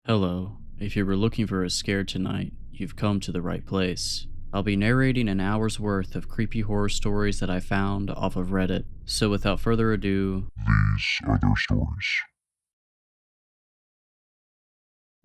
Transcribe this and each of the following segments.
Hello. If you were looking for a scare tonight, you've come to the right place. I'll be narrating an hour's worth of creepy horror stories that I found off of Reddit. So without further ado, These are their stories.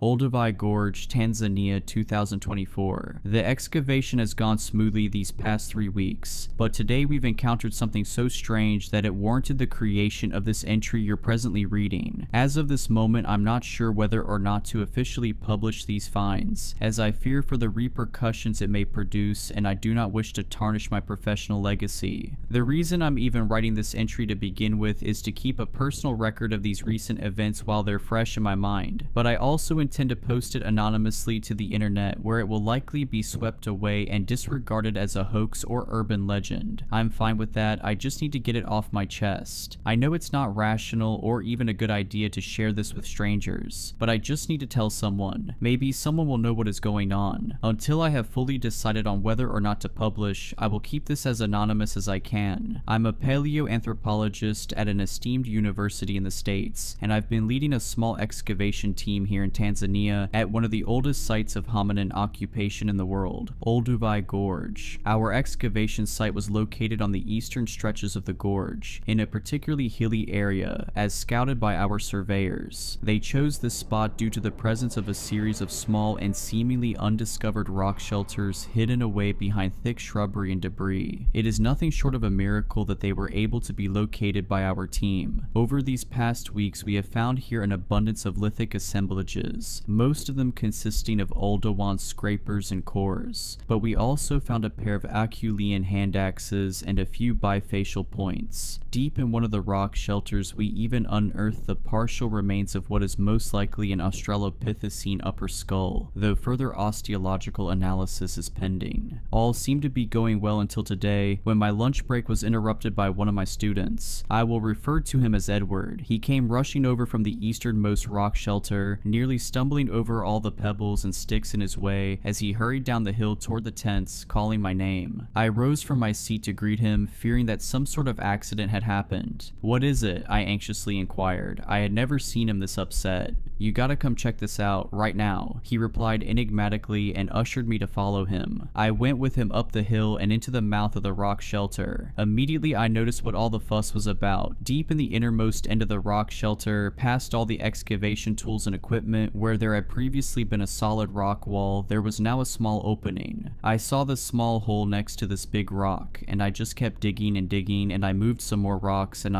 Olduvai Gorge, Tanzania, 2024. The excavation has gone smoothly these past 3 weeks, but today we've encountered something so strange that it warranted the creation of this entry you're presently reading. As of this moment, I'm not sure whether or not to officially publish these finds, as I fear for the repercussions it may produce, and I do not wish to tarnish my professional legacy. The reason I'm even writing this entry to begin with is to keep a personal record of these recent events while they're fresh in my mind, but I also intend to post it anonymously to the internet, where it will likely be swept away and disregarded as a hoax or urban legend. I'm fine with that, I just need to get it off my chest. I know it's not rational or even a good idea to share this with strangers, but I just need to tell someone. Maybe someone will know what is going on. Until I have fully decided on whether or not to publish, I will keep this as anonymous as I can. I'm a paleoanthropologist at an esteemed university in the States, and I've been leading a small excavation team here in Tanzania at one of the oldest sites of hominin occupation in the world, Olduvai Gorge. Our excavation site was located on the eastern stretches of the gorge, in a particularly hilly area, as scouted by our surveyors. They chose this spot due to the presence of a series of small and seemingly undiscovered rock shelters hidden away behind thick shrubbery and debris. It is nothing short of a miracle that they were able to be located by our team. Over these past weeks, we have found here an abundance of lithic assemblages, most of them consisting of Oldowan scrapers and cores, but we also found a pair of Aculean hand axes and a few bifacial points. Deep in one of the rock shelters, we even unearthed the partial remains of what is most likely an Australopithecine upper skull, though further osteological analysis is pending. All seemed to be going well until today, when my lunch break was interrupted by one of my students. I will refer to him as Edward. He came rushing over from the easternmost rock shelter, nearly stumbling over all the pebbles and sticks in his way as he hurried down the hill toward the tents, calling my name. I rose from my seat to greet him, fearing that some sort of accident had happened. "What is it?" I anxiously inquired. I had never seen him this upset. "You gotta come check this out, right now," he replied enigmatically and ushered me to follow him. I went with him up the hill and into the mouth of the rock shelter. Immediately I noticed what all the fuss was about. Deep in the innermost end of the rock shelter, past all the excavation tools and equipment, where there had previously been a solid rock wall, there was now a small opening. I saw the small hole next to this big rock, and I just kept digging and digging, and I moved some more rocks, and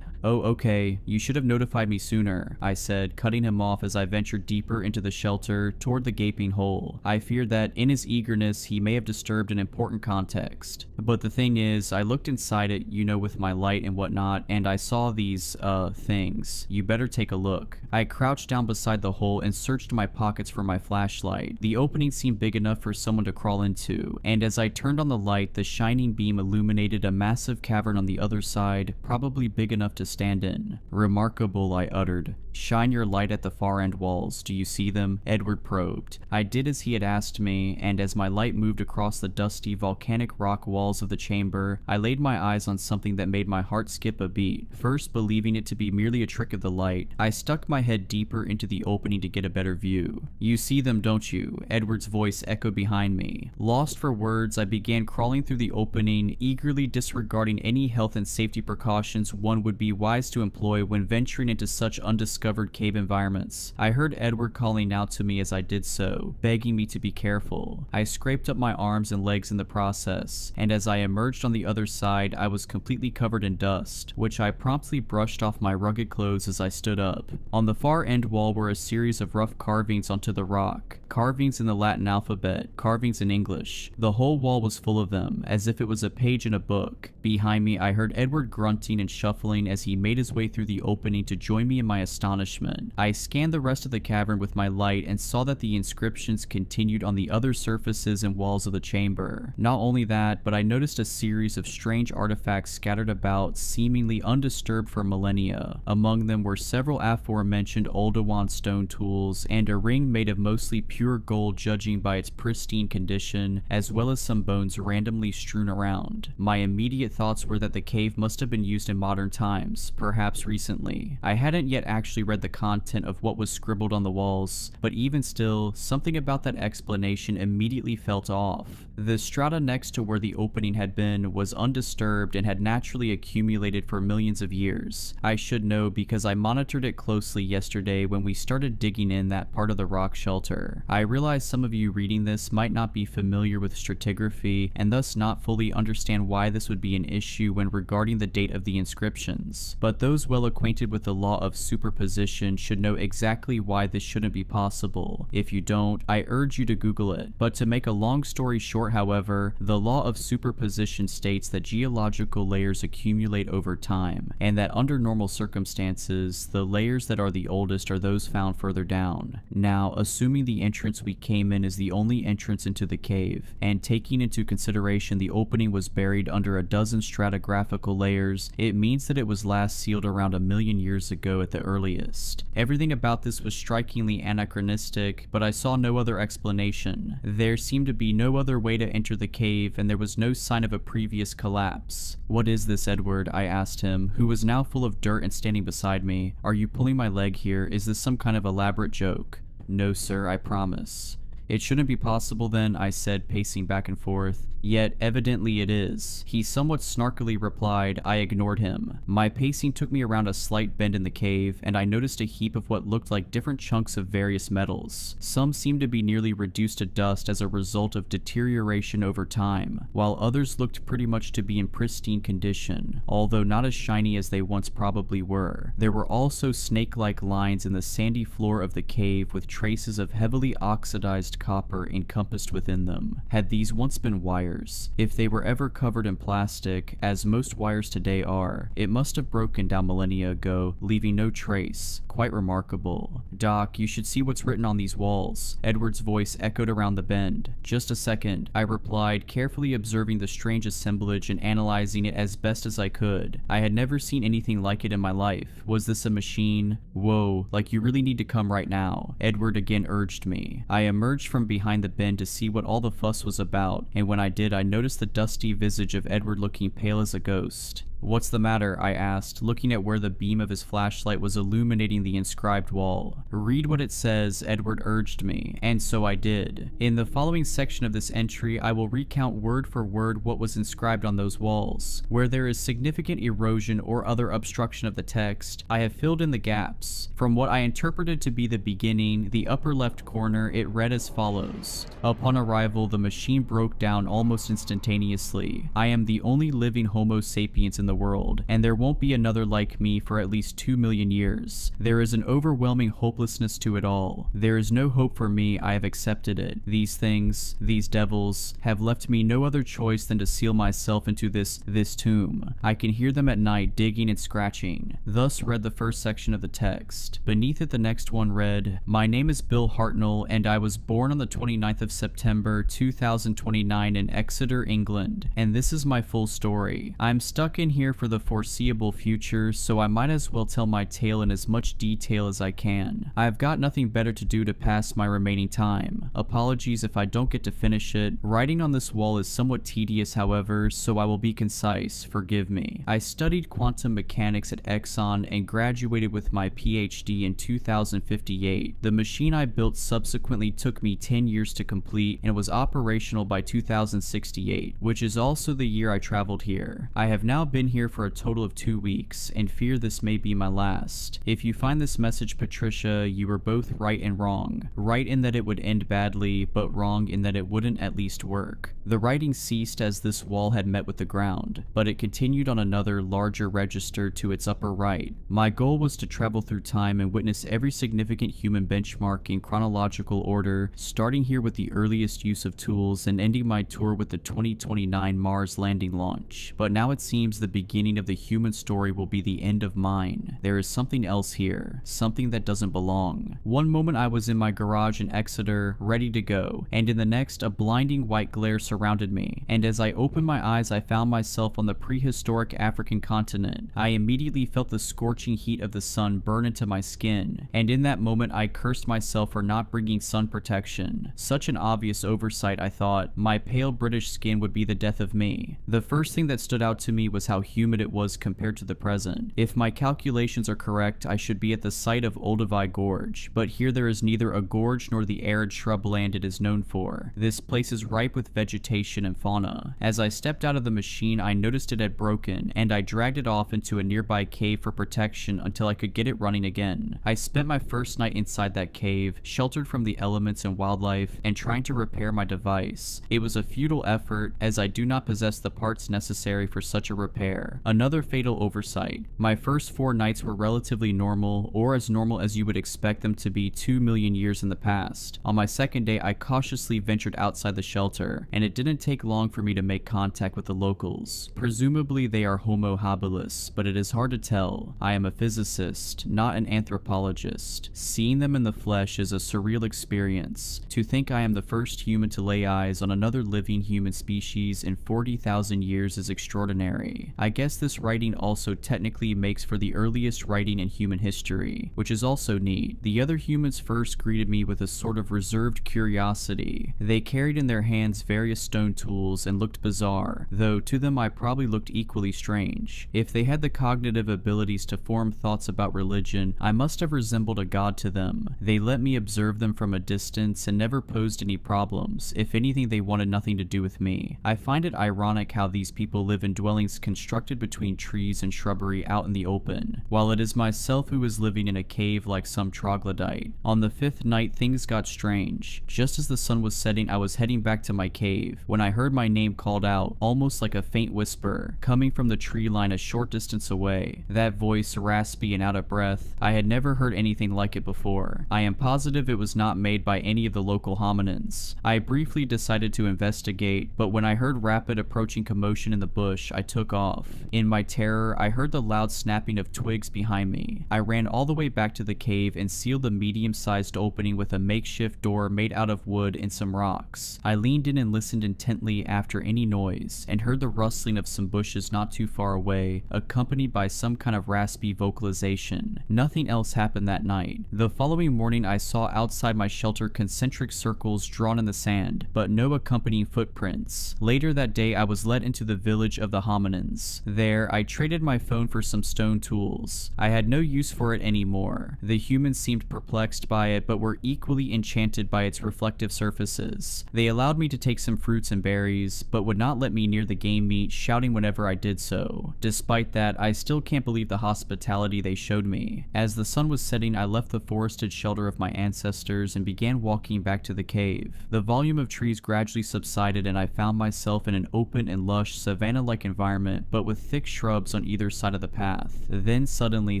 "Oh, okay, you should have notified me sooner," I said, cutting him off as I ventured deeper into the shelter toward the gaping hole. I feared that, in his eagerness, he may have disturbed an important context. But the thing is, I looked inside it, you know, with my light and whatnot, and I saw these, things. You better take a look. I crouched down beside the hole and searched my pockets for my flashlight. The opening seemed big enough for someone to crawl into, and as I turned on the light, the shining beam illuminated a massive cavern on the other side, probably big enough to stand in. "Remarkable," I uttered. "Shine your light at the far end walls. Do you see them?" Edward probed. I did as he had asked me, and as my light moved across the dusty volcanic rock walls of the chamber, I laid my eyes on something that made my heart skip a beat. First believing it to be merely a trick of the light, I stuck my head deeper into the opening to get a better view. "You see them, don't you?" Edward's voice echoed behind me. Lost for words, I began crawling through the opening, eagerly disregarding any health and safety precautions one would be wise to employ when venturing into such undiscovered cave environments. I heard Edward calling out to me as I did so, begging me to be careful. I scraped up my arms and legs in the process, and as I emerged on the other side, I was completely covered in dust, which I promptly brushed off my rugged clothes as I stood up. On the far end wall were a series of rough carvings onto the rock. Carvings in the Latin alphabet, carvings in English. The whole wall was full of them, as if it was a page in a book. Behind me, I heard Edward grunting and shuffling as he made his way through the opening to join me in my astonishment. I scanned the rest of the cavern with my light and saw that the inscriptions continued on the other surfaces and walls of the chamber. Not only that, but I noticed a series of strange artifacts scattered about, seemingly undisturbed for millennia. Among them were several aforementioned Oldowan stone tools, and a ring made of mostly pure gold judging by its pristine condition, as well as some bones randomly strewn around. My immediate thoughts were that the cave must have been used in modern times, perhaps recently. I hadn't yet actually actually read the content of what was scribbled on the walls, but even still, something about that explanation immediately felt off. The strata next to where the opening had been was undisturbed and had naturally accumulated for millions of years. I should know because I monitored it closely yesterday when we started digging in that part of the rock shelter. I realize some of you reading this might not be familiar with stratigraphy and thus not fully understand why this would be an issue when regarding the date of the inscriptions, but those well acquainted with the law of superposition should know exactly why this shouldn't be possible. If you don't, I urge you to Google it. But to make a long story short, however, the law of superposition states that geological layers accumulate over time, and that under normal circumstances, the layers that are the oldest are those found further down. Now, assuming the entrance we came in is the only entrance into the cave, and taking into consideration the opening was buried under a dozen stratigraphical layers, it means that it was last sealed around 1 million years ago at the earliest. Everything about this was strikingly anachronistic, but I saw no other explanation. There seemed to be no other way to enter the cave, and there was no sign of a previous collapse. "What is this, Edward?" I asked him, who was now full of dirt and standing beside me. "Are you pulling my leg here? Is this some kind of elaborate joke?" "No, sir, I promise." "It shouldn't be possible then," I said, pacing back and forth. "Yet evidently it is." He somewhat snarkily replied. I ignored him. My pacing took me around a slight bend in the cave, and I noticed a heap of what looked like different chunks of various metals. Some seemed to be nearly reduced to dust as a result of deterioration over time, while others looked pretty much to be in pristine condition, although not as shiny as they once probably were. There were also snake-like lines in the sandy floor of the cave with traces of heavily oxidized copper encompassed within them. Had these once been wires? If they were ever covered in plastic, as most wires today are, it must have broken down millennia ago, leaving no trace. Quite remarkable. "Doc, you should see what's written on these walls." Edward's voice echoed around the bend. "Just a second," I replied, carefully observing the strange assemblage and analyzing it as best as I could. I had never seen anything like it in my life. Was this a machine? "Whoa, like you really need to come right now," Edward again urged me. I emerged from behind the bend to see what all the fuss was about, and when I did, I noticed the dusty visage of Edward looking pale as a ghost. "What's the matter?" I asked, looking at where the beam of his flashlight was illuminating the inscribed wall. "Read what it says," Edward urged me, and so I did. In the following section of this entry, I will recount word for word what was inscribed on those walls. Where there is significant erosion or other obstruction of the text, I have filled in the gaps. From what I interpreted to be the beginning, the upper left corner, it read as follows. "Upon arrival, the machine broke down almost instantaneously. I am the only living Homo sapiens in the world, and there won't be another like me for at least 2 million years. There is an overwhelming hopelessness to it all. There is no hope for me. I have accepted it. These things, these devils, have left me no other choice than to seal myself into this tomb. I can hear them at night digging and scratching." Thus read the first section of the text. Beneath it, the next one read, "My name is Bill Hartnell, and I was born on the 29th of September 2029 in Exeter, England, and this is my full story. I'm stuck in here for the foreseeable future, so I might as well tell my tale in as much detail as I can. I've got nothing better to do to pass my remaining time. Apologies if I don't get to finish it. Writing on this wall is somewhat tedious, however, so I will be concise. Forgive me. I studied quantum mechanics at Exxon and graduated with my PhD in 2058. The machine I built subsequently took me 10 years to complete and was operational by 2068, which is also the year I traveled here. I have now been here for a total of 2 weeks, and fear this may be my last. If you find this message, Patricia, you were both right and wrong. Right in that it would end badly, but wrong in that it wouldn't at least work." The writing ceased as this wall had met with the ground, but it continued on another, larger register to its upper right. "My goal was to travel through time and witness every significant human benchmark in chronological order, starting here with the earliest use of tools and ending my tour with the 2029 Mars landing launch. But now it seems the beginning of the human story will be the end of mine. There is something else here, something that doesn't belong. One moment I was in my garage in Exeter, ready to go, and in the next a blinding white glare surrounded me, and as I opened my eyes I found myself on the prehistoric African continent. I immediately felt the scorching heat of the sun burn into my skin, and in that moment I cursed myself for not bringing sun protection. Such an obvious oversight, I thought. My pale British skin would be the death of me. The first thing that stood out to me was how humid it was compared to the present. If my calculations are correct, I should be at the site of Olduvai Gorge, but here there is neither a gorge nor the arid shrubland it is known for. This place is ripe with vegetation and fauna. As I stepped out of the machine, I noticed it had broken, and I dragged it off into a nearby cave for protection until I could get it running again. I spent my first night inside that cave, sheltered from the elements and wildlife, and trying to repair my device. It was a futile effort, as I do not possess the parts necessary for such a repair. Another fatal oversight. My first 4 nights were relatively normal, or as normal as you would expect them to be 2 million years in the past. On my second day, I cautiously ventured outside the shelter, and it didn't take long for me to make contact with the locals. Presumably they are Homo habilis, but it is hard to tell. I am a physicist, not an anthropologist. Seeing them in the flesh is a surreal experience. To think I am the first human to lay eyes on another living human species in 40,000 years is extraordinary. I guess this writing also technically makes for the earliest writing in human history, which is also neat. The other humans first greeted me with a sort of reserved curiosity. They carried in their hands various stone tools and looked bizarre, though to them I probably looked equally strange. If they had the cognitive abilities to form thoughts about religion, I must have resembled a god to them. They let me observe them from a distance and never posed any problems. If anything, they wanted nothing to do with me. I find it ironic how these people live in dwellings constructed between trees and shrubbery out in the open, while it is myself who is living in a cave like some troglodyte. On the 5th night, things got strange. Just as the sun was setting, I was heading back to my cave when I heard my name called out, almost like a faint whisper, coming from the tree line a short distance away. That voice, raspy and out of breath, I had never heard anything like it before. I am positive it was not made by any of the local hominins. I briefly decided to investigate, but when I heard rapid approaching commotion in the bush, I took off. In my terror, I heard the loud snapping of twigs behind me. I ran all the way back to the cave and sealed the medium-sized opening with a makeshift door made out of wood and some rocks. I leaned in and listened intently after any noise, and heard the rustling of some bushes not too far away, accompanied by some kind of raspy vocalization. Nothing else happened that night. The following morning, I saw outside my shelter concentric circles drawn in the sand, but no accompanying footprints. Later that day, I was led into the village of the hominins. There, I traded my phone for some stone tools. I had no use for it anymore. The humans seemed perplexed by it, but were equally enchanted by its reflective surfaces. They allowed me to take some fruits and berries, but would not let me near the game meat, shouting whenever I did so. Despite that, I still can't believe the hospitality they showed me. As the sun was setting, I left the forested shelter of my ancestors and began walking back to the cave. The volume of trees gradually subsided, and I found myself in an open and lush savanna-like environment, but with thick shrubs on either side of the path. Then suddenly,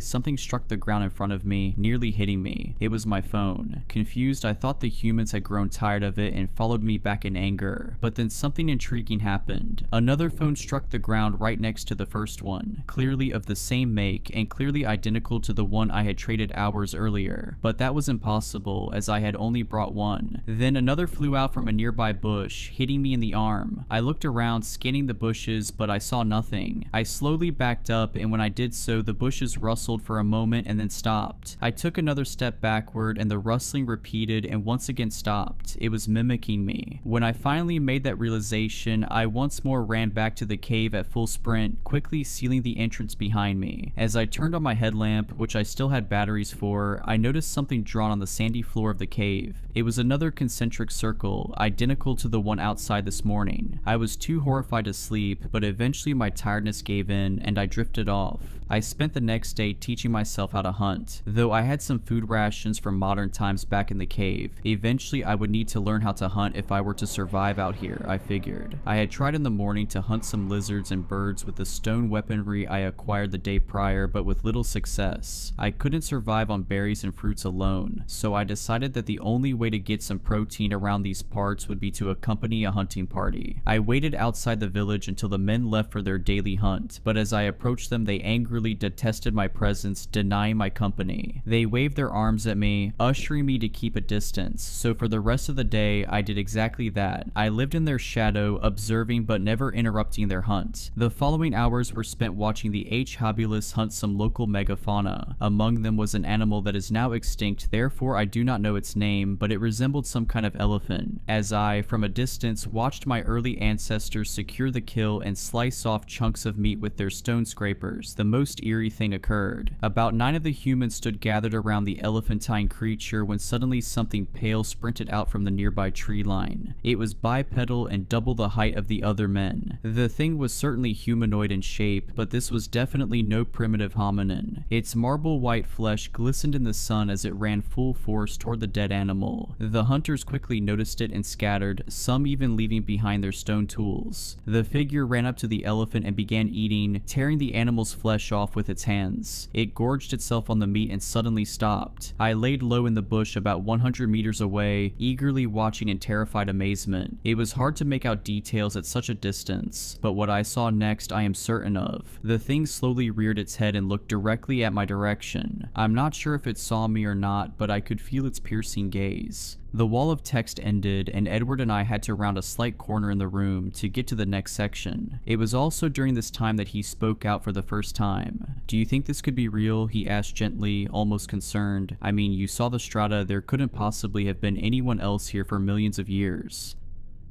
something struck the ground in front of me, nearly hitting me. It was my phone. Confused, I thought the humans had grown tired of it and followed me back in anger, but then something intriguing happened. Another phone struck the ground right next to the first one, clearly of the same make and clearly identical to the one I had traded hours earlier, but that was impossible as I had only brought one. Then another flew out from a nearby bush, hitting me in the arm. I looked around, scanning the bushes, but I saw nothing. I slowly backed up, and when I did so, the bushes rustled for a moment and then stopped. I took another step backward, and the rustling repeated and once again stopped. It was mimicking me. When I finally made that realization, I once more ran back to the cave at full sprint, quickly sealing the entrance behind me. As I turned on my headlamp, which I still had batteries for, I noticed something drawn on the sandy floor of the cave. It was another concentric circle, identical to the one outside this morning. I was too horrified to sleep, but eventually my tiredness gave in and I drifted off. I spent the next day teaching myself how to hunt. Though I had some food rations from modern times back in the cave, eventually I would need to learn how to hunt if I were to survive out here, I figured. I had tried in the morning to hunt some lizards and birds with the stone weaponry I acquired the day prior, but with little success. I couldn't survive on berries and fruits alone, so I decided that the only way to get some protein around these parts would be to accompany a hunting party. I waited outside the village until the men left for their daily hunt, but as I approached them, they angrily literally detested my presence, denying my company. They waved their arms at me, ushering me to keep a distance, so for the rest of the day, I did exactly that. I lived in their shadow, observing but never interrupting their hunt. The following hours were spent watching the H. habilis hunt some local megafauna. Among them was an animal that is now extinct, therefore I do not know its name, but it resembled some kind of elephant. As I, from a distance, watched my early ancestors secure the kill and slice off chunks of meat with their stone scrapers, the most eerie thing occurred. About 9 of the humans stood gathered around the elephantine creature when suddenly something pale sprinted out from the nearby tree line. It was bipedal and double the height of the other men. The thing was certainly humanoid in shape, but this was definitely no primitive hominin. Its marble white flesh glistened in the sun as it ran full force toward the dead animal. The hunters quickly noticed it and scattered, some even leaving behind their stone tools. The figure ran up to the elephant and began eating, tearing the animal's flesh off with its hands. It gorged itself on the meat and suddenly stopped. I laid low in the bush about 100 meters away, eagerly watching in terrified amazement. It was hard to make out details at such a distance, but what I saw next I am certain of. The thing slowly reared its head and looked directly at my direction. I'm not sure if it saw me or not, but I could feel its piercing gaze. The wall of text ended, and Edward and I had to round a slight corner in the room to get to the next section. It was also during this time that he spoke out for the first time. "Do you think this could be real?" he asked gently, almost concerned. "I mean, you saw the strata, there couldn't possibly have been anyone else here for millions of years."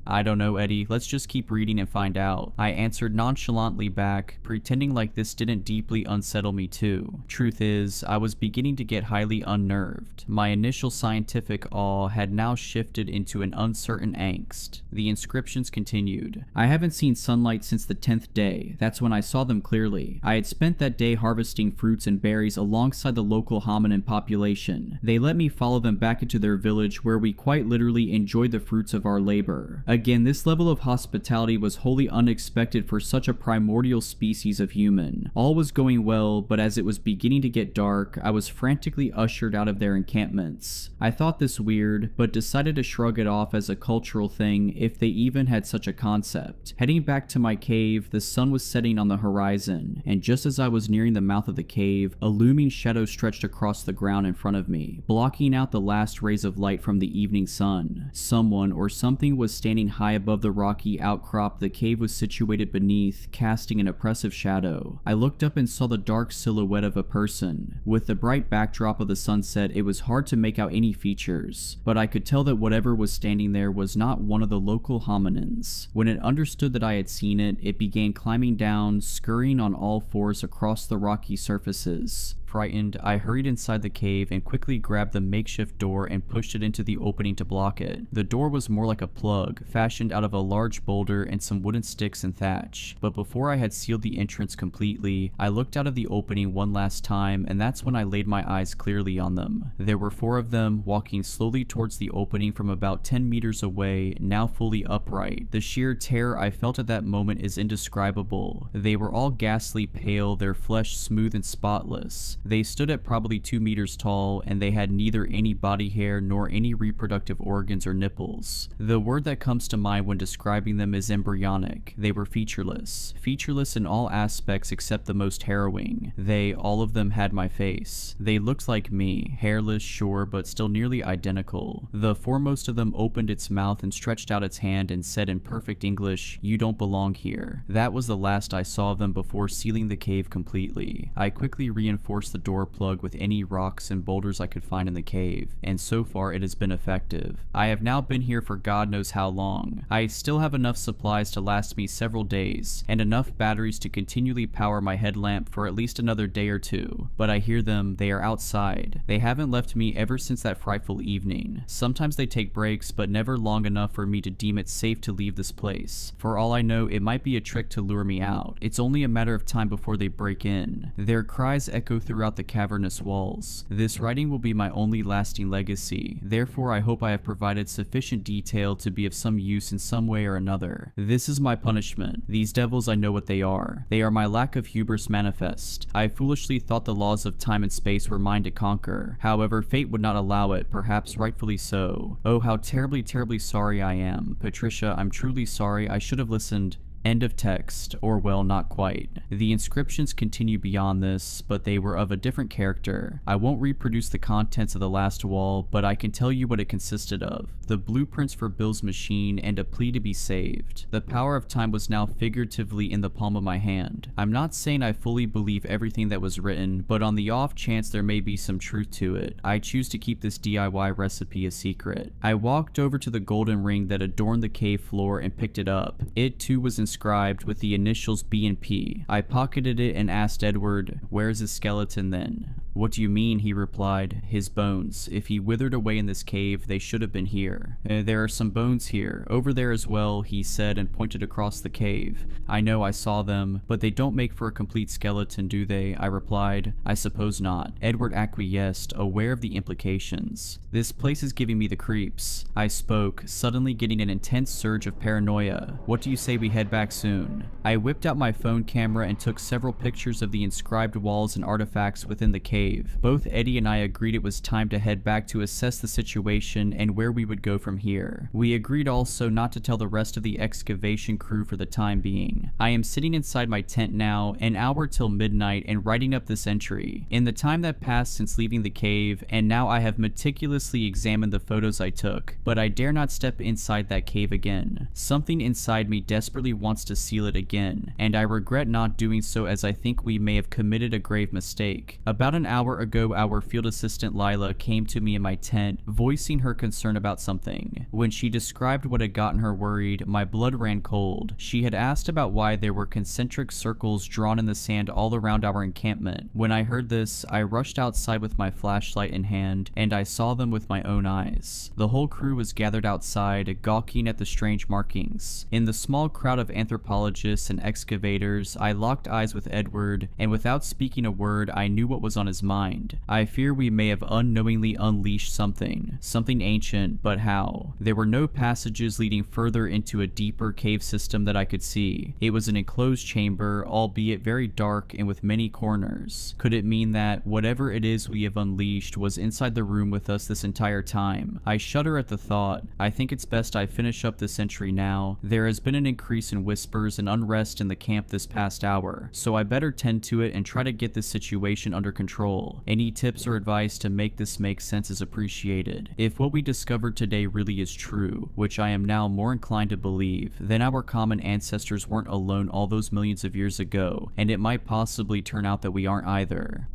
"I don't know, Eddie. Let's just keep reading and find out," I answered nonchalantly back, pretending like this didn't deeply unsettle me too. Truth is, I was beginning to get highly unnerved. My initial scientific awe had now shifted into an uncertain angst. The inscriptions continued. "I haven't seen sunlight since the 10th day. That's when I saw them clearly. I had spent that day harvesting fruits and berries alongside the local hominin population. They let me follow them back into their village where we quite literally enjoyed the fruits of our labor. Again, this level of hospitality was wholly unexpected for such a primordial species of human. All was going well, but as it was beginning to get dark, I was frantically ushered out of their encampments. I thought this weird, but decided to shrug it off as a cultural thing if they even had such a concept. Heading back to my cave, the sun was setting on the horizon, and just as I was nearing the mouth of the cave, a looming shadow stretched across the ground in front of me, blocking out the last rays of light from the evening sun. Someone or something was standing high above the rocky outcrop the cave was situated beneath, casting an oppressive shadow. I looked up and saw the dark silhouette of a person. With the bright backdrop of the sunset, it was hard to make out any features, but I could tell that whatever was standing there was not one of the local hominins. When it understood that I had seen it, it began climbing down, scurrying on all fours across the rocky surfaces. Frightened, I hurried inside the cave and quickly grabbed the makeshift door and pushed it into the opening to block it. The door was more like a plug, fashioned out of a large boulder and some wooden sticks and thatch. But before I had sealed the entrance completely, I looked out of the opening one last time, and that's when I laid my eyes clearly on them. There were 4 of them, walking slowly towards the opening from about 10 meters away, now fully upright. The sheer terror I felt at that moment is indescribable. They were all ghastly pale, their flesh smooth and spotless. They stood at probably 2 meters tall, and they had neither any body hair nor any reproductive organs or nipples. The word that comes to mind when describing them is embryonic. They were featureless. Featureless in all aspects except the most harrowing. They, all of them, had my face. They looked like me, hairless, sure, but still nearly identical. The foremost of them opened its mouth and stretched out its hand and said in perfect English, "You don't belong here." That was the last I saw of them before sealing the cave completely. I quickly reinforced the door plug with any rocks and boulders I could find in the cave, and so far it has been effective. I have now been here for God knows how long. I still have enough supplies to last me several days, and enough batteries to continually power my headlamp for at least another day or 2. But I hear them, they are outside. They haven't left me ever since that frightful evening. Sometimes they take breaks, but never long enough for me to deem it safe to leave this place. For all I know, it might be a trick to lure me out. It's only a matter of time before they break in. Their cries echo throughout the cavernous walls. This writing will be my only lasting legacy, therefore I hope I have provided sufficient detail to be of some use in some way or another. This is my punishment. These devils, I know what they are. They are my lack of hubris manifest. I foolishly thought the laws of time and space were mine to conquer. However, fate would not allow it, perhaps rightfully so. Oh, how terribly, terribly sorry I am. Patricia, I'm truly sorry. I should have listened. End of text, or well, not quite. The inscriptions continue beyond this, but they were of a different character. I won't reproduce the contents of the last wall, but I can tell you what it consisted of. The blueprints for Bill's machine and a plea to be saved. The power of time was now figuratively in the palm of my hand. I'm not saying I fully believe everything that was written, but on the off chance there may be some truth to it, I choose to keep this DIY recipe a secret. I walked over to the golden ring that adorned the cave floor and picked it up. It too was inscribed with the initials B and P. I pocketed it and asked Edward, "Where's his skeleton then?" "What do you mean?" he replied. "His bones. If he withered away in this cave, they should have been here." There are some bones here. Over there as well," he said and pointed across the cave. "I know, I saw them, but they don't make for a complete skeleton, do they?" I replied. "I suppose not." Edward acquiesced, aware of the implications. "This place is giving me the creeps." I spoke, suddenly getting an intense surge of paranoia. "What do you say we head back soon?" I whipped out my phone camera and took several pictures of the inscribed walls and artifacts within the cave. Both Eddie and I agreed it was time to head back to assess the situation and where we would go from here. We agreed also not to tell the rest of the excavation crew for the time being. I am sitting inside my tent now, an hour till midnight, and writing up this entry. In the time that passed since leaving the cave, and now I have meticulously examined the photos I took, but I dare not step inside that cave again. Something inside me desperately wants to seal it again, and I regret not doing so as I think we may have committed a grave mistake. About an hour ago, our field assistant Lila came to me in my tent, voicing her concern about something. When she described what had gotten her worried, my blood ran cold. She had asked about why there were concentric circles drawn in the sand all around our encampment. When I heard this, I rushed outside with my flashlight in hand, and I saw them with my own eyes. The whole crew was gathered outside, gawking at the strange markings. In the small crowd of anthropologists and excavators, I locked eyes with Edward, and without speaking a word, I knew what was on his mind. I fear we may have unknowingly unleashed something ancient, but how? There were no passages leading further into a deeper cave system that I could see. It was an enclosed chamber, albeit very dark and with many corners. Could it mean that whatever it is we have unleashed was inside the room with us this entire time? I shudder at the thought. I think it's best I finish up this entry now. There has been an increase in whispers and unrest in the camp this past hour, so I better tend to it and try to get this situation under control. Any tips or advice to make this make sense is appreciated. If what we discovered today really is true, which I am now more inclined to believe, then our common ancestors weren't alone all those millions of years ago, and it might possibly turn out that we aren't either.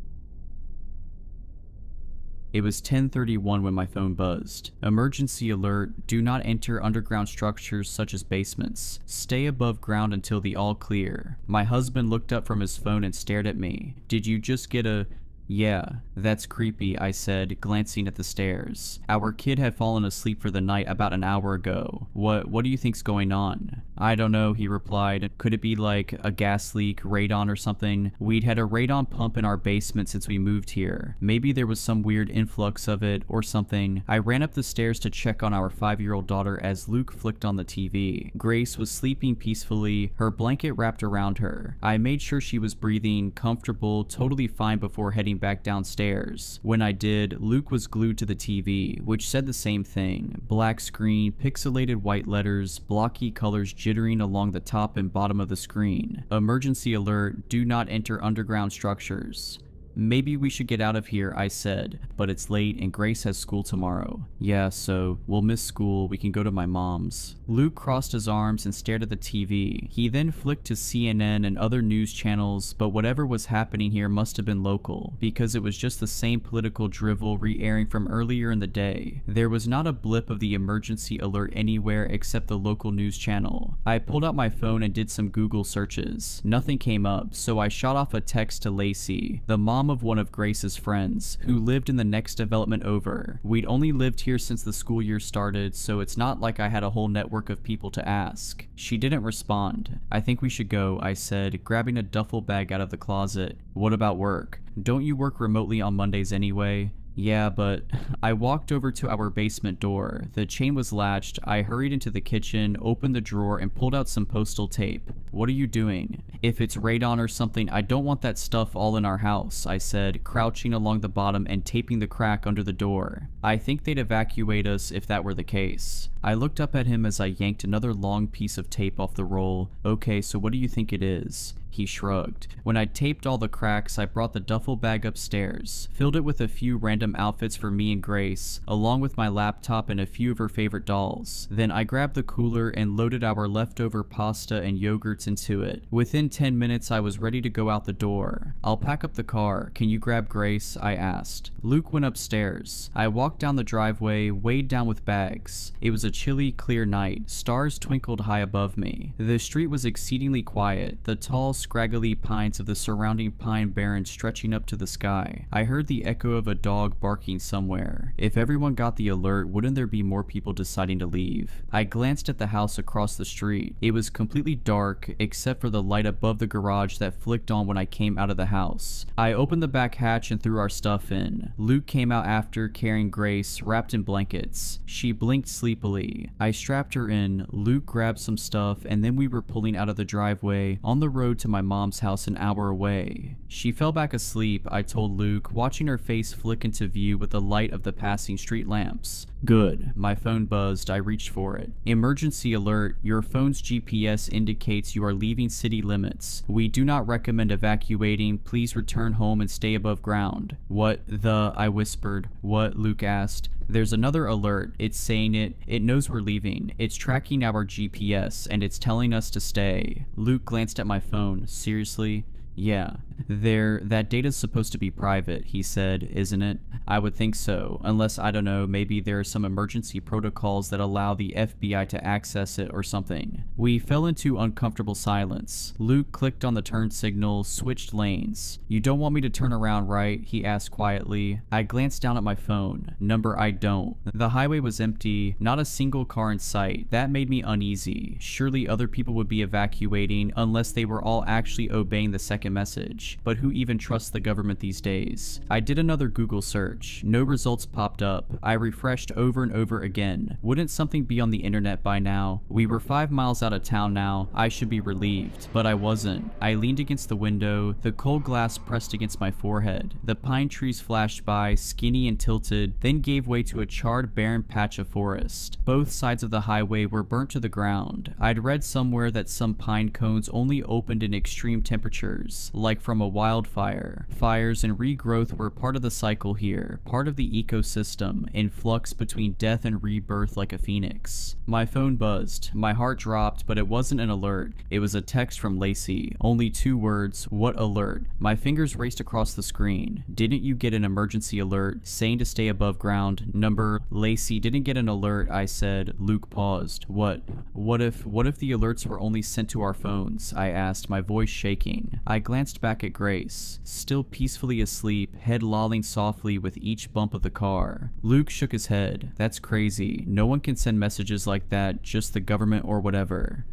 It was 10:31 when my phone buzzed. Emergency alert, do not enter underground structures such as basements. Stay above ground until the all clear. My husband looked up from his phone and stared at me. Did you just get a... Yeah, that's creepy, I said, glancing at the stairs. Our kid had fallen asleep for the night about an hour ago. What do you think's going on? I don't know, he replied. Could it be like a gas leak, radon or something? We'd had a radon pump in our basement since we moved here. Maybe there was some weird influx of it or something. I ran up the stairs to check on our 5-year-old daughter as Luke flicked on the TV. Grace was sleeping peacefully, her blanket wrapped around her. I made sure she was breathing, comfortable, totally fine before heading back downstairs. When I did, Luke was glued to the TV, which said the same thing. Black screen, pixelated white letters, blocky colors jittering along the top and bottom of the screen. Emergency alert, do not enter underground structures. Maybe we should get out of here, I said, but it's late and Grace has school tomorrow. Yeah, so we'll miss school, we can go to my mom's. Luke crossed his arms and stared at the TV. He then flicked to CNN and other news channels, but whatever was happening here must have been local, because it was just the same political drivel re-airing from earlier in the day. There was not a blip of the emergency alert anywhere except the local news channel. I pulled out my phone and did some Google searches. Nothing came up, so I shot off a text to Lacey, the mom of one of Grace's friends, who lived in the next development over. We'd only lived here since the school year started, so it's not like I had a whole network of people to ask. She didn't respond. I think we should go, I said, grabbing a duffel bag out of the closet. What about work? Don't you work remotely on Mondays anyway? Yeah, but I walked over to our basement door. The chain was latched. I hurried into the kitchen, opened the drawer, and pulled out some postal tape. What are you doing? If it's radon or something, I don't want that stuff all in our house, I said, crouching along the bottom and taping the crack under the door. I think they'd evacuate us if that were the case. I looked up at him as I yanked another long piece of tape off the roll. Okay, so what do you think it is? He shrugged. When I'd taped all the cracks, I brought the duffel bag upstairs, filled it with a few random outfits for me and Grace, along with my laptop and a few of her favorite dolls. Then I grabbed the cooler and loaded our leftover pasta and yogurts into it. Within 10 minutes, I was ready to go out the door. I'll pack up the car. Can you grab Grace? I asked. Luke went upstairs. I walked down the driveway, weighed down with bags. It was a chilly, clear night. Stars twinkled high above me. The street was exceedingly quiet. The tall, scraggly pines of the surrounding pine barren stretching up to the sky. I heard the echo of a dog barking somewhere. If everyone got the alert, wouldn't there be more people deciding to leave? I glanced at the house across the street. It was completely dark, except for the light above the garage that flicked on when I came out of the house. I opened the back hatch and threw our stuff in. Luke came out after, carrying Grace, wrapped in blankets. She blinked sleepily. I strapped her in. Luke grabbed some stuff, and then we were pulling out of the driveway on the road to my mom's house an hour away. She fell back asleep, I told Luke, watching her face flick into view with the light of the passing street lamps. Good. My phone buzzed. I reached for it. Emergency alert. Your phone's GPS indicates you are leaving city limits. We do not recommend evacuating. Please return home and stay above ground. What the? I whispered. What? Luke asked. There's another alert. It's saying it knows we're leaving. It's tracking our GPS, and it's telling us to stay. Luke glanced at my phone. Seriously? Yeah. That data's supposed to be private, he said, isn't it? I would think so, unless, I don't know, maybe there are some emergency protocols that allow the FBI to access it or something. We fell into uncomfortable silence. Luke clicked on the turn signal, switched lanes. You don't want me to turn around, right? He asked quietly. I glanced down at my phone. Number I don't. The highway was empty, not a single car in sight. That made me uneasy. Surely other people would be evacuating unless they were all actually obeying the second message. But who even trusts the government these days? I did another Google search. No results popped up. I refreshed over and over again. Wouldn't something be on the internet by now? We were 5 miles out of town now. I should be relieved. But I wasn't. I leaned against the window, the cold glass pressed against my forehead. The pine trees flashed by, skinny and tilted, then gave way to a charred, barren patch of forest. Both sides of the highway were burnt to the ground. I'd read somewhere that some pine cones only opened in extreme temperatures, like from a wildfire. Fires and regrowth were part of the cycle here, part of the ecosystem, in flux between death and rebirth like a phoenix. My phone buzzed. My heart dropped, but it wasn't an alert. It was a text from Lacey. Only 2 words. What alert? My fingers raced across the screen. Didn't you get an emergency alert saying to stay above ground? Number. Lacey didn't get an alert, I said. Luke paused. What if the alerts were only sent to our phones? I asked, my voice shaking. I glanced back at Grace, still peacefully asleep, head lolling softly with each bump of the car. Luke shook his head. That's crazy. No one can send messages like that, just the government or whatever.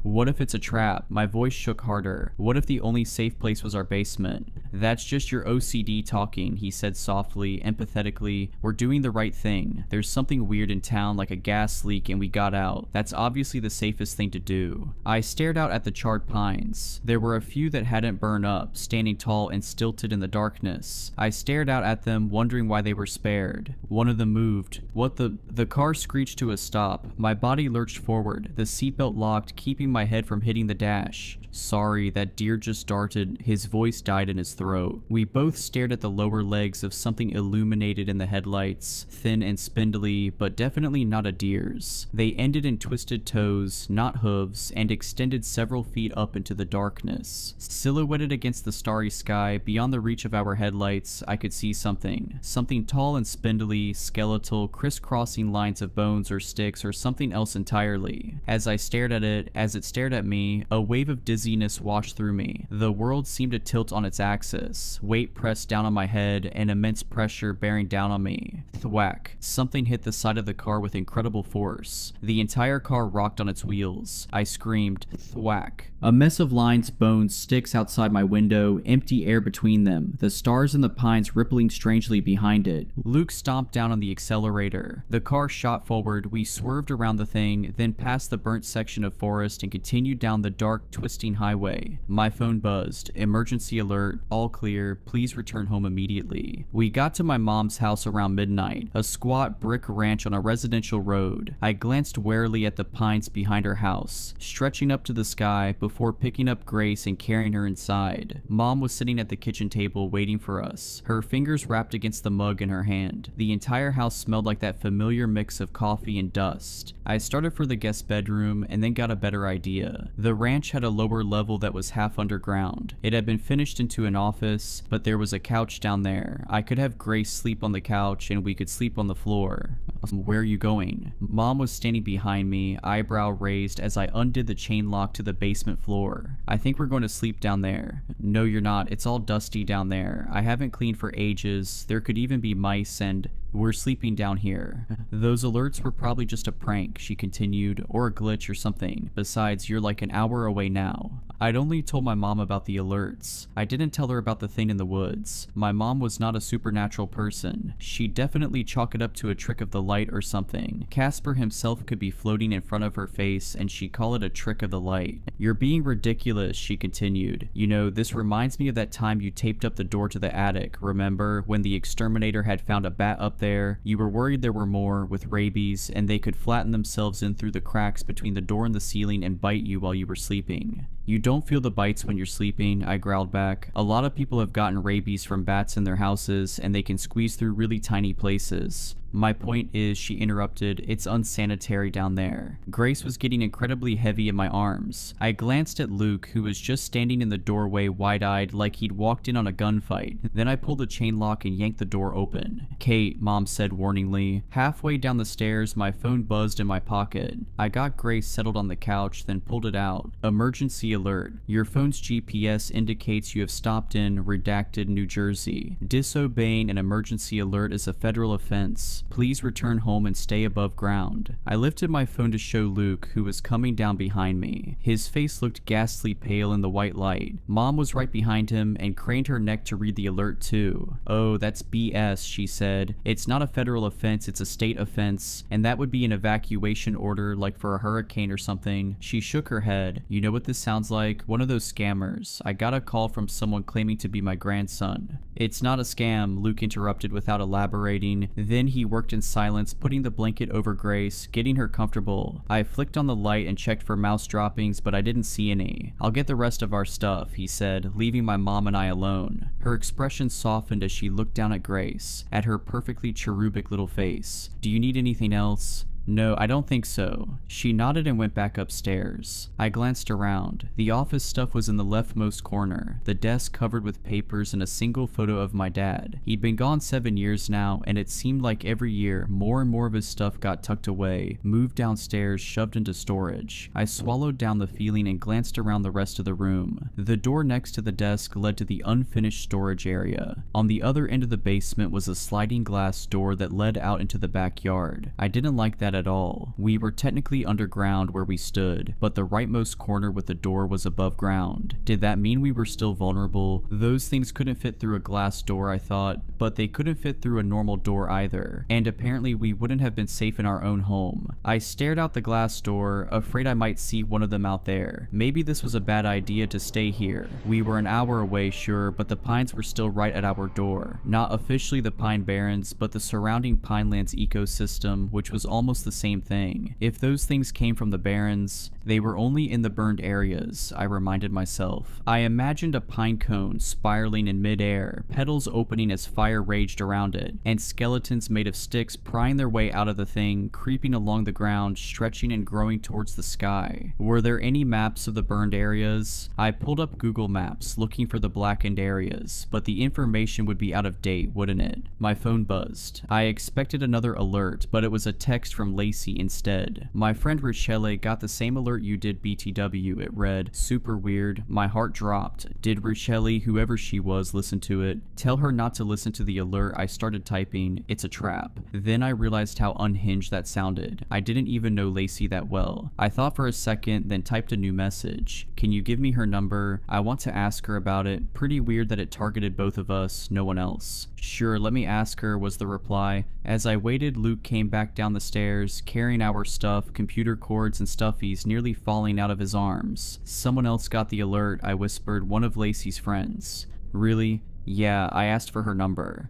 What if it's a trap? My voice shook harder. What if the only safe place was our basement? That's just your OCD talking, he said softly, empathetically. We're doing the right thing. There's something weird in town like a gas leak and we got out. That's obviously the safest thing to do. I stared out at the charred pines. There were a few that hadn't burned up, standing tall and stilted in the darkness. I stared out at them, wondering why they were spared. One of them moved. The car screeched to a stop. My body lurched forward, the seatbelt locked, keeping my head from hitting the dash. Sorry, that deer just darted. His voice died in his throat. We both stared at the lower legs of something illuminated in the headlights, thin and spindly, but definitely not a deer's. They ended in twisted toes, not hooves, and extended several feet up into the darkness. Silhouetted against the starry sky, beyond the reach of our headlights, I could see something. Something tall and spindly, skeletal, crisscrossing lines of bones or sticks or something else entirely. As I stared at it, as it stared at me, a wave of dizziness washed through me. The world seemed to tilt on its axis. axis, weight pressed down on my head, and immense pressure bearing down on me. Thwack. Something hit the side of the car with incredible force. The entire car rocked on its wheels. I screamed, thwack. A mess of lines, bones, sticks outside my window, empty air between them, the stars and the pines rippling strangely behind it. Luke stomped down on the accelerator. The car shot forward, we swerved around the thing, then past the burnt section of forest and continued down the dark, twisting highway. My phone buzzed. Emergency alert, all clear, please return home immediately. We got to my mom's house around midnight, a squat brick ranch on a residential road. I glanced warily at the pines behind her house, stretching up to the sky before picking up Grace and carrying her inside. Mom was sitting at the kitchen table waiting for us, her fingers wrapped against the mug in her hand. The entire house smelled like that familiar mix of coffee and dust. I started for the guest bedroom and then got a better idea. The ranch had a lower level that was half underground. It had been finished into an office, but there was a couch down there. I could have Grace sleep on the couch and we could sleep on the floor. Where are you going? Mom was standing behind me, eyebrow raised as I undid the chain lock to the basement floor. I think we're going to sleep down there. No, you're not. It's all dusty down there. I haven't cleaned for ages. There could even be mice and... We're sleeping down here. Those alerts were probably just a prank, she continued, or a glitch or something. Besides, you're like an hour away now. I'd only told my mom about the alerts. I didn't tell her about the thing in the woods. My mom was not a supernatural person. She'd definitely chalk it up to a trick of the light or something. Casper himself could be floating in front of her face and she'd call it a trick of the light. You're being ridiculous, she continued. You know, this reminds me of that time you taped up the door to the attic, remember? When the exterminator had found a bat up there, you were worried there were more, with rabies, and they could flatten themselves in through the cracks between the door and the ceiling and bite you while you were sleeping. You don't feel the bites when you're sleeping, I growled back. A lot of people have gotten rabies from bats in their houses, and they can squeeze through really tiny places. My point is, she interrupted, it's unsanitary down there. Grace was getting incredibly heavy in my arms. I glanced at Luke, who was just standing in the doorway wide-eyed like he'd walked in on a gunfight. Then I pulled the chain lock and yanked the door open. Kate, Mom said warningly. Halfway down the stairs, my phone buzzed in my pocket. I got Grace settled on the couch, then pulled it out. Emergency alert. Your phone's GPS indicates you have stopped in redacted New Jersey. Disobeying an emergency alert is a federal offense. Please return home and stay above ground. I lifted my phone to show Luke, who was coming down behind me. His face looked ghastly pale in the white light. Mom was right behind him and craned her neck to read the alert too. Oh, that's BS, she said. It's not a federal offense, it's a state offense, and that would be an evacuation order like for a hurricane or something. She shook her head. You know what this sounds like? One of those scammers. I got a call from someone claiming to be my grandson. It's not a scam, Luke interrupted without elaborating. Then he worked in silence, putting the blanket over Grace, getting her comfortable. I flicked on the light and checked for mouse droppings, but I didn't see any. I'll get the rest of our stuff, he said, leaving my mom and I alone. Her expression softened as she looked down at Grace, at her perfectly cherubic little face. Do you need anything else? No, I don't think so. She nodded and went back upstairs. I glanced around. The office stuff was in the leftmost corner, the desk covered with papers and a single photo of my dad. He'd been gone 7 years now, and it seemed like every year more and more of his stuff got tucked away, moved downstairs, shoved into storage. I swallowed down the feeling and glanced around the rest of the room. The door next to the desk led to the unfinished storage area. On the other end of the basement was a sliding glass door that led out into the backyard. I didn't like that at all. We were technically underground where we stood, but the rightmost corner with the door was above ground. Did that mean we were still vulnerable? Those things couldn't fit through a glass door, I thought, but they couldn't fit through a normal door either, and apparently we wouldn't have been safe in our own home. I stared out the glass door, afraid I might see one of them out there. Maybe this was a bad idea to stay here. We were an hour away, sure, but the pines were still right at our door. Not officially the Pine Barrens, but the surrounding Pinelands ecosystem, which was almost the same thing. If those things came from the Barrens, they were only in the burned areas, I reminded myself. I imagined a pine cone spiraling in midair, petals opening as fire raged around it, and skeletons made of sticks prying their way out of the thing, creeping along the ground, stretching and growing towards the sky. Were there any maps of the burned areas? I pulled up Google Maps, looking for the blackened areas, but the information would be out of date, wouldn't it? My phone buzzed. I expected another alert, but it was a text from Lacey instead. My friend Rochelle got the same alert you did, BTW, it read. Super weird. My heart dropped. Did Rochelle, whoever she was, listen to it? Tell her not to listen to the alert. I started typing, it's a trap. Then I realized how unhinged that sounded. I didn't even know Lacey that well. I thought for a second, then typed a new message. Can you give me her number? I want to ask her about it. Pretty weird that it targeted both of us, no one else. Sure, let me ask her, was the reply. As I waited, Luke came back down the stairs, carrying our stuff, computer cords and stuffies nearly falling out of his arms. Someone else got the alert, I whispered, one of Lacey's friends. Really? Yeah, I asked for her number.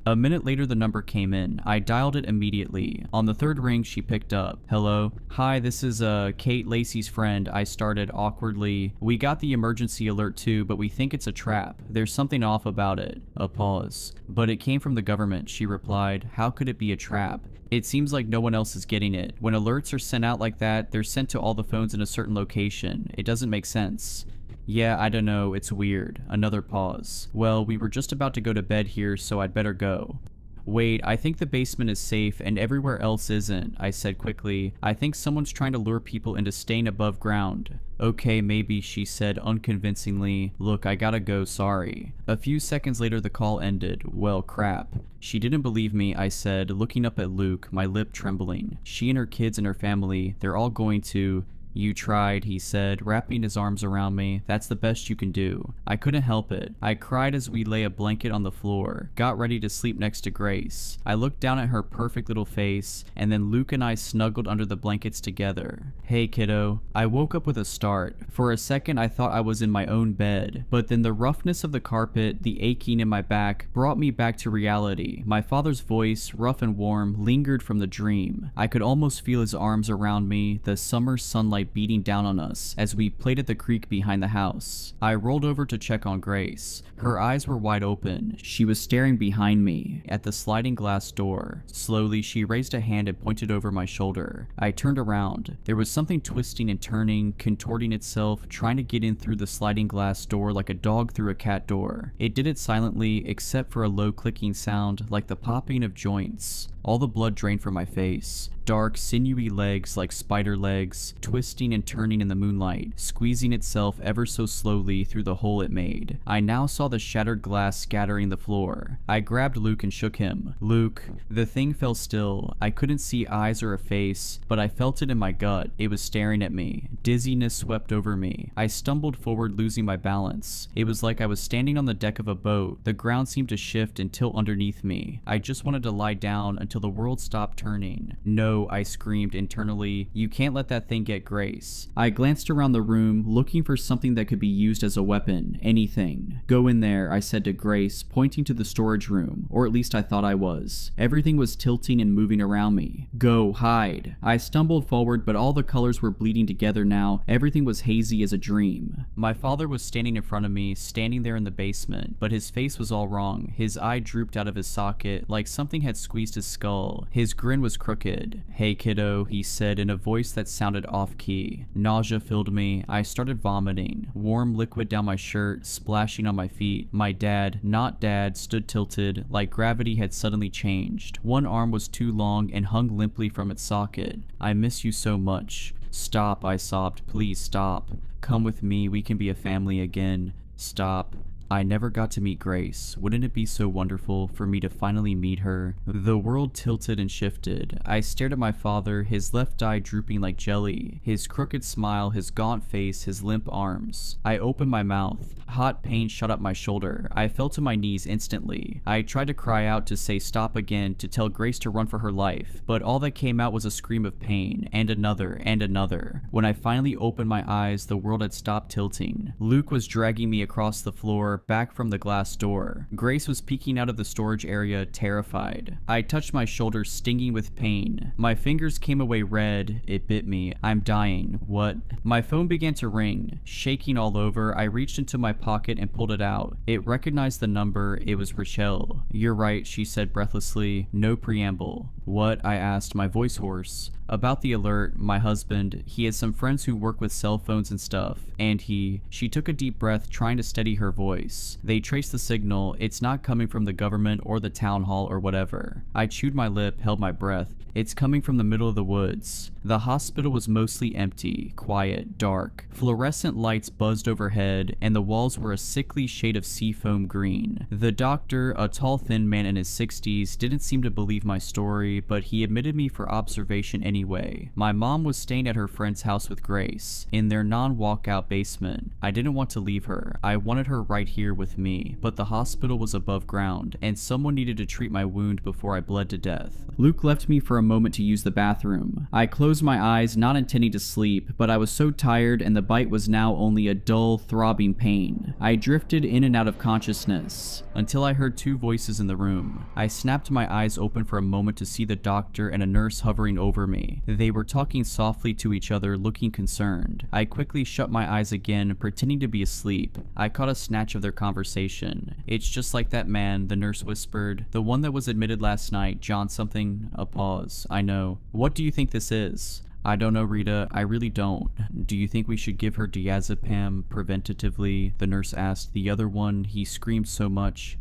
A minute later, the number came in. I dialed it immediately. On the third ring, she picked up. Hello? Hi, this is Kate, Lacey's friend. I started awkwardly. We got the emergency alert too, but we think it's a trap. There's something off about it. A pause. But it came from the government, she replied. How could it be a trap? It seems like no one else is getting it. When alerts are sent out like that, they're sent to all the phones in a certain location. It doesn't make sense. Yeah, I don't know, it's weird. Another pause. Well, we were just about to go to bed here, so I'd better go. Wait, I think the basement is safe and everywhere else isn't, I said quickly. I think someone's trying to lure people into staying above ground. Okay, maybe, she said unconvincingly. Look, I gotta go, sorry. A few seconds later, the call ended. Well, crap. She didn't believe me, I said, looking up at Luke, my lip trembling. She and her kids and her family, they're all going to... You tried, he said, wrapping his arms around me. That's the best you can do. I couldn't help it. I cried as we lay a blanket on the floor, got ready to sleep next to Grace. I looked down at her perfect little face, and then Luke and I snuggled under the blankets together. Hey, kiddo. I woke up with a start. For a second, I thought I was in my own bed, but then the roughness of the carpet, the aching in my back, brought me back to reality. My father's voice, rough and warm, lingered from the dream. I could almost feel his arms around me, the summer sunlight beating down on us as we played at the creek behind the house. I rolled over to check on Grace. Her eyes were wide open. She was staring behind me at the sliding glass door. Slowly, she raised a hand and pointed over my shoulder. I turned around. There was something twisting and turning, contorting itself, trying to get in through the sliding glass door like a dog through a cat door. It did it silently, except for a low clicking sound like the popping of joints. All the blood drained from my face. Dark, sinewy legs like spider legs, twisting and turning in the moonlight, squeezing itself ever so slowly through the hole it made. I now saw the shattered glass scattering the floor. I grabbed Luke and shook him. Luke. The thing fell still. I couldn't see eyes or a face, but I felt it in my gut. It was staring at me. Dizziness swept over me. I stumbled forward, losing my balance. It was like I was standing on the deck of a boat. The ground seemed to shift and tilt underneath me. I just wanted to lie down until the world stopped turning. No, I screamed internally. You can't let that thing get Grace. I glanced around the room, looking for something that could be used as a weapon. Anything. Go in there, I said to Grace, pointing to the storage room, or at least I thought I was. Everything was tilting and moving around me. Go, hide. I stumbled forward, but all the colors were bleeding together now. Everything was hazy as a dream. My father was standing in front of me, standing there in the basement, but his face was all wrong. His eye drooped out of his socket, like something had squeezed his skull. His grin was crooked. Hey kiddo, he said in a voice that sounded off-key. Nausea filled me. I started vomiting. Warm liquid down my shirt, splashing on my feet. My dad, not dad, stood tilted, like gravity had suddenly changed. One arm was too long and hung limply from its socket. I miss you so much. Stop, I sobbed. Please stop. Come with me, we can be a family again. Stop. I never got to meet Grace. Wouldn't it be so wonderful for me to finally meet her? The world tilted and shifted. I stared at my father, his left eye drooping like jelly, his crooked smile, his gaunt face, his limp arms. I opened my mouth. Hot pain shot up my shoulder. I fell to my knees instantly. I tried to cry out to say stop again, to tell Grace to run for her life, but all that came out was a scream of pain, and another, and another. When I finally opened my eyes, the world had stopped tilting. Luke was dragging me across the floor, back from the glass door. Grace was peeking out of the storage area, terrified. I touched my shoulder, stinging with pain. My fingers came away red. It bit me. I'm dying. What? My phone began to ring. Shaking all over, I reached into my pocket and pulled it out. It recognized the number. It was Rochelle. You're right, she said breathlessly. No preamble. What? I asked, my voice hoarse. About the alert, my husband, he has some friends who work with cell phones and stuff, and she took a deep breath, trying to steady her voice. voice. They traced the signal. It's not coming from the government or the town hall or whatever. I chewed my lip, held my breath. It's coming from the middle of the woods. The hospital was mostly empty, quiet, dark. Fluorescent lights buzzed overhead, and the walls were a sickly shade of seafoam green. The doctor, a tall thin man in his 60s, didn't seem to believe my story, but he admitted me for observation anyway. My mom was staying at her friend's house with Grace, in their non-walkout basement. I didn't want to leave her. I wanted her right here with me, but the hospital was above ground, and someone needed to treat my wound before I bled to death. Luke left me for a moment to use the bathroom. I closed my eyes, not intending to sleep, but I was so tired and the bite was now only a dull, throbbing pain. I drifted in and out of consciousness until I heard two voices in the room. I snapped my eyes open for a moment to see the doctor and a nurse hovering over me. They were talking softly to each other, looking concerned. I quickly shut my eyes again, pretending to be asleep. I caught a snatch of their conversation. "It's just like that man," the nurse whispered. "The one that was admitted last night, John something." A pause. "I know. What do you think this is?" "I don't know, Rita. I really don't. Do you think we should give her diazepam preventatively?" the nurse asked. "The other one, he screamed so much."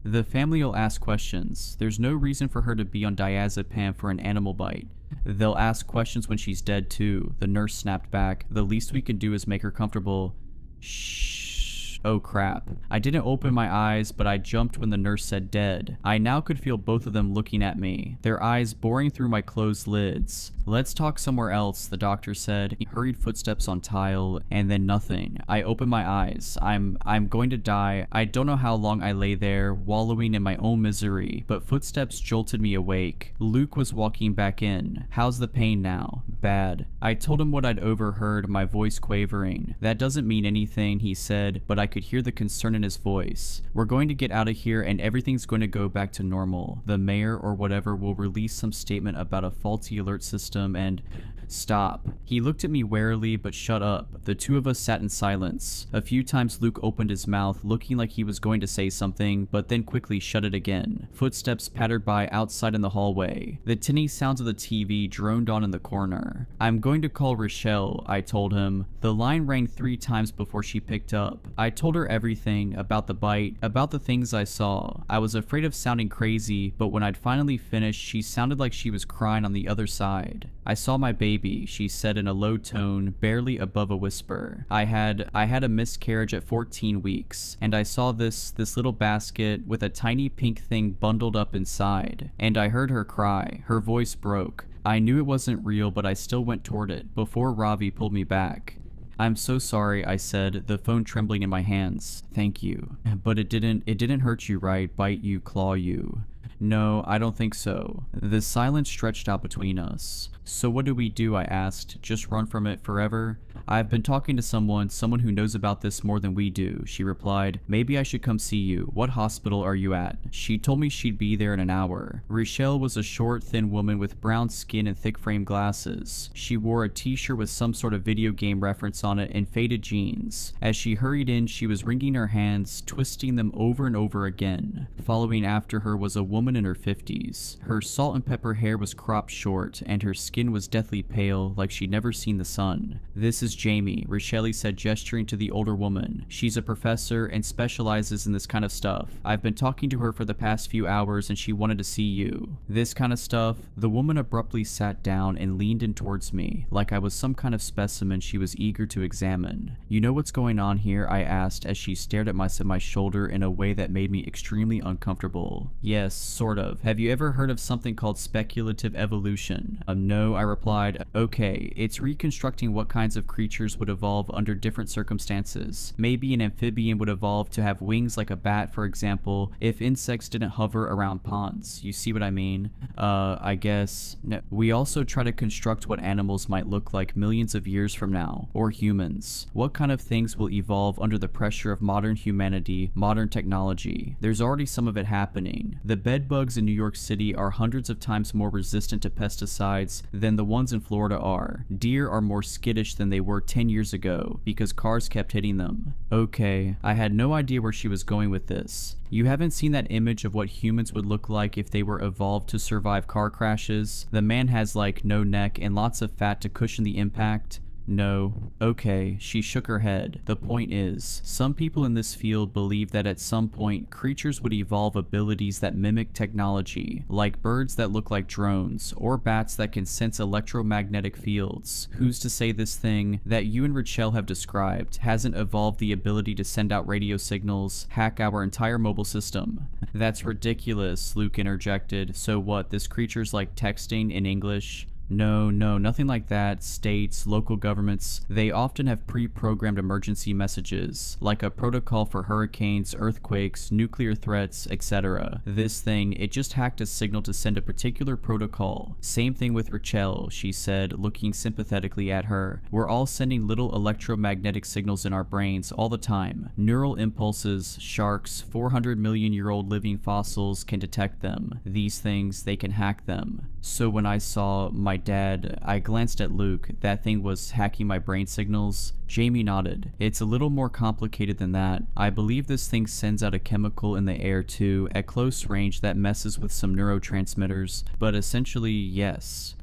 "The family will ask questions. There's no reason for her to be on diazepam for an animal bite. They'll ask questions when she's dead too," the nurse snapped back. "The least we can do is make her comfortable." "Shh. Oh crap." I didn't open my eyes, but I jumped when the nurse said dead. I now could feel both of them looking at me, their eyes boring through my closed lids. "Let's talk somewhere else," the doctor said. Hurried footsteps on tile, and then nothing. I opened my eyes. I'm going to die. I don't know how long I lay there, wallowing in my own misery, but footsteps jolted me awake. Luke was walking back in. "How's the pain now?" "Bad." I told him what I'd overheard, my voice quavering. "That doesn't mean anything," he said, but I could hear the concern in his voice. "We're going to get out of here and everything's going to go back to normal. The mayor or whatever will release some statement about a faulty alert system and..." "Stop." He looked at me warily, but shut up. The two of us sat in silence. A few times Luke opened his mouth, looking like he was going to say something, but then quickly shut it again. Footsteps pattered by outside in the hallway. The tinny sounds of the TV droned on in the corner. "I'm going to call Rochelle," I told him. The line rang 3 times before she picked up. I told her everything, about the bite, about the things I saw. I was afraid of sounding crazy, but when I'd finally finished, she sounded like she was crying on the other side. "I saw my baby," she said in a low tone, barely above a whisper. I had a miscarriage at 14 weeks, and I saw this little basket with a tiny pink thing bundled up inside. And I heard her cry. Her voice broke. I knew it wasn't real, but I still went toward it, before Ravi pulled me back. "I'm so sorry," I said, the phone trembling in my hands. "Thank you. But it didn't hurt you, right? Bite you, claw you?" "No, I don't think so." The silence stretched out between us. "So what do we do?" I asked. "Just run from it forever?" "I've been talking to someone who knows about this more than we do," she replied. "Maybe I should come see you. What hospital are you at?" She told me she'd be there in an hour. Rochelle was a short, thin woman with brown skin and thick frame glasses. She wore a t-shirt with some sort of video game reference on it and faded jeans. As she hurried in, she was wringing her hands, twisting them over and over again. Following after her was a woman in her 50s. Her salt and pepper hair was cropped short, and her skin was deathly pale, like she'd never seen the sun. "This is Jamie," Rochelle said, gesturing to the older woman. "She's a professor and specializes in this kind of stuff. I've been talking to her for the past few hours and she wanted to see you." "This kind of stuff?" The woman abruptly sat down and leaned in towards me, like I was some kind of specimen she was eager to examine. "You know what's going on here?" I asked as she stared at my shoulder in a way that made me extremely uncomfortable. "Yes, sort of. Have you ever heard of something called speculative evolution?" No, I replied. "Okay, it's reconstructing what kinds of creatures would evolve under different circumstances. Maybe an amphibian would evolve to have wings like a bat, for example, if insects didn't hover around ponds. You see what I mean?" I guess. No. "We also try to construct what animals might look like millions of years from now, or humans. What kind of things will evolve under the pressure of modern humanity, modern technology? There's already some of it happening. The bed bugs in New York City are hundreds of times more resistant to pesticides than the ones in Florida are. Deer are more skittish than they were 10 years ago because cars kept hitting them." Okay, I had no idea where she was going with this. "You haven't seen that image of what humans would look like if they were evolved to survive car crashes? The man has like no neck and lots of fat to cushion the impact." No. Okay, she shook her head. The point is, some people in this field believe that at some point, creatures would evolve abilities that mimic technology, like birds that look like drones, or bats that can sense electromagnetic fields. Who's to say this thing that you and Richelle have described hasn't evolved the ability to send out radio signals, hack our entire mobile system? That's ridiculous, Luke interjected. So what, this creature's like texting in English? No, nothing like that. States, local governments, they often have pre-programmed emergency messages, like a protocol for hurricanes, earthquakes, nuclear threats, etc. This thing, it just hacked a signal to send a particular protocol. Same thing with Richelle, she said, looking sympathetically at her. We're all sending little electromagnetic signals in our brains all the time. Neural impulses, sharks, 400 million year old living fossils can detect them. These things, they can hack them. So when I saw my dad, I glanced at Luke. That thing was hacking my brain signals. Jamie nodded. It's a little more complicated than that. I believe this thing sends out a chemical in the air too, at close range, that messes with some neurotransmitters, but essentially, yes.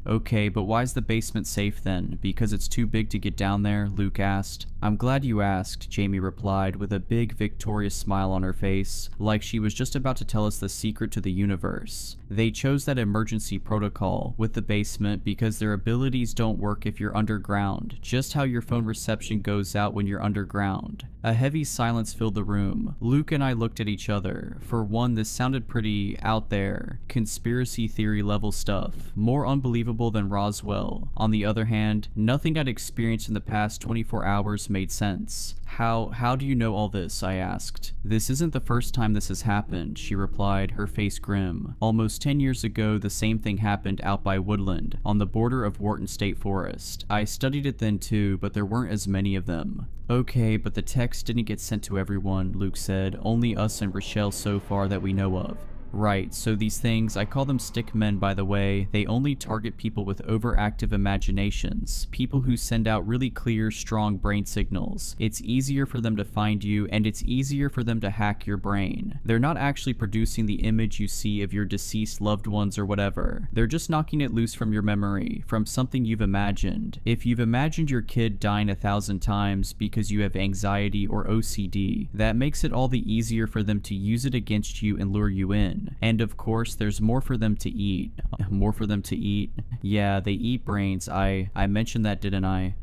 Okay, but why's the basement safe then? Because it's too big to get down there? Luke asked. I'm glad you asked, Jamie replied with a big victorious smile on her face, like she was just about to tell us the secret to the universe. They chose that emergency protocol with the basement because their abilities don't work if you're underground, just how your phone reception goes out when you're underground. A heavy silence filled the room. Luke and I looked at each other. For one, this sounded pretty out there, conspiracy theory level stuff, more unbelievable than Roswell. On the other hand, nothing I'd experienced in the past 24 hours made sense. How do you know all this? I asked. This isn't the first time this has happened, she replied, her face grim. Almost 10 years ago, the same thing happened out by Woodland, on the border of Wharton State Forest. I studied it then too, but there weren't as many of them. Okay, but the text didn't get sent to everyone, Luke said. Only us and Richelle so far that we know of. Right, so these things, I call them stick men by the way, they only target people with overactive imaginations, people who send out really clear, strong brain signals. It's easier for them to find you, and it's easier for them to hack your brain. They're not actually producing the image you see of your deceased loved ones or whatever. They're just knocking it loose from your memory, from something you've imagined. If you've imagined your kid dying 1,000 times because you have anxiety or OCD, that makes it all the easier for them to use it against you and lure you in. And of course, there's more for them to eat. More for them to eat? Yeah, they eat brains. I mentioned that, didn't I?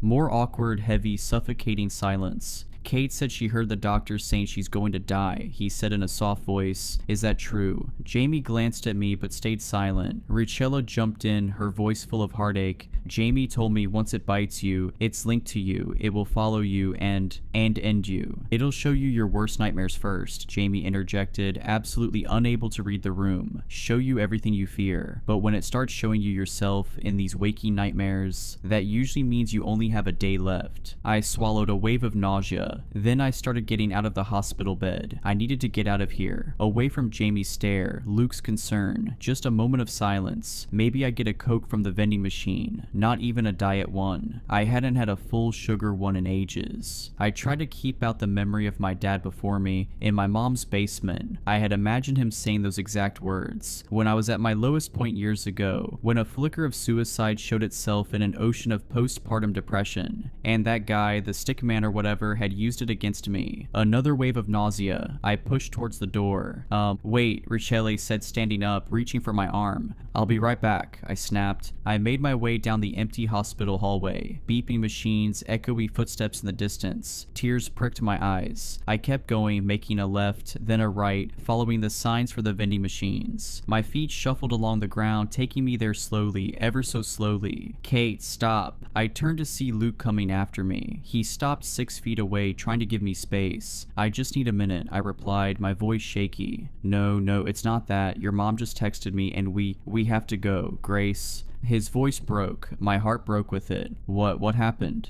More awkward, heavy, suffocating silence. Kate said she heard the doctor saying she's going to die, he said in a soft voice. Is that true? Jamie glanced at me but stayed silent. Richella jumped in, her voice full of heartache. Jamie told me once it bites you, it's linked to you, it will follow you and end you. It'll show you your worst nightmares first, Jamie interjected, absolutely unable to read the room. Show you everything you fear. But when it starts showing you yourself in these waking nightmares, that usually means you only have a day left. I swallowed a wave of nausea. Then I started getting out of the hospital bed. I needed to get out of here. Away from Jamie's stare, Luke's concern. Just a moment of silence. Maybe I get a Coke from the vending machine. Not even a diet one. I hadn't had a full sugar one in ages. I tried to keep out the memory of my dad before me in my mom's basement. I had imagined him saying those exact words. When I was at my lowest point years ago, when a flicker of suicide showed itself in an ocean of postpartum depression, and that guy, the stick man or whatever, had used it against me. Another wave of nausea. I pushed towards the door. Wait, Richelle said, standing up, reaching for my arm. I'll be right back, I snapped. I made my way down the empty hospital hallway. Beeping machines, echoey footsteps in the distance. Tears pricked my eyes. I kept going, making a left, then a right, following the signs for the vending machines. My feet shuffled along the ground, taking me there slowly, ever so slowly. Kate, stop. I turned to see Luke coming after me. He stopped 6 feet away, trying to give me space. I just need a minute, I replied, my voice shaky. No, it's not that. Your mom just texted me and we have to go, Grace. His voice broke. My heart broke with it. What happened?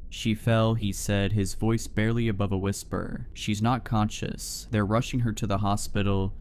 She fell, he said, his voice barely above a whisper. She's not conscious. They're rushing her to the hospital.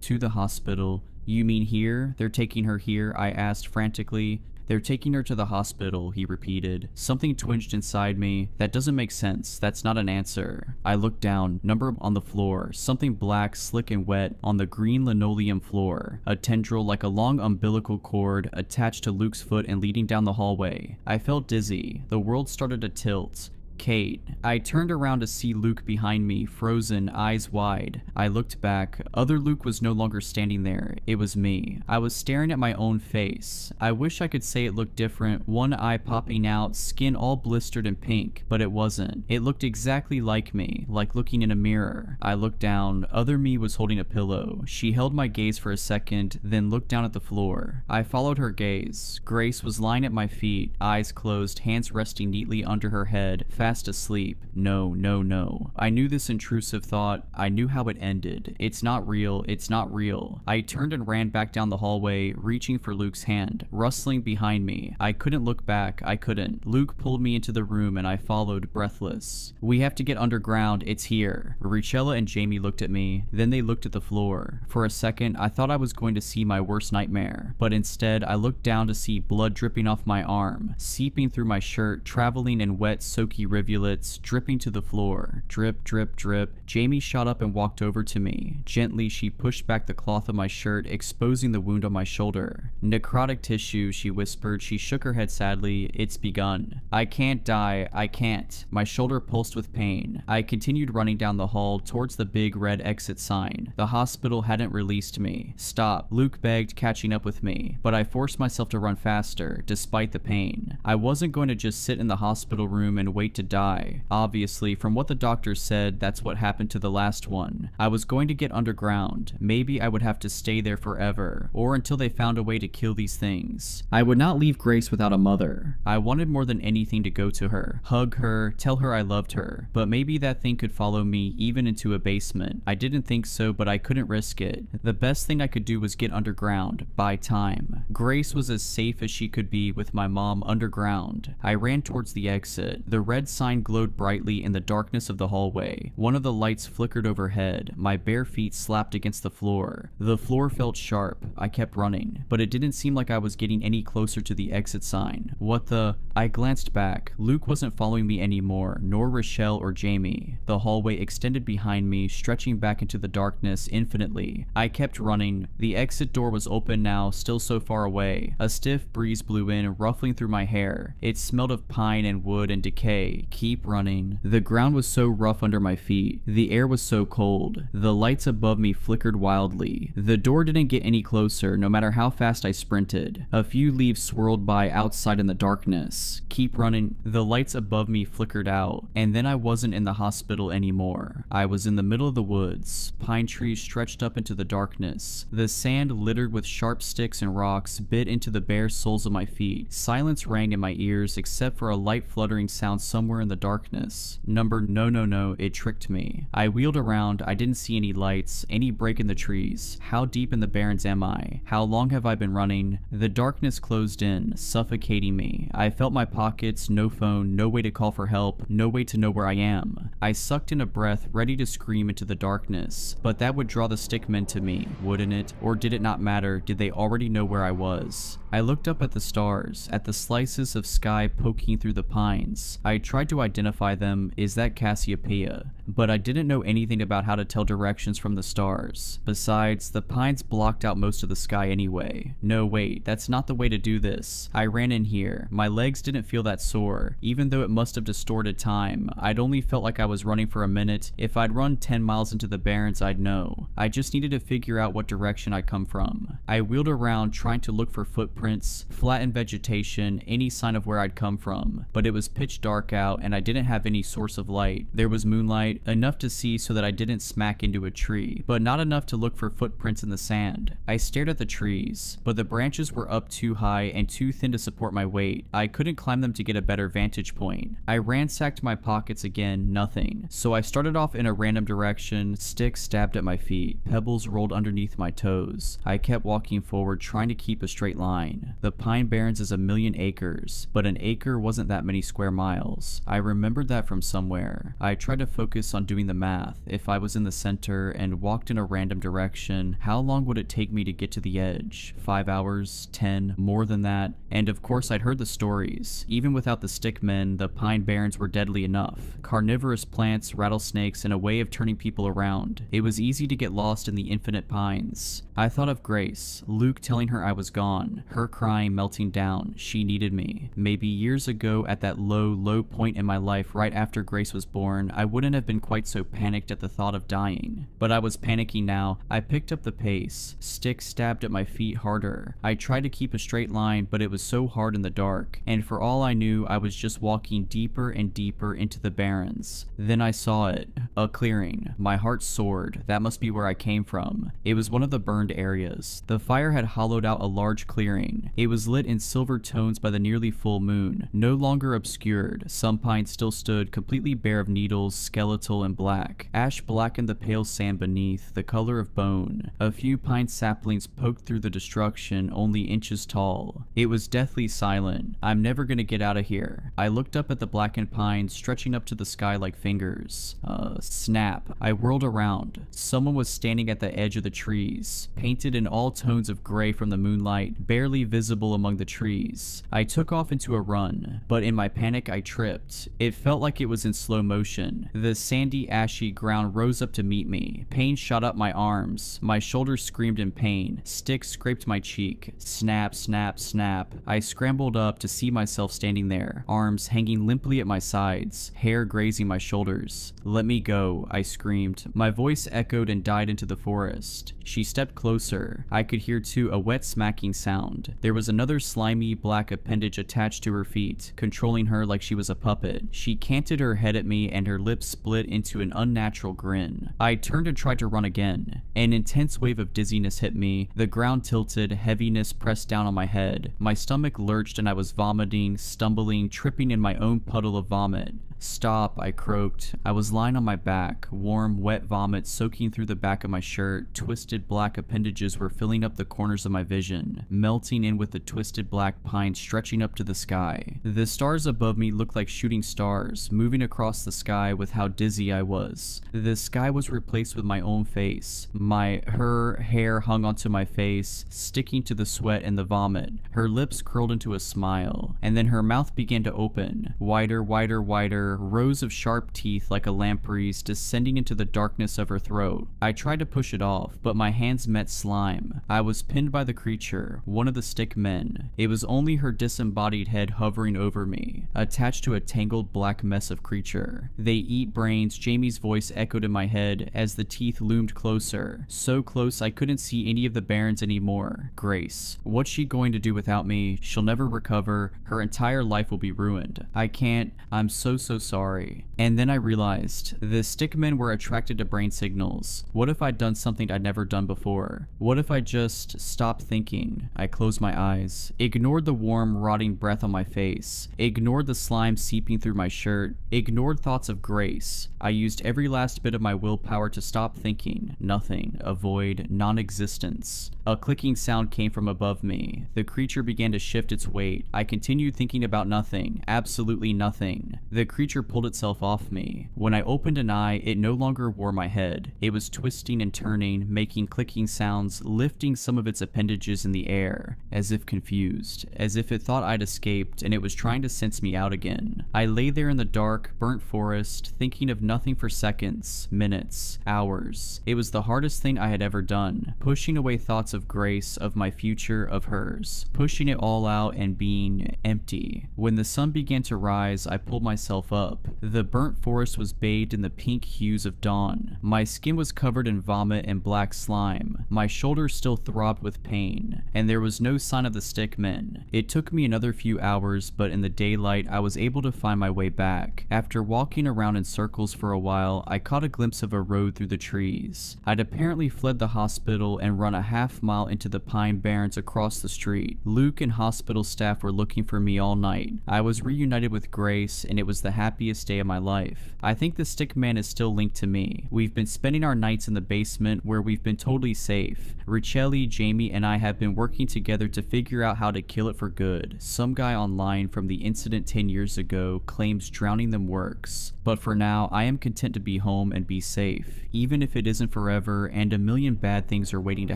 To the hospital? You mean here? They're taking her here? I asked frantically. "They're taking her to the hospital," he repeated. Something twinged inside me. That doesn't make sense. That's not an answer. I looked down, number on the floor, something black, slick and wet on the green linoleum floor. A tendril like a long umbilical cord attached to Luke's foot and leading down the hallway. I felt dizzy. The world started to tilt. Kate. I turned around to see Luke behind me, frozen, eyes wide. I looked back. Other Luke was no longer standing there. It was me. I was staring at my own face. I wish I could say it looked different, one eye popping out, skin all blistered and pink, but it wasn't. It looked exactly like me, like looking in a mirror. I looked down. Other me was holding a pillow. She held my gaze for a second, then looked down at the floor. I followed her gaze. Grace was lying at my feet, eyes closed, hands resting neatly under her head, fast asleep. No, no, no. I knew this intrusive thought. I knew how it ended. It's not real. It's not real. I turned and ran back down the hallway, reaching for Luke's hand, rustling behind me. I couldn't look back. I couldn't. Luke pulled me into the room and I followed, breathless. "We have to get underground. It's here." Richella and Jamie looked at me. Then they looked at the floor. For a second, I thought I was going to see my worst nightmare, but instead, I looked down to see blood dripping off my arm, seeping through my shirt, traveling in wet, soaky rivulets, dripping to the floor. Drip, drip, drip. Jamie shot up and walked over to me. Gently, she pushed back the cloth of my shirt, exposing the wound on my shoulder. "Necrotic tissue," she whispered. She shook her head sadly. "It's begun." "I can't die. I can't." My shoulder pulsed with pain. I continued running down the hall towards the big red exit sign. The hospital hadn't released me. "Stop," Luke begged, catching up with me. But I forced myself to run faster, despite the pain. I wasn't going to just sit in the hospital room and wait to die. Obviously, from what the doctor said, that's what happened to the last one. I was going to get underground. Maybe I would have to stay there forever, or until they found a way to kill these things. I would not leave Grace without a mother. I wanted more than anything to go to her, hug her, tell her I loved her. But maybe that thing could follow me even into a basement. I didn't think so, but I couldn't risk it. The best thing I could do was get underground, buy time. Grace was as safe as she could be with my mom underground. I ran towards the exit. The red sign glowed brightly in the darkness of the hallway. One of the lights flickered overhead. My bare feet slapped against the floor. The floor felt sharp. I kept running, but it didn't seem like I was getting any closer to the exit sign. What the? I glanced back. Luke wasn't following me anymore, nor Rochelle or Jamie. The hallway extended behind me, stretching back into the darkness infinitely. I kept running. The exit door was open now, still so far away. A stiff breeze blew in, ruffling through my hair. It smelled of pine and wood and decay. Keep running. The ground was so rough under my feet. The air was so cold. The lights above me flickered wildly. The door didn't get any closer, no matter how fast I sprinted. A few leaves swirled by outside in the darkness. Keep running. The lights above me flickered out, and then I wasn't in the hospital anymore. I was in the middle of the woods. Pine trees stretched up into the darkness. The sand littered with sharp sticks and rocks bit into the bare soles of my feet. Silence rang in my ears except for a light fluttering sound somewhere in the darkness. No, it tricked me. I wheeled around. I didn't see any lights, any break in the trees. How deep in the barrens am I? How long have I been running? The darkness closed in, suffocating me. I felt my pockets, no phone, no way to call for help, no way to know where I am. I sucked in a breath, ready to scream into the darkness. But that would draw the stickmen to me, wouldn't it? Or did it not matter? Did they already know where I was? I looked up at the stars, at the slices of sky poking through the pines. I tried to identify them. Is that Cassiopeia? But I didn't know anything about how to tell directions from the stars. Besides, the pines blocked out most of the sky anyway. No, wait, that's not the way to do this. I ran in here. My legs didn't feel that sore, even though it must have distorted time. I'd only felt like I was running for a minute. If I'd run 10 miles into the barrens, I'd know. I just needed to figure out what direction I'd come from. I wheeled around, trying to look for footprints, flattened vegetation, any sign of where I'd come from. But it was pitch dark out, and I didn't have any source of light. There was moonlight, enough to see so that I didn't smack into a tree, but not enough to look for footprints in the sand. I stared at the trees, but the branches were up too high and too thin to support my weight. I couldn't climb them to get a better vantage point. I ransacked my pockets again, nothing. So I started off in a random direction, sticks stabbed at my feet, pebbles rolled underneath my toes. I kept walking forward, trying to keep a straight line. The Pine Barrens is 1,000,000 acres, but an acre wasn't that many square miles. I remembered that from somewhere. I tried to focus this on doing the math. If I was in the center and walked in a random direction, how long would it take me to get to the edge? 5 hours? 10? More than that? And of course I'd heard the stories. Even without the stickmen, the pine barrens were deadly enough. Carnivorous plants, rattlesnakes, and a way of turning people around. It was easy to get lost in the infinite pines. I thought of Grace, Luke telling her I was gone, her crying, melting down. She needed me. Maybe years ago at that low point in my life right after Grace was born, I wouldn't have been quite so panicked at the thought of dying. But I was panicking now. I picked up the pace. Sticks stabbed at my feet harder. I tried to keep a straight line, but it was so hard in the dark, and for all I knew, I was just walking deeper and deeper into the barrens. Then I saw it. A clearing. My heart soared. That must be where I came from. It was one of the burned areas. The fire had hollowed out a large clearing. It was lit in silver tones by the nearly full moon, no longer obscured. Some pines still stood, completely bare of needles, skeletal and black. Ash blackened the pale sand beneath, the color of bone. A few pine saplings poked through the destruction, only inches tall. It was deathly silent. I'm never gonna get out of here. I looked up at the blackened pines, stretching up to the sky like fingers. Snap. I whirled around. Someone was standing at the edge of the trees, painted in all tones of gray from the moonlight, barely visible among the trees. I took off into a run, but in my panic I tripped. It felt like it was in slow motion. The sandy, ashy ground rose up to meet me. Pain shot up my arms. My shoulders screamed in pain. Sticks scraped my cheek. Snap, snap, snap. I scrambled up to see myself standing there, arms hanging limply at my sides, hair grazing my shoulders. "Let me go," I screamed. My voice echoed and died into the forest. She stepped closer. I could hear too a wet smacking sound. There was another slimy black appendage attached to her feet, controlling her like she was a puppet. She canted her head at me and her lips split into an unnatural grin. I turned and tried to run again. An intense wave of dizziness hit me. The ground tilted, heaviness pressed down on my head. My stomach lurched and I was vomiting, stumbling, tripping in my own puddle of vomit. "Stop," I croaked. I was lying on my back, warm, wet vomit soaking through the back of my shirt. Twisted black appendages were filling up the corners of my vision, melting in with the twisted black pines stretching up to the sky. The stars above me looked like shooting stars, moving across the sky with how dizzy I was. The sky was replaced with my own face. Her hair hung onto my face, sticking to the sweat and the vomit. Her lips curled into a smile, and then her mouth began to open, wider, wider, wider, rows of sharp teeth like a lamprey's descending into the darkness of her throat. I tried to push it off, but my hands met slime. I was pinned by the creature, one of the stick men. It was only her disembodied head hovering over me, attached to a tangled black mess of creature. "They eat brains," Jamie's voice echoed in my head as the teeth loomed closer. So close I couldn't see any of the barrens anymore. Grace. What's she going to do without me? She'll never recover. Her entire life will be ruined. I can't. I'm so sorry. And then I realized the stickmen were attracted to brain signals. What if I'd done something I'd never done before? What if I just stopped thinking? I closed my eyes, ignored the warm, rotting breath on my face, ignored the slime seeping through my shirt, ignored thoughts of Grace. I used every last bit of my willpower to stop thinking. Nothing. A void. Non-existence. A clicking sound came from above me. The creature began to shift its weight. I continued thinking about nothing. Absolutely nothing. The creature pulled itself off me. When I opened an eye, it no longer wore my head. It was twisting and turning, making clicking sounds, lifting some of its appendages in the air, as if confused, as if it thought I'd escaped and it was trying to sense me out again. I lay there in the dark, burnt forest, thinking of nothing for seconds, minutes, hours. It was the hardest thing I had ever done, pushing away thoughts of Grace, of my future, of hers, pushing it all out and being empty. When the sun began to rise, I pulled myself up. The burnt forest was bathed in the pink hues of dawn. My skin was covered in vomit and black slime. My shoulders still throbbed with pain, and there was no sign of the stickmen. It took me another few hours, but in the daylight I was able to find my way back. After walking around in circles for a while, I caught a glimpse of a road through the trees. I'd apparently fled the hospital and run a half-mile into the pine barrens across the street. Luke and hospital staff were looking for me all night. I was reunited with Grace, and it was the happiest day of my life. I think the stickman is still linked to me. We've been spending our nights in the basement where we've been totally safe. Richelli, Jamie, and I have been working together to figure out how to kill it for good. Some guy online from the incident 10 years ago claims drowning them works. But for now, now, I am content to be home and be safe, even if it isn't forever and a million bad things are waiting to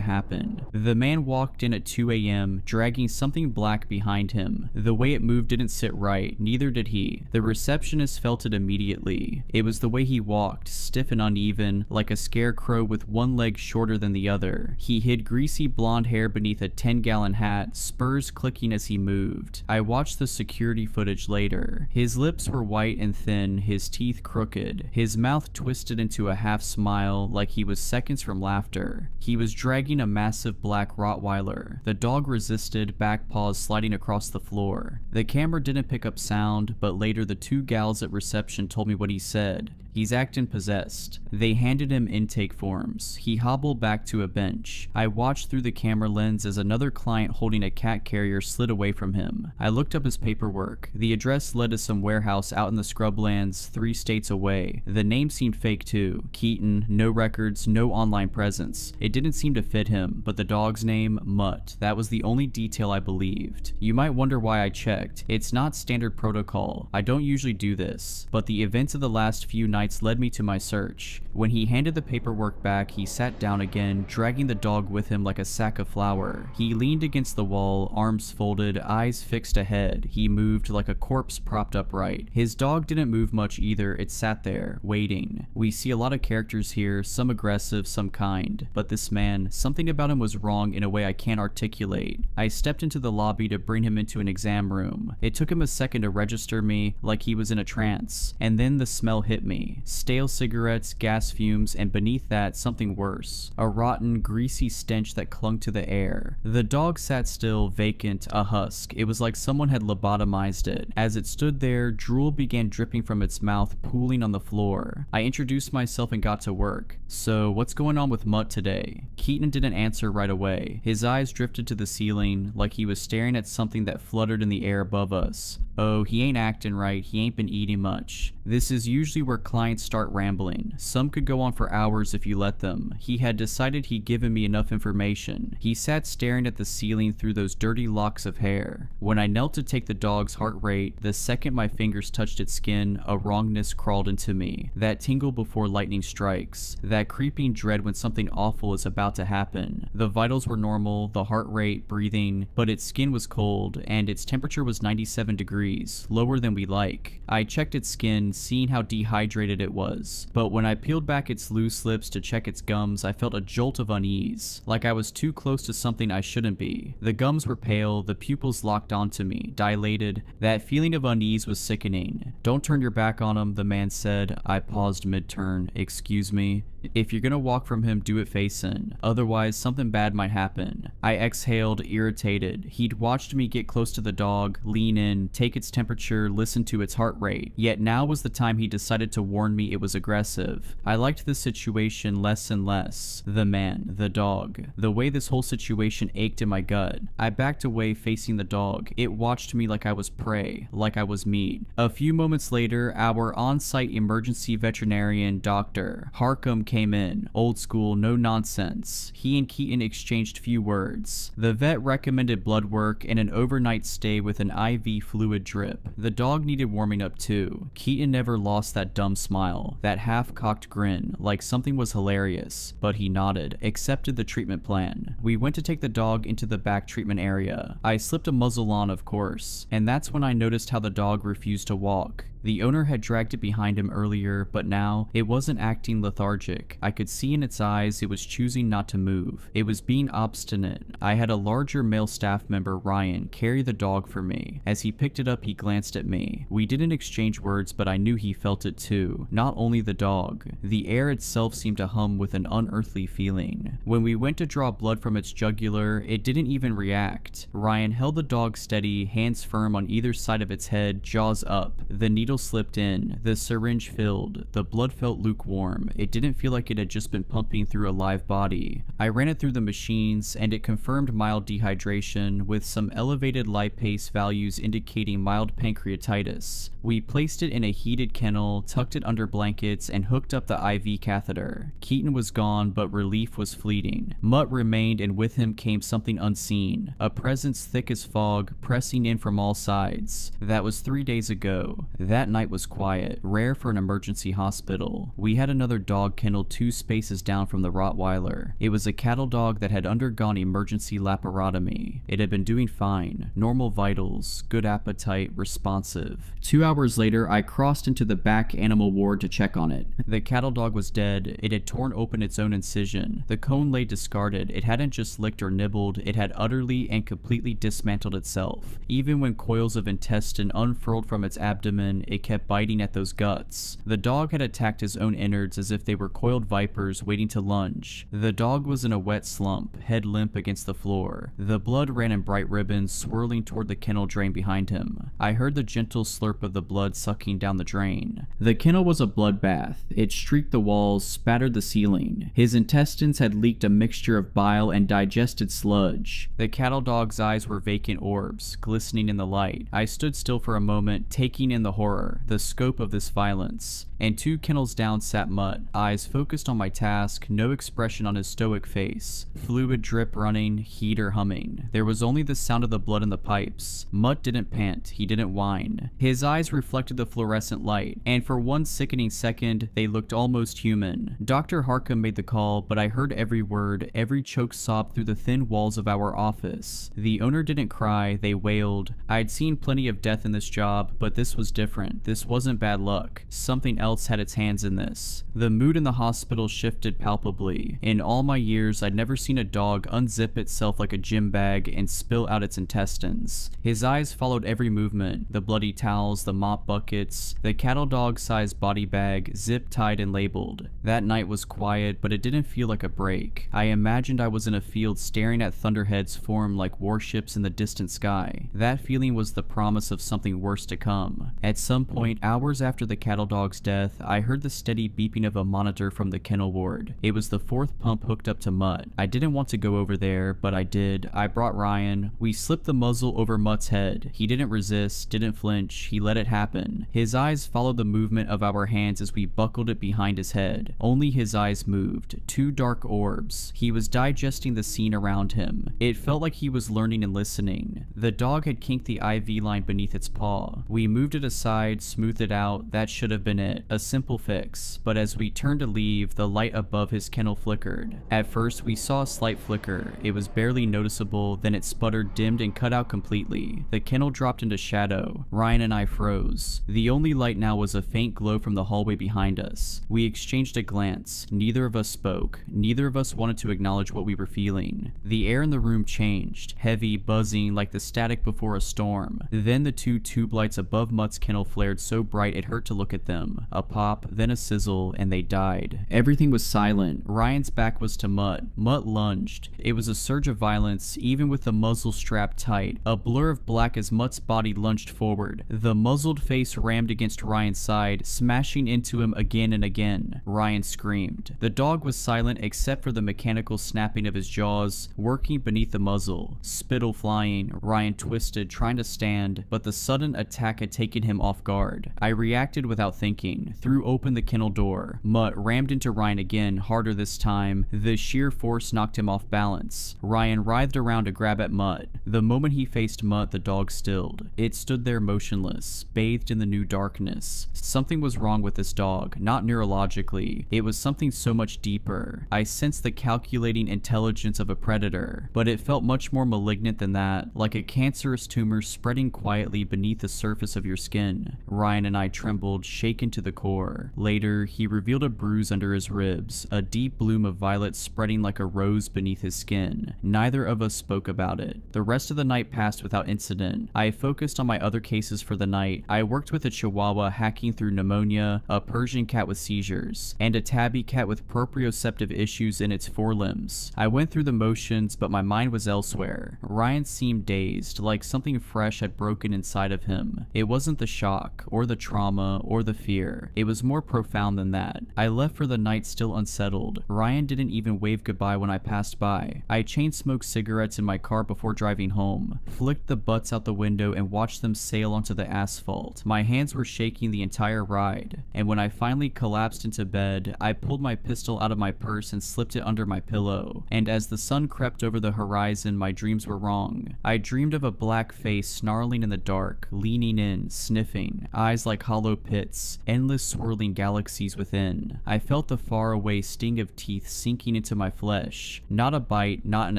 happen. The man walked in at 2 a.m., dragging something black behind him. The way it moved didn't sit right, neither did he. The receptionist felt it immediately. It was the way he walked, stiff and uneven, like a scarecrow with one leg shorter than the other. He hid greasy blonde hair beneath a 10-gallon hat, spurs clicking as he moved. I watched the security footage later. His lips were white and thin, his teeth crooked, his mouth twisted into a half smile like he was seconds from laughter. He was dragging a massive black Rottweiler. The dog resisted, back paws sliding across the floor. The camera didn't pick up sound, but later the two gals at reception told me what he said. He's acting possessed. They handed him intake forms. He hobbled back to a bench. I watched through the camera lens as another client holding a cat carrier slid away from him. I looked up his paperwork. The address led to some warehouse out in the scrublands 3 states away. The name seemed fake too. Keaton, no records, no online presence. It didn't seem to fit him, but the dog's name, Mutt. That was the only detail I believed. You might wonder why I checked. It's not standard protocol. I don't usually do this, but the events of the last few nights led me to my search. When he handed the paperwork back, he sat down again, dragging the dog with him like a sack of flour. He leaned against the wall, arms folded, eyes fixed ahead. He moved like a corpse propped upright. His dog didn't move much either. It sat there, waiting. We see a lot of characters here, some aggressive, some kind. But this man, something about him was wrong in a way I can't articulate. I stepped into the lobby to bring him into an exam room. It took him a second to register me, like he was in a trance. And then the smell hit me. Stale cigarettes, gas fumes, and beneath that, something worse. A rotten, greasy stench that clung to the air. The dog sat still, vacant, a husk. It was like someone had lobotomized it. As it stood there, drool began dripping from its mouth, pooling on the floor. I introduced myself and got to work. So, what's going on with Mutt today? Keaton didn't answer right away. His eyes drifted to the ceiling, like he was staring at something that fluttered in the air above us. Oh, he ain't acting right, he ain't been eating much. This is usually where clients start rambling. Some could go on for hours if you let them. He had decided he'd given me enough information. He sat staring at the ceiling through those dirty locks of hair. When I knelt to take the dog's heart rate, the second my fingers touched its skin, a wrongness crawled into me. That tingle before lightning strikes. That creeping dread when something awful is about to happen. The vitals were normal, the heart rate, breathing, but its skin was cold, and its temperature was 97 degrees, lower than we like. I checked its skin, seeing how dehydrated it was, but when I peeled back its loose lips to check its gums, I felt a jolt of unease, like I was too close to something I shouldn't be. The gums were pale, the pupils locked onto me, dilated. That feeling of unease was sickening. "Don't turn your back on him," the man said. I paused mid-turn. "Excuse me?" "If you're gonna walk from him, do it facing. Otherwise, something bad might happen." I exhaled, irritated. He'd watched me get close to the dog, lean in, take its temperature, listen to its heart rate. Yet now was the time he decided to warn me it was aggressive. I liked this situation less and less. The man, the dog, the way this whole situation ached in my gut. I backed away, facing the dog. It watched me like I was prey, like I was meat. A few moments later, our on-site emergency veterinarian, Dr. Harcum, came in. Old school, no nonsense. He and Keaton exchanged few words. The vet recommended blood work and an overnight stay with an IV fluid drip. The dog needed warming up too. Keaton never lost that dumb smile, that half-cocked grin, like something was hilarious, but he nodded, accepted the treatment plan. We went to take the dog into the back treatment area. I slipped a muzzle on, of course, and that's when I noticed how the dog refused to walk. The owner had dragged it behind him earlier, but now it wasn't acting lethargic. I could see in its eyes it was choosing not to move. It was being obstinate. I had a larger male staff member, Ryan, carry the dog for me. As he picked it up, he glanced at me. We didn't exchange words, but I knew he felt it too. Not only the dog. The air itself seemed to hum with an unearthly feeling. When we went to draw blood from its jugular, it didn't even react. Ryan held the dog steady, hands firm on either side of its head, jaws up. The needle slipped in, the syringe filled, the blood felt lukewarm. It didn't feel like it had just been pumping through a live body. I ran it through the machines and it confirmed mild dehydration with some elevated lipase values indicating mild pancreatitis. We placed it in a heated kennel, tucked it under blankets, and hooked up the IV catheter. Keaton was gone, but relief was fleeting. Mutt remained, and with him came something unseen, a presence thick as fog, pressing in from all sides. That was 3 days ago. That night was quiet, rare for an emergency hospital. We had another dog kennel 2 spaces down from the Rottweiler. It was a cattle dog that had undergone emergency laparotomy. It had been doing fine, normal vitals, good appetite, responsive. 2 hours later, I crossed into the back animal ward to check on it. The cattle dog was dead. It had torn open its own incision. The cone lay discarded. It hadn't just licked or nibbled, it had utterly and completely dismantled itself. Even when coils of intestine unfurled from its abdomen, it kept biting at those guts. The dog had attacked his own innards as if they were coiled vipers waiting to lunge. The dog was in a wet slump, head limp against the floor. The blood ran in bright ribbons, swirling toward the kennel drain behind him. I heard the gentle slurp of the blood sucking down the drain. The kennel was a bloodbath. It streaked the walls, spattered the ceiling. His intestines had leaked a mixture of bile and digested sludge. The cattle dog's eyes were vacant orbs, glistening in the light. I stood still for a moment, taking in the horror, the scope of this violence. And 2 kennels down sat Mutt, eyes focused on my task, no expression on his stoic face. Fluid drip running, heater humming. There was only the sound of the blood in the pipes. Mutt didn't pant, he didn't whine. His eyes reflected the fluorescent light, and for one sickening second, they looked almost human. Dr. Harcum made the call, but I heard every word, every choked sob through the thin walls of our office. The owner didn't cry, they wailed. I'd seen plenty of death in this job, but this was different. This wasn't bad luck. Something else had its hands in this. The mood in the hospital shifted palpably. In all my years, I'd never seen a dog unzip itself like a gym bag and spill out its intestines. His eyes followed every movement, the bloody towels, the mop buckets, the cattle dog-sized body bag, zip-tied and labeled. That night was quiet, but it didn't feel like a break. I imagined I was in a field staring at thunderheads form like warships in the distant sky. That feeling was the promise of something worse to come. At some point, hours after the cattle dog's death, I heard the steady beeping of a monitor from the kennel ward. It was the 4th pump hooked up to Mutt. I didn't want to go over there, but I did. I brought Ryan. We slipped the muzzle over Mutt's head. He didn't resist, didn't flinch. He let it happen. His eyes followed the movement of our hands as we buckled it behind his head. Only his eyes moved. 2 dark orbs. He was digesting the scene around him. It felt like he was learning and listening. The dog had kinked the IV line beneath its paw. We moved it aside, smoothed it out. That should have been it. A simple fix. But as we turned to leave, the light above his kennel flickered. At first, we saw a slight flicker. It was barely noticeable, then it sputtered, dimmed, and cut out completely. The kennel dropped into shadow. Ryan and I froze. The only light now was a faint glow from the hallway behind us. We exchanged a glance. Neither of us spoke. Neither of us wanted to acknowledge what we were feeling. The air in the room changed, heavy, buzzing, like the static before a storm. Then the 2 tube lights above Mutt's kennel flared so bright it hurt to look at them. A pop, then a sizzle, and they died. Everything was silent. Ryan's back was to Mutt. Mutt lunged. It was a surge of violence, even with the muzzle strapped tight. A blur of black as Mutt's body lunged forward. The muzzled face rammed against Ryan's side, smashing into him again and again. Ryan screamed. The dog was silent except for the mechanical snapping of his jaws, working beneath the muzzle. Spittle flying. Ryan twisted, trying to stand, but the sudden attack had taken him off guard. I reacted without thinking, threw open the kennel door. Mutt rammed into Ryan again, harder this time. The sheer force knocked him off balance. Ryan writhed around to grab at Mutt. The moment he faced Mutt, the dog stilled. It stood there motionless, bathed in the new darkness. Something was wrong with this dog, not neurologically. It was something so much deeper. I sensed the calculating intelligence of a predator, but it felt much more malignant than that, like a cancerous tumor spreading quietly beneath the surface of your skin. Ryan and I trembled, shaken to the core. Later, he revealed a bruise under his ribs, a deep bloom of violet spreading like a rose beneath his skin. Neither of us spoke about it. The rest of the night passed without incident. I focused on my other cases for the night. I worked with a Chihuahua hacking through pneumonia, a Persian cat with seizures, and a tabby cat with proprioceptive issues in its forelimbs. I went through the motions, but my mind was elsewhere. Ryan seemed dazed, like something fresh had broken inside of him. It wasn't the shock, or the trauma, or the fear. It was more profound than that. I left left for the night still unsettled. Ryan didn't even wave goodbye when I passed by. I chain smoked cigarettes in my car before driving home, flicked the butts out the window and watched them sail onto the asphalt. My hands were shaking the entire ride, and when I finally collapsed into bed, I pulled my pistol out of my purse and slipped it under my pillow. And as the sun crept over the horizon, my dreams were wrong. I dreamed of a black face snarling in the dark, leaning in, sniffing, eyes like hollow pits, endless swirling galaxies within. I felt the faraway sting of teeth sinking into my flesh. Not a bite, not an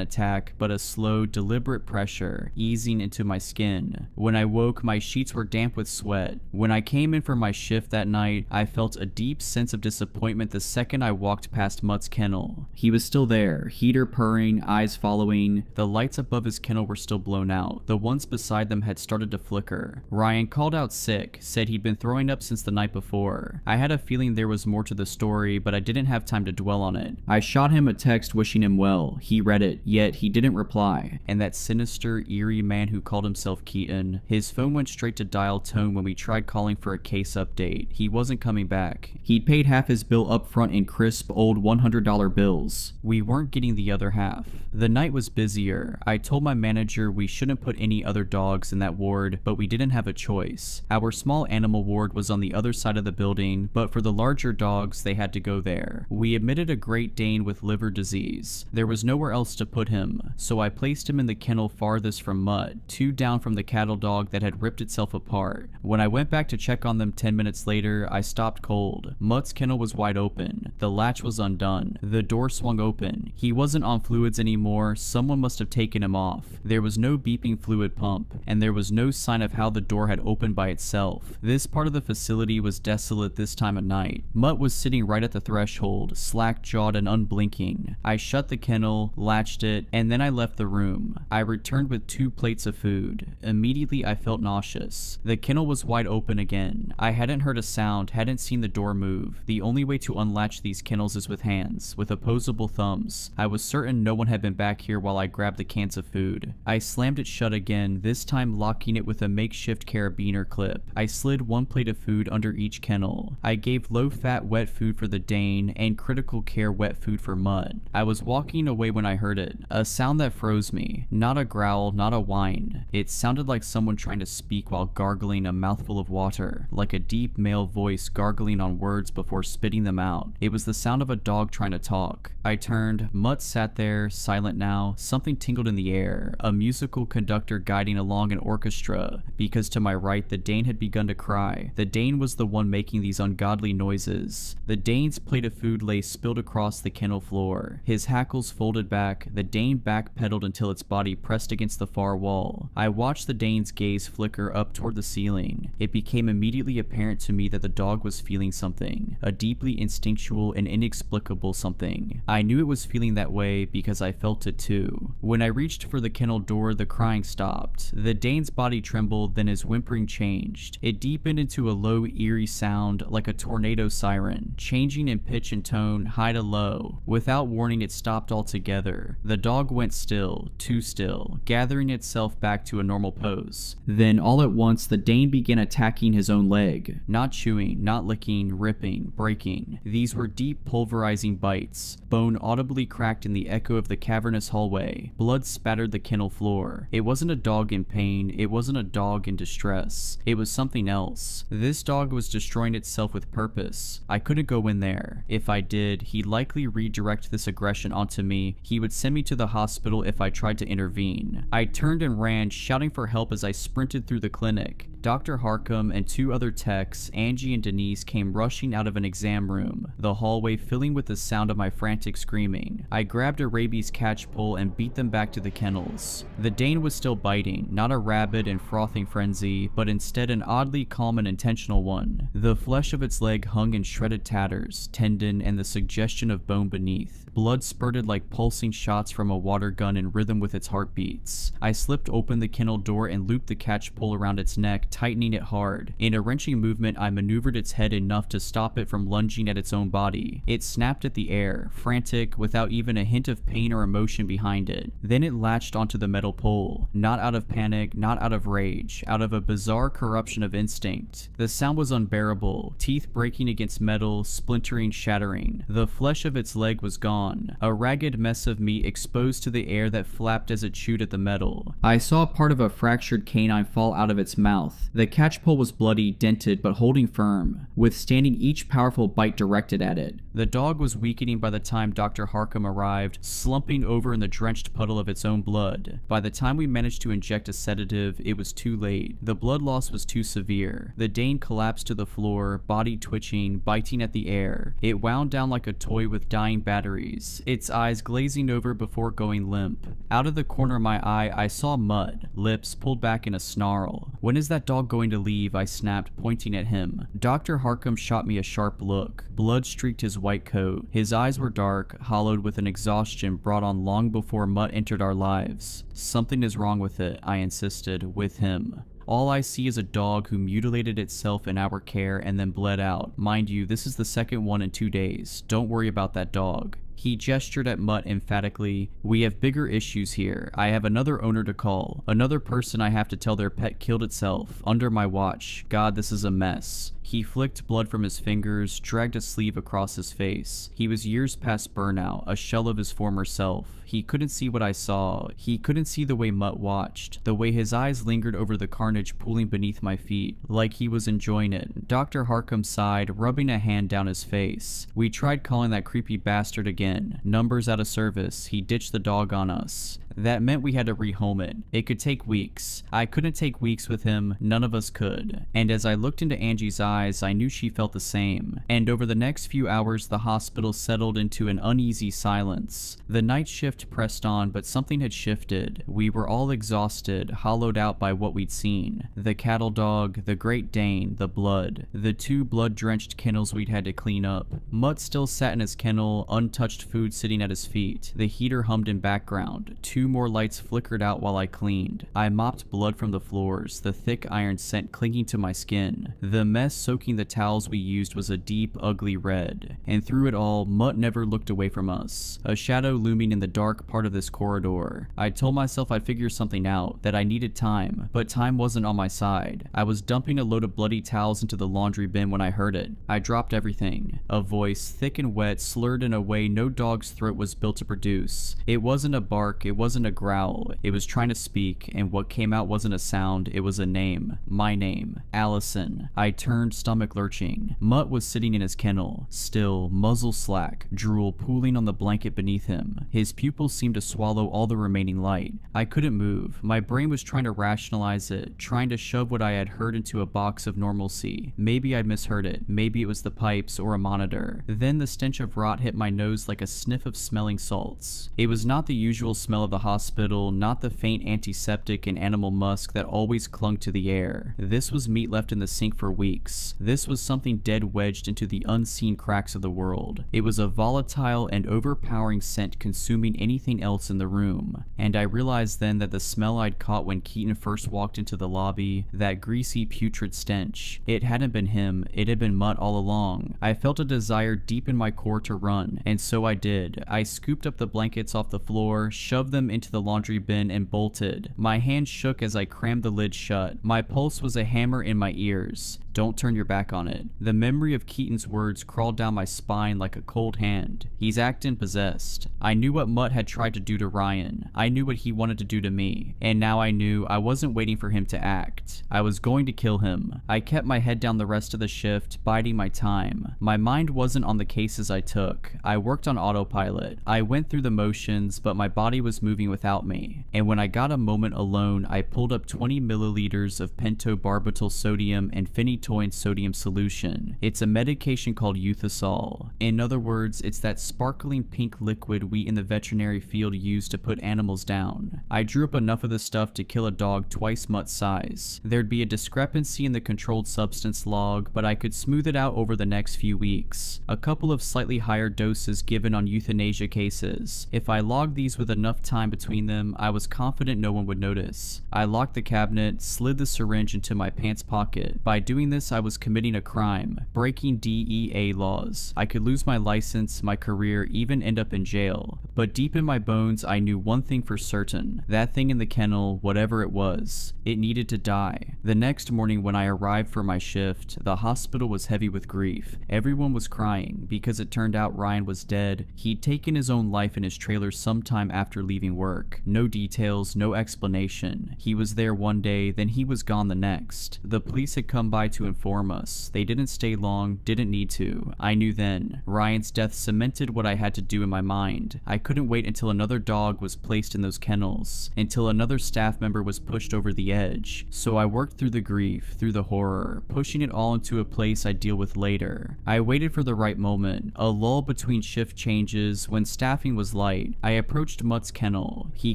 attack, but a slow, deliberate pressure, easing into my skin. When I woke, my sheets were damp with sweat. When I came in for my shift that night, I felt a deep sense of disappointment the second I walked past Mutt's kennel. He was still there, heater purring, eyes following. The lights above his kennel were still blown out. The ones beside them had started to flicker. Ryan called out sick, said he'd been throwing up since the night before. I had a feeling there was more to the story, but I didn't have time to dwell on it. I shot him a text wishing him well. He read it, yet he didn't reply. And that sinister, eerie man who called himself Keaton, his phone went straight to dial tone when we tried calling for a case update. He wasn't coming back. He'd paid half his bill up front in crisp, old $100 bills. We weren't getting the other half. The night was busier. I told my manager we shouldn't put any other dogs in that ward, but we didn't have a choice. Our small animal ward was on the other side of the building, but for the larger dogs, they had to go there. We admitted a Great Dane with liver disease. There was nowhere else to put him, so I placed him in the kennel farthest from Mutt, 2 down from the cattle dog that had ripped itself apart. When I went back to check on them 10 minutes later, I stopped cold. Mutt's kennel was wide open. The latch was undone. The door swung open. He wasn't on fluids anymore. Someone must have taken him off. There was no beeping fluid pump, and there was no sign of how the door had opened by itself. This part of the facility was desolate this time of night. Mutt was sitting right at the threshold, slack-jawed and unblinking. I shut the kennel, latched it, and then I left the room. I returned with 2 plates of food. Immediately I felt nauseous. The kennel was wide open again. I hadn't heard a sound, hadn't seen the door move. The only way to unlatch these kennels is with hands, with opposable thumbs. I was certain no one had been back here while I grabbed the cans of food. I slammed it shut again, this time locking it with a makeshift carabiner clip. I slid 1 plate of food under each kennel. I gave low-fat wet food for the Dane and critical care wet food for Mutt. I was walking away when I heard it, a sound that froze me. Not a growl, not a whine. It sounded like someone trying to speak while gargling a mouthful of water, like a deep male voice gargling on words before spitting them out. It was the sound of a dog trying to talk. I turned. Mutt sat there, silent now. Something tingled in the air, a musical conductor guiding along an orchestra, because to my right the Dane had begun to cry. The Dane was the one making these ungodly noises. The Dane's plate of food lay spilled across the kennel floor. His hackles folded back. The Dane backpedaled until its body pressed against the far wall. I watched the Dane's gaze flicker up toward the ceiling. It became immediately apparent to me that the dog was feeling something, a deeply instinctual and inexplicable something. I knew it was feeling that way because I felt it too. When I reached for the kennel door, the crying stopped. The Dane's body trembled, then his whimpering changed. It deepened into a low, eerie sound like a tornado siren, changing in pitch and tone, high to low. Without warning, it stopped altogether. The dog went still, too still, gathering itself back to a normal pose. Then, all at once, the Dane began attacking his own leg. Not chewing, not licking, ripping, breaking. These were deep, pulverizing bites. Bone audibly cracked in the echo of the cavernous hallway. Blood spattered the kennel floor. It wasn't a dog in pain. It wasn't a dog in distress. It was something else. This dog was destroying itself with purpose. I couldn't go in there. If I did, he'd likely redirect this aggression onto me. He would send me to the hospital if I tried to intervene. I turned and ran, shouting for help as I sprinted through the clinic. Dr. Harcum and 2 other techs, Angie and Denise, came rushing out of an exam room, the hallway filling with the sound of my frantic screaming. I grabbed a rabies catch pole and beat them back to the kennels. The Dane was still biting, not a rabid and frothing frenzy, but instead an oddly calm and intentional one. The flesh of its leg hung in shredded tatters, tendon, and the suggestion of bone beneath. Blood spurted like pulsing shots from a water gun in rhythm with its heartbeats. I slipped open the kennel door and looped the catch pole around its neck, tightening it hard. In a wrenching movement, I maneuvered its head enough to stop it from lunging at its own body. It snapped at the air, frantic, without even a hint of pain or emotion behind it. Then it latched onto the metal pole, not out of panic, not out of rage, out of a bizarre corruption of instinct. The sound was unbearable, teeth breaking against metal, splintering, shattering. The flesh of its leg was gone, a ragged mess of meat exposed to the air that flapped as it chewed at the metal. I saw part of a fractured canine fall out of its mouth. The catchpole was bloody, dented, but holding firm, withstanding each powerful bite directed at it. The dog was weakening by the time Dr. Harcum arrived, slumping over in the drenched puddle of its own blood. By the time we managed to inject a sedative, it was too late. The blood loss was too severe. The Dane collapsed to the floor, body twitching, biting at the air. It wound down like a toy with dying batteries, its eyes glazing over before going limp. Out of the corner of my eye, I saw Mutt, lips pulled back in a snarl. "When is that dog going to leave?" I snapped, pointing at him. Dr. Harcum shot me a sharp look. Blood streaked his white coat. His eyes were dark, hollowed with an exhaustion brought on long before Mutt entered our lives. "Something is wrong with it," I insisted, "with him. All I see is a dog who mutilated itself in our care and then bled out. Mind you, this is the second one in 2 days. Don't worry about that dog." He gestured at Mutt emphatically. "We have bigger issues here. I have another owner to call. Another person I have to tell their pet killed itself. Under my watch. God, this is a mess." He flicked blood from his fingers, dragged a sleeve across his face. He was years past burnout, a shell of his former self. He couldn't see what I saw. He couldn't see the way Mutt watched, the way his eyes lingered over the carnage pooling beneath my feet, like he was enjoying it. Dr. Harcum sighed, rubbing a hand down his face. "We tried calling that creepy bastard again. Numbers out of service. He ditched the dog on us. That meant we had to rehome it. It could take weeks. I couldn't take weeks with him. None of us could." And as I looked into Angie's eyes, I knew she felt the same. And over the next few hours, the hospital settled into an uneasy silence. The night shift pressed on, but something had shifted. We were all exhausted, hollowed out by what we'd seen. The cattle dog, the Great Dane, the blood. The 2 blood-drenched kennels we'd had to clean up. Mutt still sat in his kennel, untouched food sitting at his feet. The heater hummed in background. 2 more lights flickered out while I cleaned. I mopped blood from the floors, the thick iron scent clinging to my skin. The mess soaking the towels we used was a deep, ugly red. And through it all, Mutt never looked away from us, a shadow looming in the dark part of this corridor. I told myself I'd figure something out, that I needed time, but time wasn't on my side. I was dumping a load of bloody towels into the laundry bin when I heard it. I dropped everything. A voice, thick and wet, slurred in a way no dog's throat was built to produce. It wasn't a bark, it wasn't a growl. It was trying to speak, and what came out wasn't a sound, it was a name. My name. Allison. I turned, stomach lurching. Mutt was sitting in his kennel, still, muzzle slack, drool pooling on the blanket beneath him. His pupils seemed to swallow all the remaining light. I couldn't move. My brain was trying to rationalize it, trying to shove what I had heard into a box of normalcy. Maybe I'd misheard it. Maybe it was the pipes or a monitor. Then the stench of rot hit my nose like a sniff of smelling salts. It was not the usual smell of the hospital, not the faint antiseptic and animal musk that always clung to the air. This was meat left in the sink for weeks. This was something dead wedged into the unseen cracks of the world. It was a volatile and overpowering scent consuming anything else in the room. And I realized then that the smell I'd caught when Keaton first walked into the lobby, that greasy, putrid stench, it hadn't been him, it had been Mutt all along. I felt a desire deep in my core to run, and so I did. I scooped up the blankets off the floor, shoved them into the laundry bin, and bolted. My hand shook as I crammed the lid shut. My pulse was a hammer in my ears. Don't turn your back on it. The memory of Keaton's words crawled down my spine like a cold hand. He's acting possessed. I knew what Mutt had tried to do to Ryan. I knew what he wanted to do to me. And now I knew I wasn't waiting for him to act. I was going to kill him. I kept my head down the rest of the shift, biding my time. My mind wasn't on the cases I took. I worked on autopilot. I went through the motions, but my body was moving without me. And when I got a moment alone, I pulled up 20 milliliters of pentobarbital sodium and phenytoin sodium solution. It's a medication called Euthasol. In other words, it's that sparkling pink liquid we in the veterinary field use to put animals down. I drew up enough of the stuff to kill a dog twice Mutt's size. There'd be a discrepancy in the controlled substance log, but I could smooth it out over the next few weeks. A couple of slightly higher doses given on euthanasia cases. If I logged these with enough time between them, I was confident no one would notice. I locked the cabinet, slid the syringe into my pants pocket. By doing this, this, I was committing a crime, breaking DEA laws. I could lose my license, my career, even end up in jail. But deep in my bones, I knew one thing for certain. That thing in the kennel, whatever it was, it needed to die. The next morning when I arrived for my shift, the hospital was heavy with grief. Everyone was crying because it turned out Ryan was dead. He'd taken his own life in his trailer sometime after leaving work. No details, no explanation. He was there one day, then he was gone the next. The police had come by to inform us. They didn't stay long, didn't need to. I knew then. Ryan's death cemented what I had to do in my mind. I couldn't wait until another dog was placed in those kennels, until another staff member was pushed over the edge. So I worked through the grief, through the horror, pushing it all into a place I'd deal with later. I waited for the right moment, a lull between shift changes. When staffing was light, I approached Mutt's kennel. He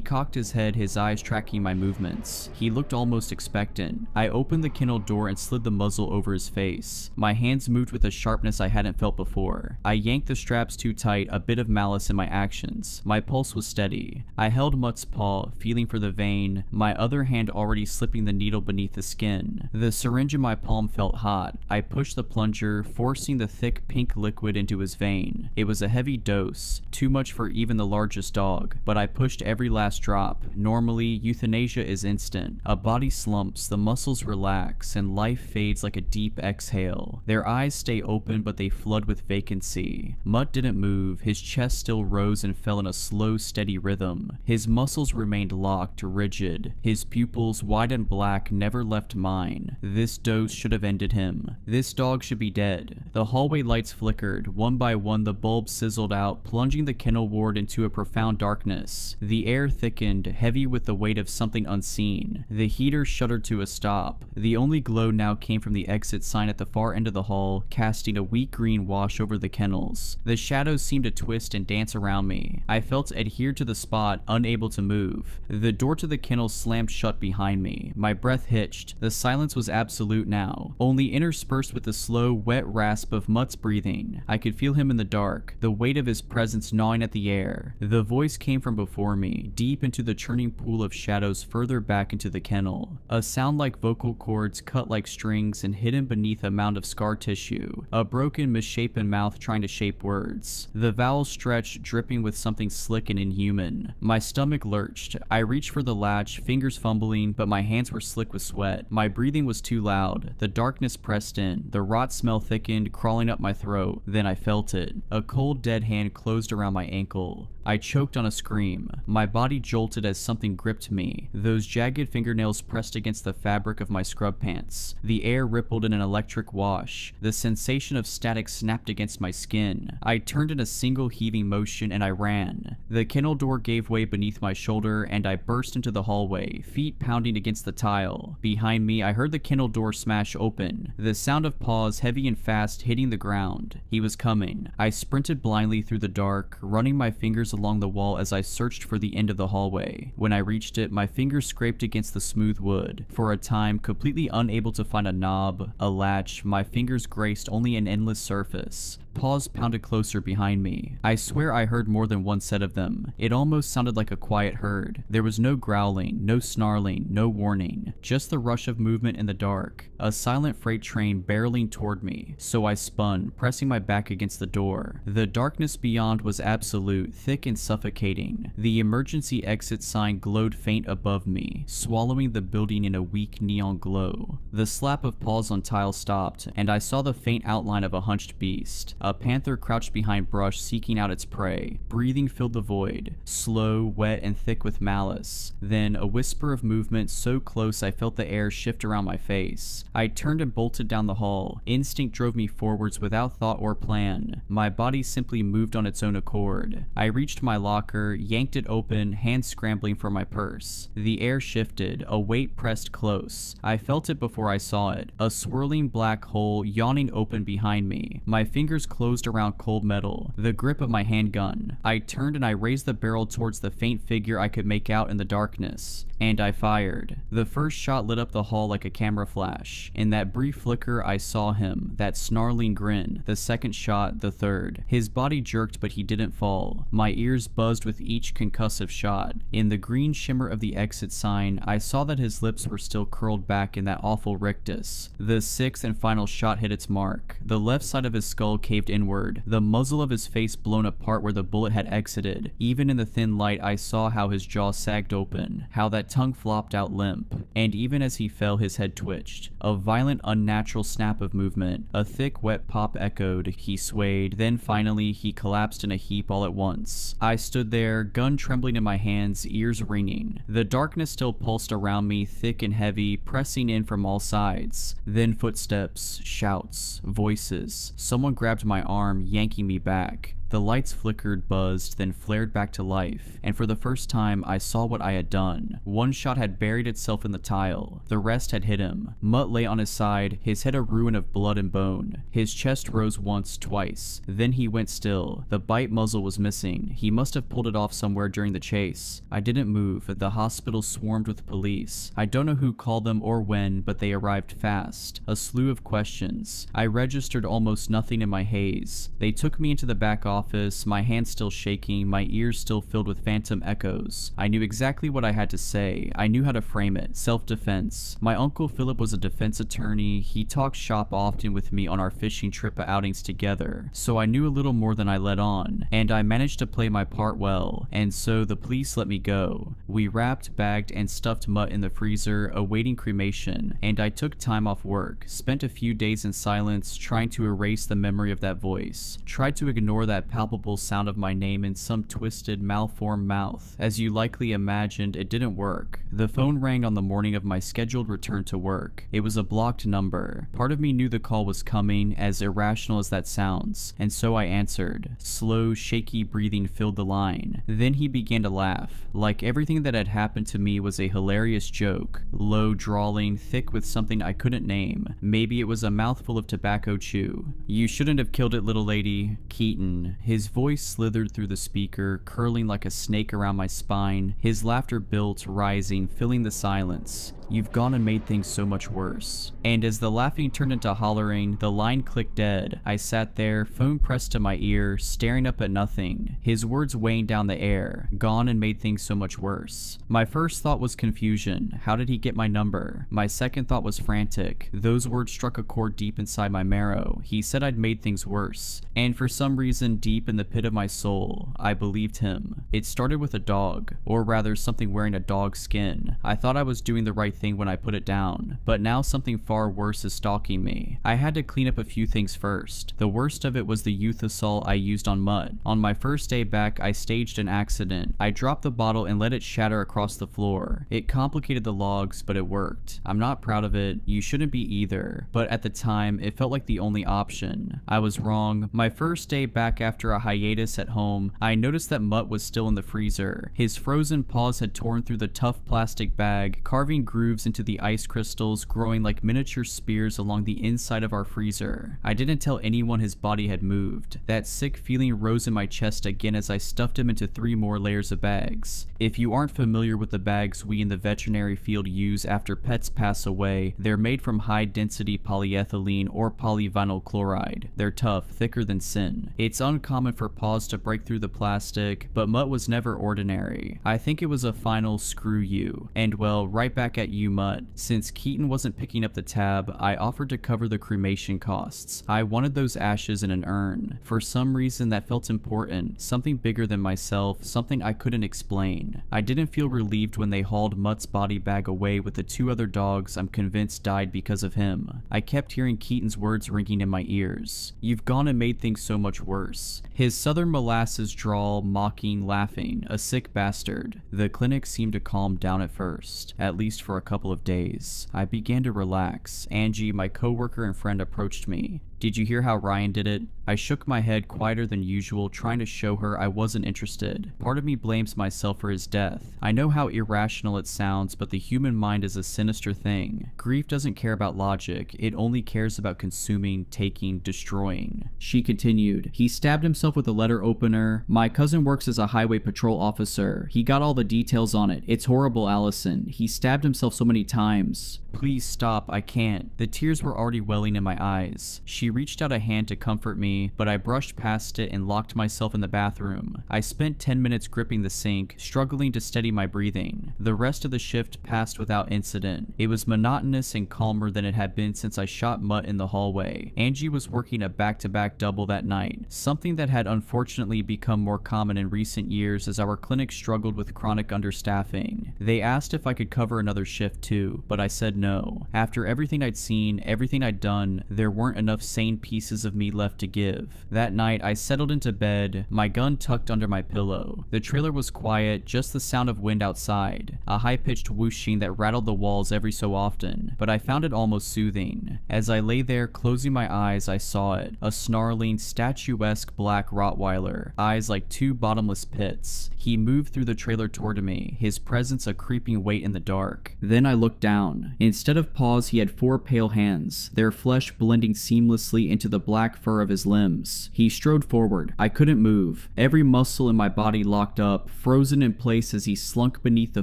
cocked his head, his eyes tracking my movements. He looked almost expectant. I opened the kennel door and slid the muzzle over his face. My hands moved with a sharpness I hadn't felt before. I yanked the straps too tight, a bit of malice in my actions. My pulse was steady. I held Mutt's paw, feeling for the vein, my other hand already slipping the needle beneath the skin. The syringe in my palm felt hot. I pushed the plunger, forcing the thick pink liquid into his vein. It was a heavy dose, too much for even the largest dog, but I pushed every last drop. Normally, euthanasia is instant. A body slumps, the muscles relax, and life fades like a deep exhale. Their eyes stay open, but they flood with vacancy. Mutt didn't move. His chest still rose and fell in a slow, steady rhythm. His muscles remained locked, rigid. His pupils, wide and black, never left mine. This dose should have ended him. This dog should be dead. The hallway lights flickered. One by one, the bulbs sizzled out, plunging the kennel ward into a profound darkness. The air thickened, heavy with the weight of something unseen. The heater shuddered to a stop. The only glow now came from the exit sign at the far end of the hall, casting a weak green wash over the kennels. The shadows seemed to twist and dance around me. I felt adhered to the spot, unable to move. The door to the kennel slammed shut behind me. My breath hitched. The silence was absolute now, only interspersed with the slow, wet rasp of Mutt's breathing. I could feel him in the dark, the weight of his presence gnawing at the air. The voice came from before me, deep into the churning pool of shadows further back into the kennel. A sound like vocal cords cut like strings and hidden beneath a mound of scar tissue. A broken, misshapen mouth trying to shape words. The vowels stretched, dripping with something slick and inhuman. My stomach lurched. I reached for the latch, fingers fumbling, but my hands were slick with sweat. My breathing was too loud. The darkness pressed in. The rot smell thickened, crawling up my throat. Then I felt it. A cold, dead hand closed around my ankle. I choked on a scream. My body jolted as something gripped me. Those jagged fingernails pressed against the fabric of my scrub pants. The air rippled in an electric wash. The sensation of static snapped against my skin. I turned in a single heaving motion and I ran. The kennel door gave way beneath my shoulder and I burst into the hallway, feet pounding against the tile. Behind me, I heard the kennel door smash open. The sound of paws, heavy and fast, hitting the ground. He was coming. I sprinted blindly through the dark, running my fingers along the wall as I searched for the end of the hallway. When I reached it, my fingers scraped against the smooth wood. For a time, completely unable to find a knob, a latch, my fingers graced only an endless surface. Paws pounded closer behind me. I swear I heard more than one set of them. It almost sounded like a quiet herd. There was no growling, no snarling, no warning. Just the rush of movement in the dark. A silent freight train barreling toward me. So I spun, pressing my back against the door. The darkness beyond was absolute, thick and suffocating. The emergency exit sign glowed faint above me, swallowing the building in a weak neon glow. The slap of paws on tile stopped, and I saw the faint outline of a hunched beast. A panther crouched behind brush, seeking out its prey. Breathing filled the void, slow, wet, and thick with malice. Then, a whisper of movement so close I felt the air shift around my face. I turned and bolted down the hall. Instinct drove me forwards without thought or plan. My body simply moved on its own accord. I reached my locker, yanked it open, hands scrambling for my purse. The air shifted, a weight pressed close. I felt it before I saw it. A swirling black hole yawning open behind me. My fingers closed around cold metal, the grip of my handgun. I turned and I raised the barrel towards the faint figure I could make out in the darkness. and I fired. The first shot lit up the hall like a camera flash. In that brief flicker, I saw him, that snarling grin. The second shot, the third. His body jerked, but he didn't fall. My ears buzzed with each concussive shot. In the green shimmer of the exit sign, I saw that his lips were still curled back in that awful rictus. The sixth and final shot hit its mark. The left side of his skull caved inward, the muzzle of his face blown apart where the bullet had exited. Even in the thin light, I saw how his jaw sagged open, how that tongue flopped out limp, and even as he fell, his head twitched. A violent, unnatural snap of movement. A thick, wet pop echoed. He swayed, then finally, he collapsed in a heap all at once. I stood there, gun trembling in my hands, ears ringing. The darkness still pulsed around me, thick and heavy, pressing in from all sides. Then footsteps, shouts, voices. Someone grabbed my arm, yanking me back. The lights flickered, buzzed, then flared back to life, and for the first time, I saw what I had done. One shot had buried itself in the tile. The rest had hit him. Mutt lay on his side, his head a ruin of blood and bone. His chest rose once, twice. Then he went still. The bite muzzle was missing. He must have pulled it off somewhere during the chase. I didn't move. The hospital swarmed with police. I don't know who called them or when, but they arrived fast. A slew of questions. I registered almost nothing in my haze. They took me into the back office, my hands still shaking, my ears still filled with phantom echoes. I knew exactly what I had to say. I knew how to frame it. Self-defense. My uncle Philip was a defense attorney. He talked shop often with me on our fishing trip outings together, so I knew a little more than I let on, and I managed to play my part well, and so the police let me go. We wrapped, bagged, and stuffed Mutt in the freezer, awaiting cremation, and I took time off work, spent a few days in silence, trying to erase the memory of that voice, tried to ignore that palpable sound of my name in some twisted, malformed mouth. As you likely imagined, it didn't work. The phone rang on the morning of my scheduled return to work. It was a blocked number. Part of me knew the call was coming, as irrational as that sounds, and so I answered. Slow, shaky breathing filled the line. Then he began to laugh, like everything that had happened to me was a hilarious joke. Low, drawling, thick with something I couldn't name. Maybe it was a mouthful of tobacco chew. "You shouldn't have killed it, little lady. Keaton." His voice slithered through the speaker, curling like a snake around my spine. His laughter built, rising, filling the silence. "You've gone and made things so much worse." And as the laughing turned into hollering, the line clicked dead. I sat there, phone pressed to my ear, staring up at nothing. His words weighing down the air. Gone and made things so much worse. My first thought was confusion. How did he get my number? My second thought was frantic. Those words struck a chord deep inside my marrow. He said I'd made things worse. And for some reason, deep in the pit of my soul, I believed him. It started with a dog, or rather something wearing a dog's skin. I thought I was doing the right thing when I put it down, but now something far worse is stalking me. I had to clean up a few things first. The worst of it was the youth assault I used on Mutt. On my first day back, I staged an accident. I dropped the bottle and let it shatter across the floor. It complicated the logs, but it worked. I'm not proud of it. You shouldn't be either. But at the time, it felt like the only option. I was wrong. My first day back after a hiatus at home, I noticed that Mutt was still in the freezer. His frozen paws had torn through the tough plastic bag, carving grooves into the ice crystals, growing like miniature spears along the inside of our freezer. I didn't tell anyone his body had moved. That sick feeling rose in my chest again as I stuffed him into 3 more layers of bags. If you aren't familiar with the bags we in the veterinary field use after pets pass away, they're made from high-density polyethylene or polyvinyl chloride. They're tough, thicker than sin. It's uncommon for paws to break through the plastic, but Mutt was never ordinary. I think it was a final screw you. And well, right back at you, Mutt. Since Keaton wasn't picking up the tab, I offered to cover the cremation costs. I wanted those ashes in an urn. For some reason that felt important, something bigger than myself, something I couldn't explain. I didn't feel relieved when they hauled Mutt's body bag away with the 2 other dogs I'm convinced died because of him. I kept hearing Keaton's words ringing in my ears. "You've gone and made things so much worse." His southern molasses drawl, mocking, laughing, a sick bastard. The clinic seemed to calm down at first, at least for a couple of days. I began to relax. Angie, my coworker and friend, approached me. Did you hear how Ryan did it? I shook my head quieter than usual, trying to show her I wasn't interested. Part of me blames myself for his death. I know how irrational it sounds, but the human mind is a sinister thing. Grief doesn't care about logic, it only cares about consuming, taking, destroying. She continued, he stabbed himself with a letter opener. My cousin works as a highway patrol officer. He got all the details on it. It's horrible, Allison. He stabbed himself so many times. Please stop, I can't. The tears were already welling in my eyes. She reached out a hand to comfort me, but I brushed past it and locked myself in the bathroom. I spent 10 minutes gripping the sink, struggling to steady my breathing. The rest of the shift passed without incident. It was monotonous and calmer than it had been since I shot Mutt in the hallway. Angie was working a back-to-back double that night, something that had unfortunately become more common in recent years as our clinic struggled with chronic understaffing. They asked if I could cover another shift too, but I said no. After everything I'd seen, everything I'd done, there weren't enough sane pieces of me left to give. That night, I settled into bed, my gun tucked under my pillow. The trailer was quiet, just the sound of wind outside, a high-pitched whooshing that rattled the walls every so often, but I found it almost soothing. As I lay there, closing my eyes, I saw it, a snarling, statuesque black Rottweiler, eyes like two bottomless pits. He moved through the trailer toward me, his presence a creeping weight in the dark. Then I looked down. Instead of paws, he had 4 pale hands, their flesh blending seamlessly into the black fur of his limbs. He strode forward. I couldn't move. Every muscle in my body locked up, frozen in place as he slunk beneath the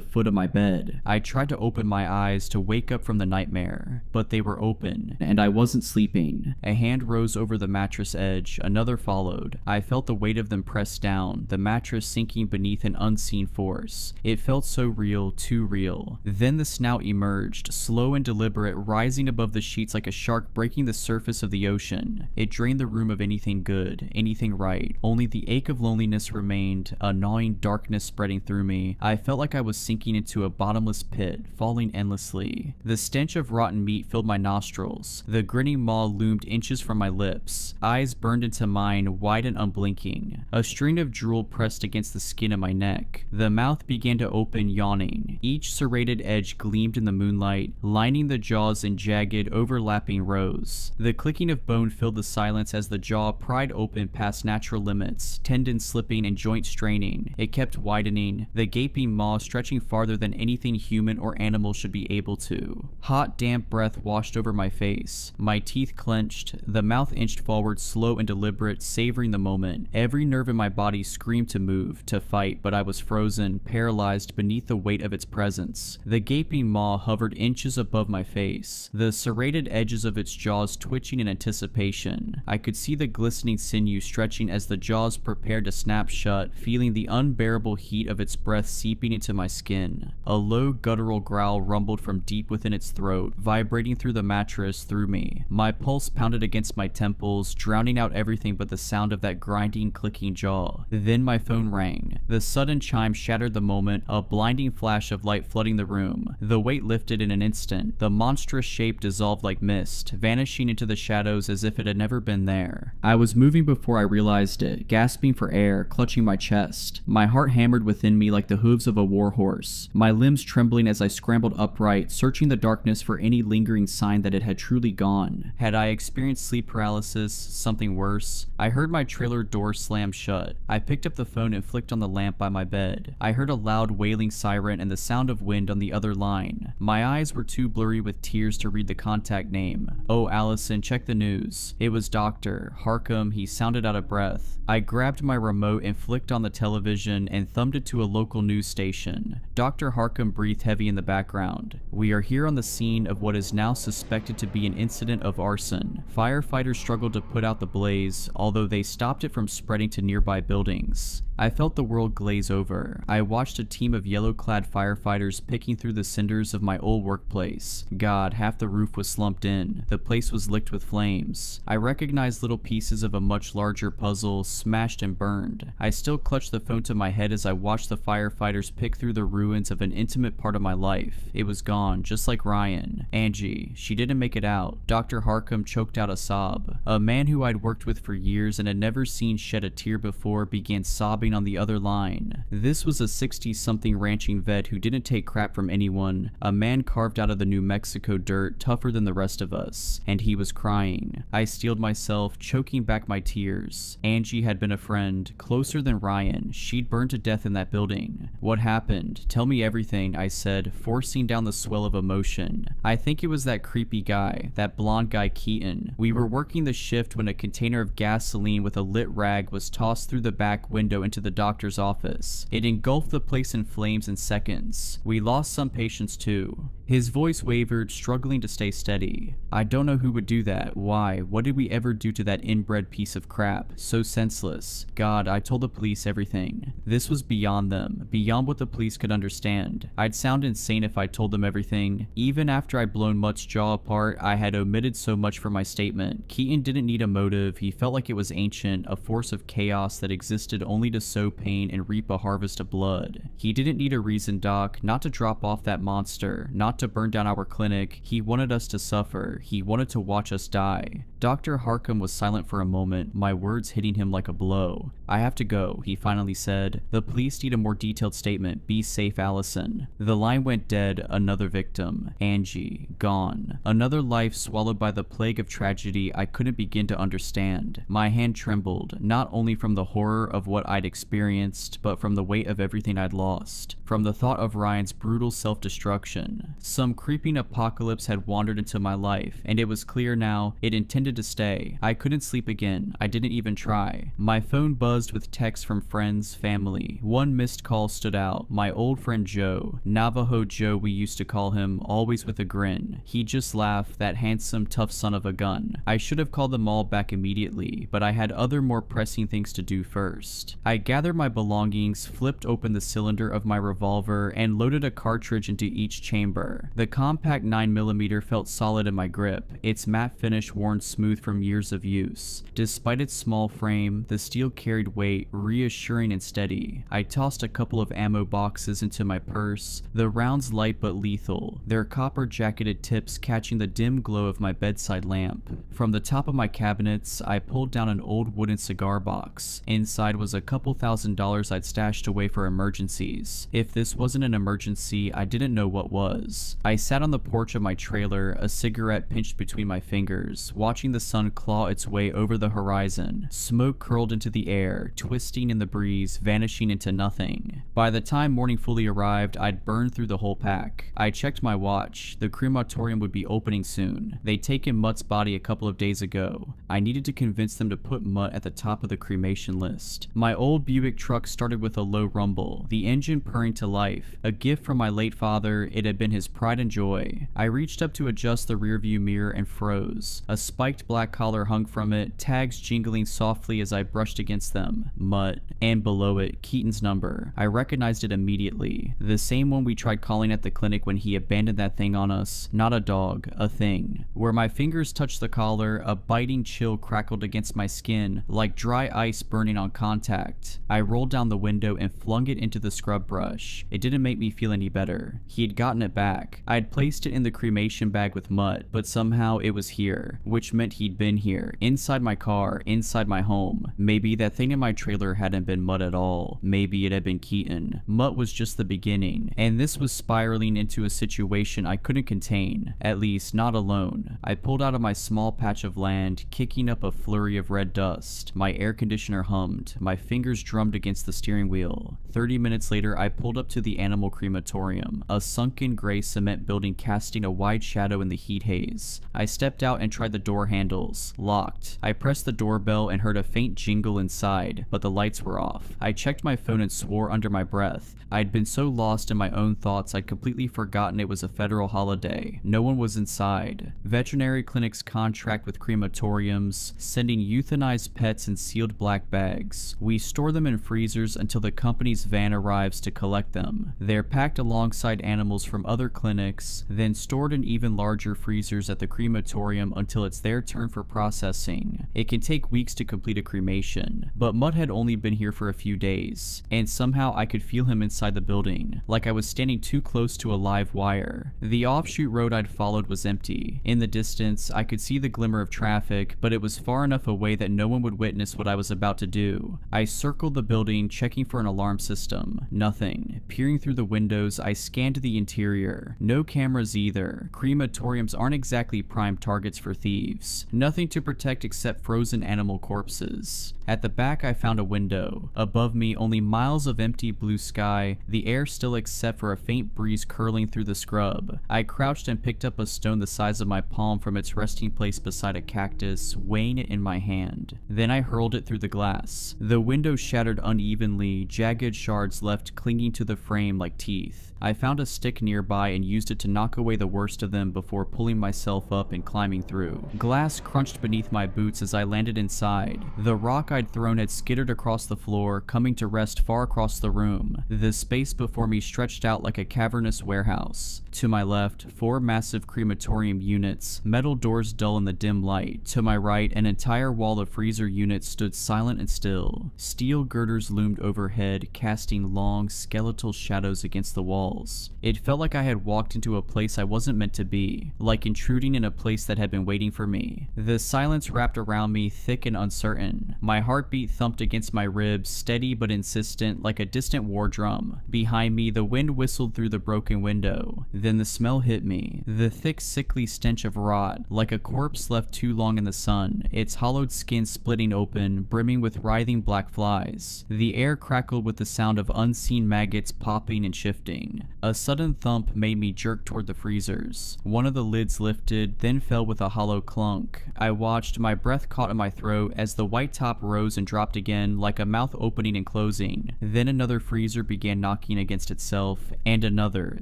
foot of my bed. I tried to open my eyes to wake up from the nightmare, but they were open, and I wasn't sleeping. A hand rose over the mattress edge, another followed. I felt the weight of them press down, the mattress sinking beneath an unseen force. It felt so real, too real. Then the snout emerged, slow and deliberate, rising above the sheets like a shark breaking the surface of the ocean. It drained the room of anything good, anything right. Only the ache of loneliness remained, a gnawing darkness spreading through me. I felt like I was sinking into a bottomless pit, falling endlessly. The stench of rotten meat filled my nostrils. The grinning maw loomed inches from my lips. Eyes burned into mine, wide and unblinking. A string of drool pressed against the skin of my neck. The mouth began to open, yawning. Each serrated edge gleamed in the moonlight, lining the jaws in jagged, overlapping rows. The clicking of bone filled the silence as the jaw pried open past natural limits, tendons slipping and joints straining. It kept widening, the gaping maw stretching farther than anything human or animal should be able to. Hot, damp breath washed over my face. My teeth clenched, the mouth inched forward, slow and deliberate, savoring the moment. Every nerve in my body screamed to move, to fight, but I was frozen, paralyzed beneath the weight of its presence. The gaping maw hovered inches above my face, the serrated edges of its jaws twitching in anticipation. I could see the glistening sinew stretching as the jaws prepared to snap shut, feeling the unbearable heat of its breath seeping into my skin. A low guttural growl rumbled from deep within its throat, vibrating through the mattress, through me. My pulse pounded against my temples, drowning out everything but the sound of that grinding, clicking jaw. Then my phone rang. The sudden chime shattered the moment, a blinding flash of light flooding the room. The weight lifted in an instant. The monstrous shape dissolved like mist, vanishing into the shadows as if it had never been there. I was moving before I realized it, gasping for air, clutching my chest. My heart hammered within me like the hooves of a war horse, my limbs trembling as I scrambled upright, searching the darkness for any lingering sign that it had truly gone. Had I experienced sleep paralysis, something worse? I heard my trailer door slam shut. I picked up the phone and flicked on the lamp by my bed. I heard a loud wailing siren and the sound of wind on the other line. My eyes were too blurry with tears to read the contact name. Oh, Allison, check the news. It was Dr. Harcum. He sounded out of breath. I grabbed my remote and flicked on the television and thumbed it to a local news station. Dr. Harcum breathed heavy in the background. We are here on the scene of what is now suspected to be an incident of arson. Firefighters struggled to put out the blaze, although they stopped it from spreading to nearby buildings. I felt the world glaze over. I watched a team of yellow-clad firefighters picking through the cinders of my old workplace. God, half the roof was slumped in. The place was licked with flames. I recognized little pieces of a much larger puzzle, smashed and burned. I still clutched the phone to my head as I watched the firefighters pick through the ruins of an intimate part of my life. It was gone, just like Ryan. Angie, she didn't make it out. Dr. Harcum choked out a sob. A man who I'd worked with for years and had never seen shed a tear before began sobbing brain on the other line. This was a 60-something ranching vet who didn't take crap from anyone, a man carved out of the New Mexico dirt, tougher than the rest of us, and he was crying. I steeled myself, choking back my tears. Angie had been a friend, closer than Ryan. She'd burned to death in that building. What happened? Tell me everything, I said, forcing down the swell of emotion. I think it was that creepy guy, that blonde guy Keaton. We were working the shift when a container of gasoline with a lit rag was tossed through the back window into the doctor's office. It engulfed the place in flames in seconds. We lost some patients too. His voice wavered, struggling to stay steady. I don't know who would do that. Why? What did we ever do to that inbred piece of crap? So senseless. God, I told the police everything. This was beyond them, beyond what the police could understand. I'd sound insane if I told them everything. Even after I'd blown Mutt's jaw apart, I had omitted so much from my statement. Keaton didn't need a motive. He felt like it was ancient, a force of chaos that existed only to sow pain and reap a harvest of blood. He didn't need a reason, Doc, not to drop off that monster, not to burn down our clinic. He wanted us to suffer. He wanted to watch us die. Dr. Harcum was silent for a moment, my words hitting him like a blow. I have to go, he finally said. The police need a more detailed statement. Be safe, Allison. The line went dead. Another victim. Angie. Gone. Another life swallowed by the plague of tragedy I couldn't begin to understand. My hand trembled, not only from the horror of what I'd experienced, but from the weight of everything I'd lost. From the thought of Ryan's brutal self-destruction. Some creeping apocalypse had wandered into my life, and it was clear now it intended to stay. I couldn't sleep again. I didn't even try. My phone buzzed with texts from friends, family. One missed call stood out. My old friend Joe. Navajo Joe we used to call him, always with a grin. He just laughed, that handsome, tough son of a gun. I should have called them all back immediately, but I had other more pressing things to do first. I gathered my belongings, flipped open the cylinder of my revolver, and loaded a cartridge into each chamber. The compact 9mm felt solid in my grip, its matte finish worn smooth from years of use. Despite its small frame, the steel carried weight, reassuring and steady. I tossed a couple of ammo boxes into my purse, the rounds light but lethal, their copper-jacketed tips catching the dim glow of my bedside lamp. From the top of my cabinets, I pulled down an old wooden cigar box. Inside was a couple $1,000s I'd stashed away for emergencies. If this wasn't an emergency, I didn't know what was. I sat on the porch of my trailer, a cigarette pinched between my fingers, watching the sun claw its way over the horizon. Smoke curled into the air, twisting in the breeze, vanishing into nothing. By the time morning fully arrived, I'd burned through the whole pack. I checked my watch. The crematorium would be opening soon. They'd taken Mutt's body a couple of days ago. I needed to convince them to put Mutt at the top of the cremation list. My old Buick truck started with a low rumble, the engine purring to life. A gift from my late father, it had been his pride and joy. I reached up to adjust the rearview mirror and froze. A spiked black collar hung from it, tags jingling softly as I brushed against them. Mutt. And below it, Keaton's number. I recognized it immediately. The same one we tried calling at the clinic when he abandoned that thing on us. Not a dog, a thing. Where my fingers touched the collar, a biting chill crackled against my skin, like dry ice burning on contact. I rolled down the window and flung it into the scrub brush. It didn't make me feel any better. He had gotten it back. I had placed it in the cremation bag with Mutt, but somehow it was here, which meant he'd been here, inside my car, inside my home. Maybe that thing in my trailer hadn't been Mutt at all. Maybe it had been Keaton. Mutt was just the beginning, and this was spiraling into a situation I couldn't contain, at least not alone. I pulled out of my small patch of land, kicking up a flurry of red dust. My air conditioner hummed. My fingers drummed against the steering wheel. 30 minutes later, I pulled up to the animal crematorium, a sunken gray cement building casting a wide shadow in the heat haze. I stepped out and tried the door handles. Locked. I pressed the doorbell and heard a faint jingle inside, but the lights were off. I checked my phone and swore under my breath. I'd been so lost in my own thoughts I'd completely forgotten it was a federal holiday. No one was inside. Veterinary clinics contract with crematoriums, sending euthanized pets in sealed black bags. We store them in freezers until the company's van arrives to collect them. They're packed alongside animals from other clinics, then stored in even larger freezers at the crematorium until it's their turn for processing. It can take weeks to complete a cremation, but Mutt had only been here for a few days, and somehow I could feel him inside the building, like I was standing too close to a live wire. The offshoot road I'd followed was empty. In the distance, I could see the glimmer of traffic, but it was far enough away that no one would witness what I was about to do. I circled circled the building, checking for an alarm system. Nothing. Peering through the windows, I scanned the interior. No cameras either. Crematoriums aren't exactly prime targets for thieves. Nothing to protect except frozen animal corpses. At the back, I found a window. Above me, only miles of empty blue sky, the air still except for a faint breeze curling through the scrub. I crouched and picked up a stone the size of my palm from its resting place beside a cactus, weighing it in my hand. Then I hurled it through the glass. The window shattered unevenly, jagged shards left clinging to the frame like teeth. I found a stick nearby and used it to knock away the worst of them before pulling myself up and climbing through. Glass crunched beneath my boots as I landed inside. The rock I'd thrown had skittered across the floor, coming to rest far across the room. The space before me stretched out like a cavernous warehouse. To my left, 4 massive crematorium units, metal doors dull in the dim light. To my right, an entire wall of freezer units stood silent and still. Steel girders loomed overhead, casting long, skeletal shadows against the walls. It felt like I had walked into a place I wasn't meant to be, like intruding in a place that had been waiting for me. The silence wrapped around me, thick and uncertain. My heartbeat thumped against my ribs, steady but insistent, like a distant war drum. Behind me, the wind whistled through the broken window. Then the smell hit me. The thick, sickly stench of rot, like a corpse left too long in the sun, its hollowed skin splitting open, brimming with writhing black flies. The air crackled with the sound of unseen maggots popping and shifting. A sudden thump made me jerk toward the freezers. One of the lids lifted, then fell with a hollow clunk. I watched, my breath caught in my throat as the white top rose and dropped again, like a mouth opening and closing. Then another freezer began knocking against itself, and another.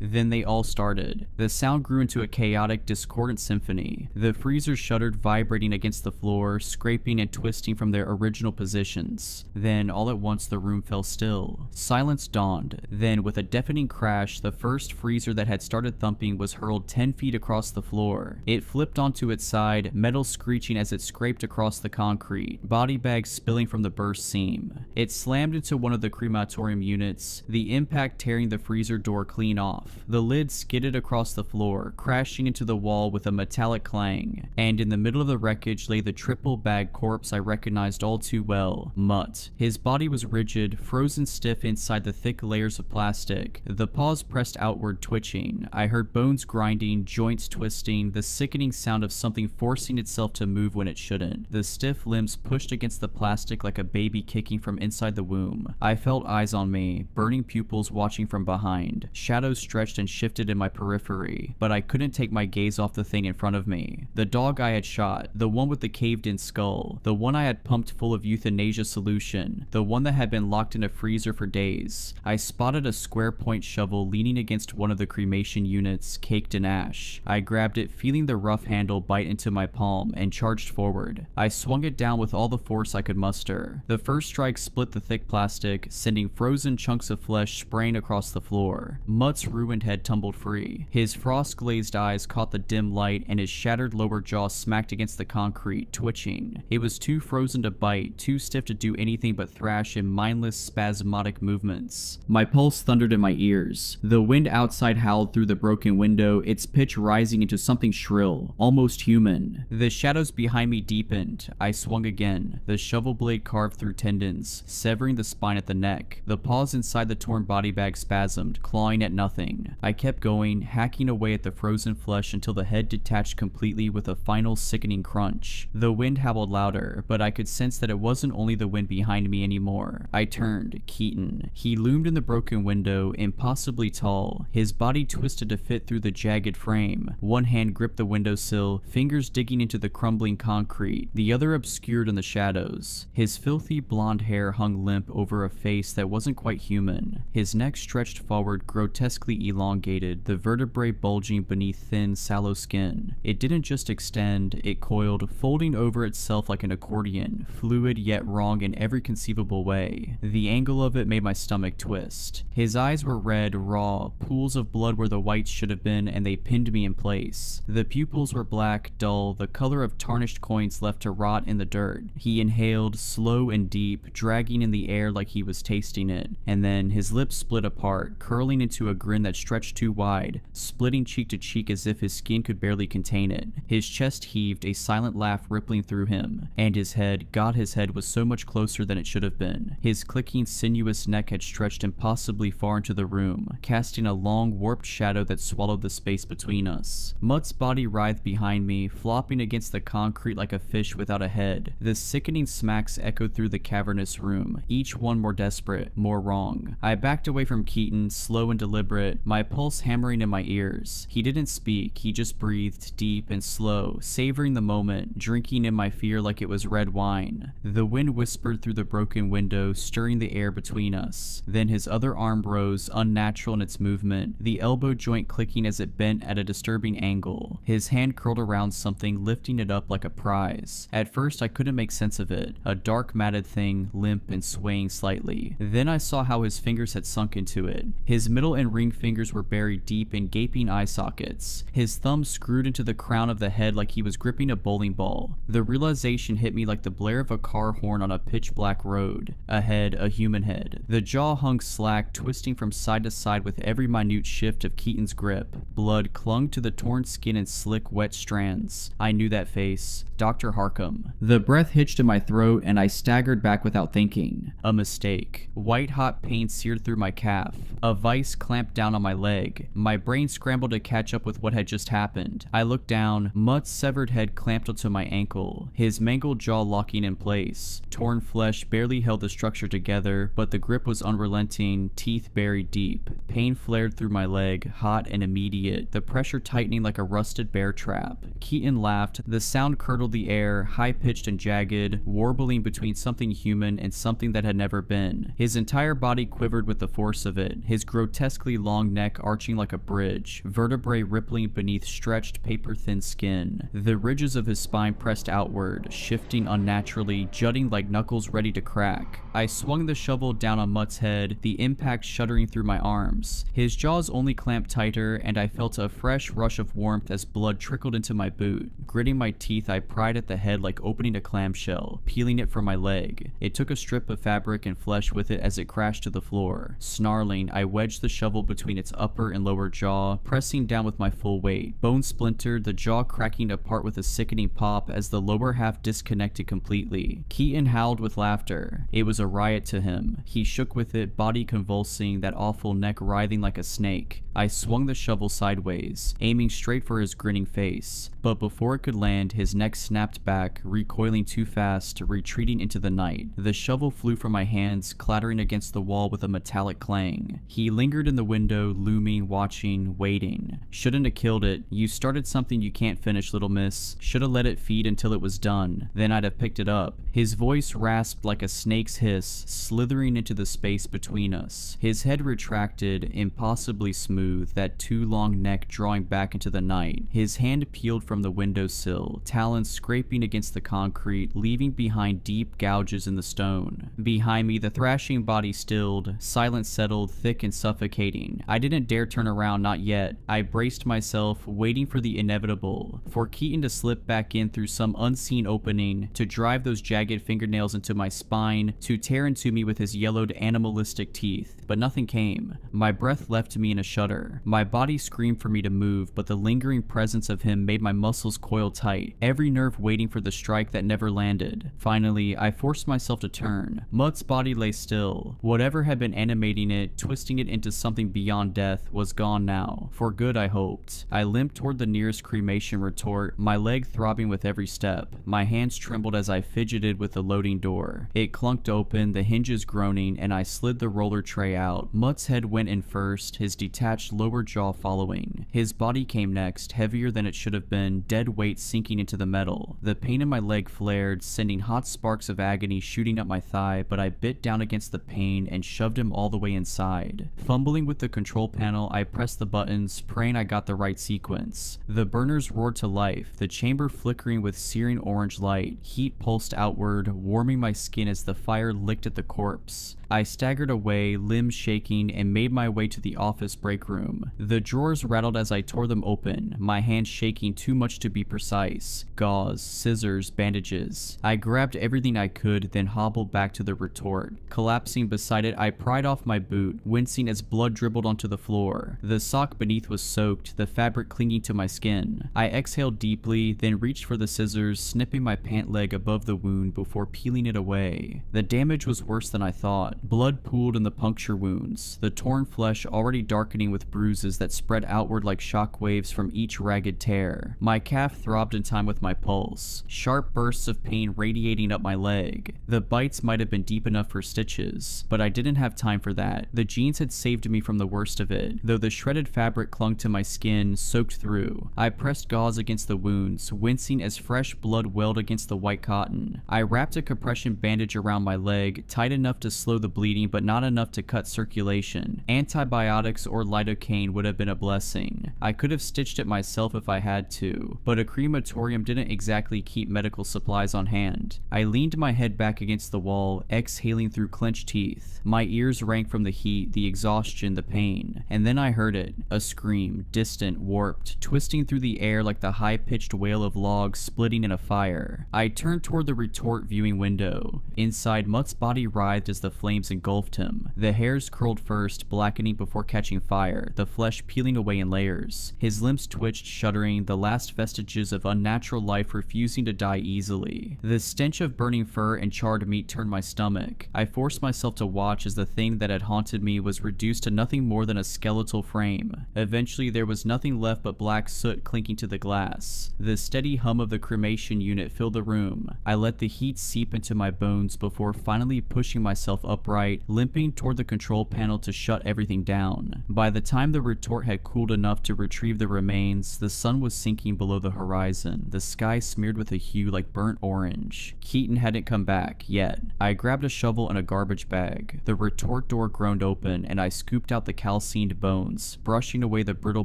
Then they all started. The sound grew into a chaotic, discordant symphony. The freezers shuddered, vibrating against the floor, scraping and twisting from their original positions. Then, all at once, the room fell still. Silence dawned. Then, with a deafening crash, the first freezer that had started thumping was hurled 10 feet across the floor. It flipped onto its side, metal screeching as it scraped across the concrete, body bags spilling from the burst seam. It slammed into one of the crematorium units, the impact tearing the freezer door clean off. The lid skidded across the floor, crashing into the wall with a metallic clang. And in the middle of the wreckage lay the triple-bagged corpse I recognized all too well, Mutt. His body was rigid, frozen stiff inside the thick layers of plastic. The paws pressed outward, twitching. I heard bones grinding, joints twisting, the sickening sound of something forcing itself to move when it shouldn't. The stiff limbs pushed against the plastic like a baby kicking from inside the womb. I felt eyes on me, burning pupils watching from behind. Shadows stretched and shifted in my periphery, but I couldn't take my gaze off the thing in front of me. The dog I had shot, the one with the caved-in skull, the one I had pumped full of euthanasia solution, the one that had been locked in a freezer for days. I spotted a square point shovel leaning against one of the cremation units, caked in ash. I grabbed it, feeling the rough handle bite into my palm, and charged forward. I swung it down with all the force I could muster. The first strike split the thick plastic, sending frozen chunks of flesh spraying across the floor. Mutt's ruined head tumbled free. His frost-glazed eyes caught the dim light, and his shattered lower jaw smacked against the concrete, twitching. It was too frozen to bite, too stiff to do anything but thrash in mindless, spasmodic movements. My pulse thundered in my ears. The wind outside howled through the broken window, its pitch rising into something shrill, almost human. The shadows behind me deepened. I swung again. The shovel blade carved through tendons, severing the spine at the neck. The paws inside the torn body bag spasmed, clawing at nothing. I kept going, hacking away at the frozen flesh until the head detached completely with a final sickening crunch. The wind howled louder, but I could sense that it wasn't only the wind behind me anymore. I turned. Keaton. He loomed in the broken window, impossibly tall. His body twisted to fit through the jagged frame. One hand gripped the windowsill, fingers digging into the crumbling concrete, the other obscured in the shadows. His filthy blonde hair hung limp over a face that wasn't quite human. His neck stretched forward, grotesquely elongated, the vertebrae bulging beneath thin, sallow skin. It didn't just extend, it coiled, folding over itself like an accordion, fluid yet wrong in every conceivable way. The angle of it made my stomach twist. His eyes were red, raw, pools of blood where the whites should have been, and they pinned me in place. The pupils were black, dull, the color of tarnished coins left to rot in the dirt. He inhaled, slow and deep, dragging in the air like he was tasting it, and then his lips split apart, curling into a grin that stretched too wide, splitting cheek to cheek as if his skin could barely contain it. His chest heaved, a silent laugh rippling through him, and his head, God, his head was so much closer than it should should have been. His clicking, sinuous neck had stretched impossibly far into the room, casting a long, warped shadow that swallowed the space between us. Mutt's body writhed behind me, flopping against the concrete like a fish without a head. The sickening smacks echoed through the cavernous room, each one more desperate, more wrong. I backed away from Keaton, slow and deliberate, my pulse hammering in my ears. He didn't speak, he just breathed deep and slow, savoring the moment, drinking in my fear like it was red wine. The wind whispered through the broken window, stirring the air between us. Then his other arm rose, unnatural in its movement, the elbow joint clicking as it bent at a disturbing angle. His hand curled around something, lifting it up like a prize. At first I couldn't make sense of it, a dark matted thing, limp and swaying slightly. Then I saw how his fingers had sunk into it. His middle and ring fingers were buried deep in gaping eye sockets. His thumbs screwed into the crown of the head like he was gripping a bowling ball. The realization hit me like the blare of a car horn on a pitch black road. Ahead, a human head. The jaw hung slack, twisting from side to side with every minute shift of Keaton's grip. Blood clung to the torn skin in slick, wet strands. I knew that face. Dr. Harkham. The breath hitched in my throat and I staggered back without thinking. A mistake. White-hot pain seared through my calf. A vice clamped down on my leg. My brain scrambled to catch up with what had just happened. I looked down. Mutt's severed head clamped onto my ankle, his mangled jaw locking in place. Torn flesh barely held the structure together, but the grip was unrelenting, teeth buried deep. Pain flared through my leg, hot and immediate, the pressure tightening like a rusted bear trap. Keaton laughed. The sound curdled the air, high-pitched and jagged, warbling between something human and something that had never been. His entire body quivered with the force of it, his grotesquely long neck arching like a bridge, vertebrae rippling beneath stretched, paper-thin skin. The ridges of his spine pressed outward, shifting unnaturally, jutting like knuckles ready to crack. I swung the shovel down on Mutt's head, the impact shuddering through my arms. His jaws only clamped tighter, and I felt a fresh rush of warmth as blood trickled into my boot. Gritting my teeth, I pried at the head like opening a clamshell, peeling it from my leg. It took a strip of fabric and flesh with it as it crashed to the floor. Snarling, I wedged the shovel between its upper and lower jaw, pressing down with my full weight. Bone splintered, the jaw cracking apart with a sickening pop as the lower half disconnected completely. Keaton howled with laughter. It was a riot to him. He shook with it, body convulsing, that awful neck writhing like a snake. I swung the shovel sideways, aiming straight for his grinning face. But before it could land, his neck snapped back, recoiling too fast, retreating into the night. The shovel flew from my hands, clattering against the wall with a metallic clang. He lingered in the window, looming, watching, waiting. Shouldn't have killed it. You started something you can't finish, little miss. Should have let it feed until it was done. Then I'd have picked it up. His voice rasped like a snake's hiss, slithering into the space between us. His head retracted, impossibly smooth, that too long neck drawing back into the night. His hand peeled from the windowsill, talons scraping against the concrete, leaving behind deep gouges in the stone. Behind me, the thrashing body stilled, silence settled, thick and suffocating. I didn't dare turn around, not yet. I braced myself, waiting for the inevitable, for Keaton to slip back in through some unseen opening, to drive those jagged fingernails into my spine, to tear into me with his yellowed animalistic teeth. But nothing came. My breath left me in a shudder. My body screamed for me to move, but the lingering presence of him made my muscles coil tight, every nerve waiting for the strike that never landed. Finally, I forced myself to turn. Mutt's body lay still. Whatever had been animating it, twisting it into something beyond death, was gone now. For good, I hoped. I limped toward the nearest cremation retort, my leg throbbing with every step. My hands trembled as I fidgeted with the loading door. It clunked open, the hinges groaning, and I slid the roller tray out. Mutt's head went in first, his detached lower jaw following. His body came next, heavier than it should have been, dead weight sinking into the metal. The pain in my leg flared, sending hot sparks of agony shooting up my thigh, but I bit down against the pain and shoved him all the way inside. Fumbling with the control panel, I pressed the buttons, praying I got the right sequence. The burners roared to life, the chamber flickering with searing orange light. Heat pulsed outward, warming my skin as the fire licked at the corpse. I staggered away, limbs shaking, and made my way to the office break room. The drawers rattled as I tore them open, my hands shaking too much to be precise. Gauze, scissors, bandages. I grabbed everything I could, then hobbled back to the retort. Collapsing beside it, I pried off my boot, wincing as blood dribbled onto the floor. The sock beneath was soaked, the fabric clinging to my skin. I exhaled deeply, then reached for the scissors, snipping my pant leg above the wound before peeling it away. The damage was worse than I thought. Blood pooled in the puncture wounds, the torn flesh already darkening with bruises that spread outward like shock waves from each ragged tear. My calf throbbed in time with my pulse, sharp bursts of pain radiating up my leg. The bites might have been deep enough for stitches, but I didn't have time for that. The jeans had saved me from the worst of it, though the shredded fabric clung to my skin, soaked through. I pressed gauze against the wounds, wincing as fresh blood welled against the white cotton. I wrapped a compression bandage around my leg, tight enough to slow the bleeding but not enough to cut circulation. Antibiotics or lidocaine would have been a blessing. I could have stitched it myself if I had to, but a crematorium didn't exactly keep medical supplies on hand. I leaned my head back against the wall, exhaling through clenched teeth. My ears rang from the heat, the exhaustion, the pain. And then I heard it, a scream, distant, warped, twisting through the air like the high-pitched wail of logs splitting in a fire. I turned toward the retort viewing window. Inside, Mutt's body writhed as the flames engulfed him. The hairs curled first, blackening before catching fire, the flesh peeling away in layers. His limbs twitched, shuddering, the last vestiges of unnatural life refusing to die easily. The stench of burning fur and charred meat turned my stomach. I forced myself to watch as the thing that had haunted me was reduced to nothing more than a skeletal frame. Eventually, there was nothing left but black soot clinking to the glass. The steady hum of the cremation unit filled the room. I let the heat seep into my bones before finally pushing myself upright, limping toward the control panel to shut everything down. By the time the retort had cooled enough to retrieve the remains, the sun was sinking below the horizon, the sky smeared with a hue like burnt orange. Keaton hadn't come back, yet. I grabbed a shovel and a garbage bag. The retort door groaned open, and I scooped out the calcined bones, brushing away the brittle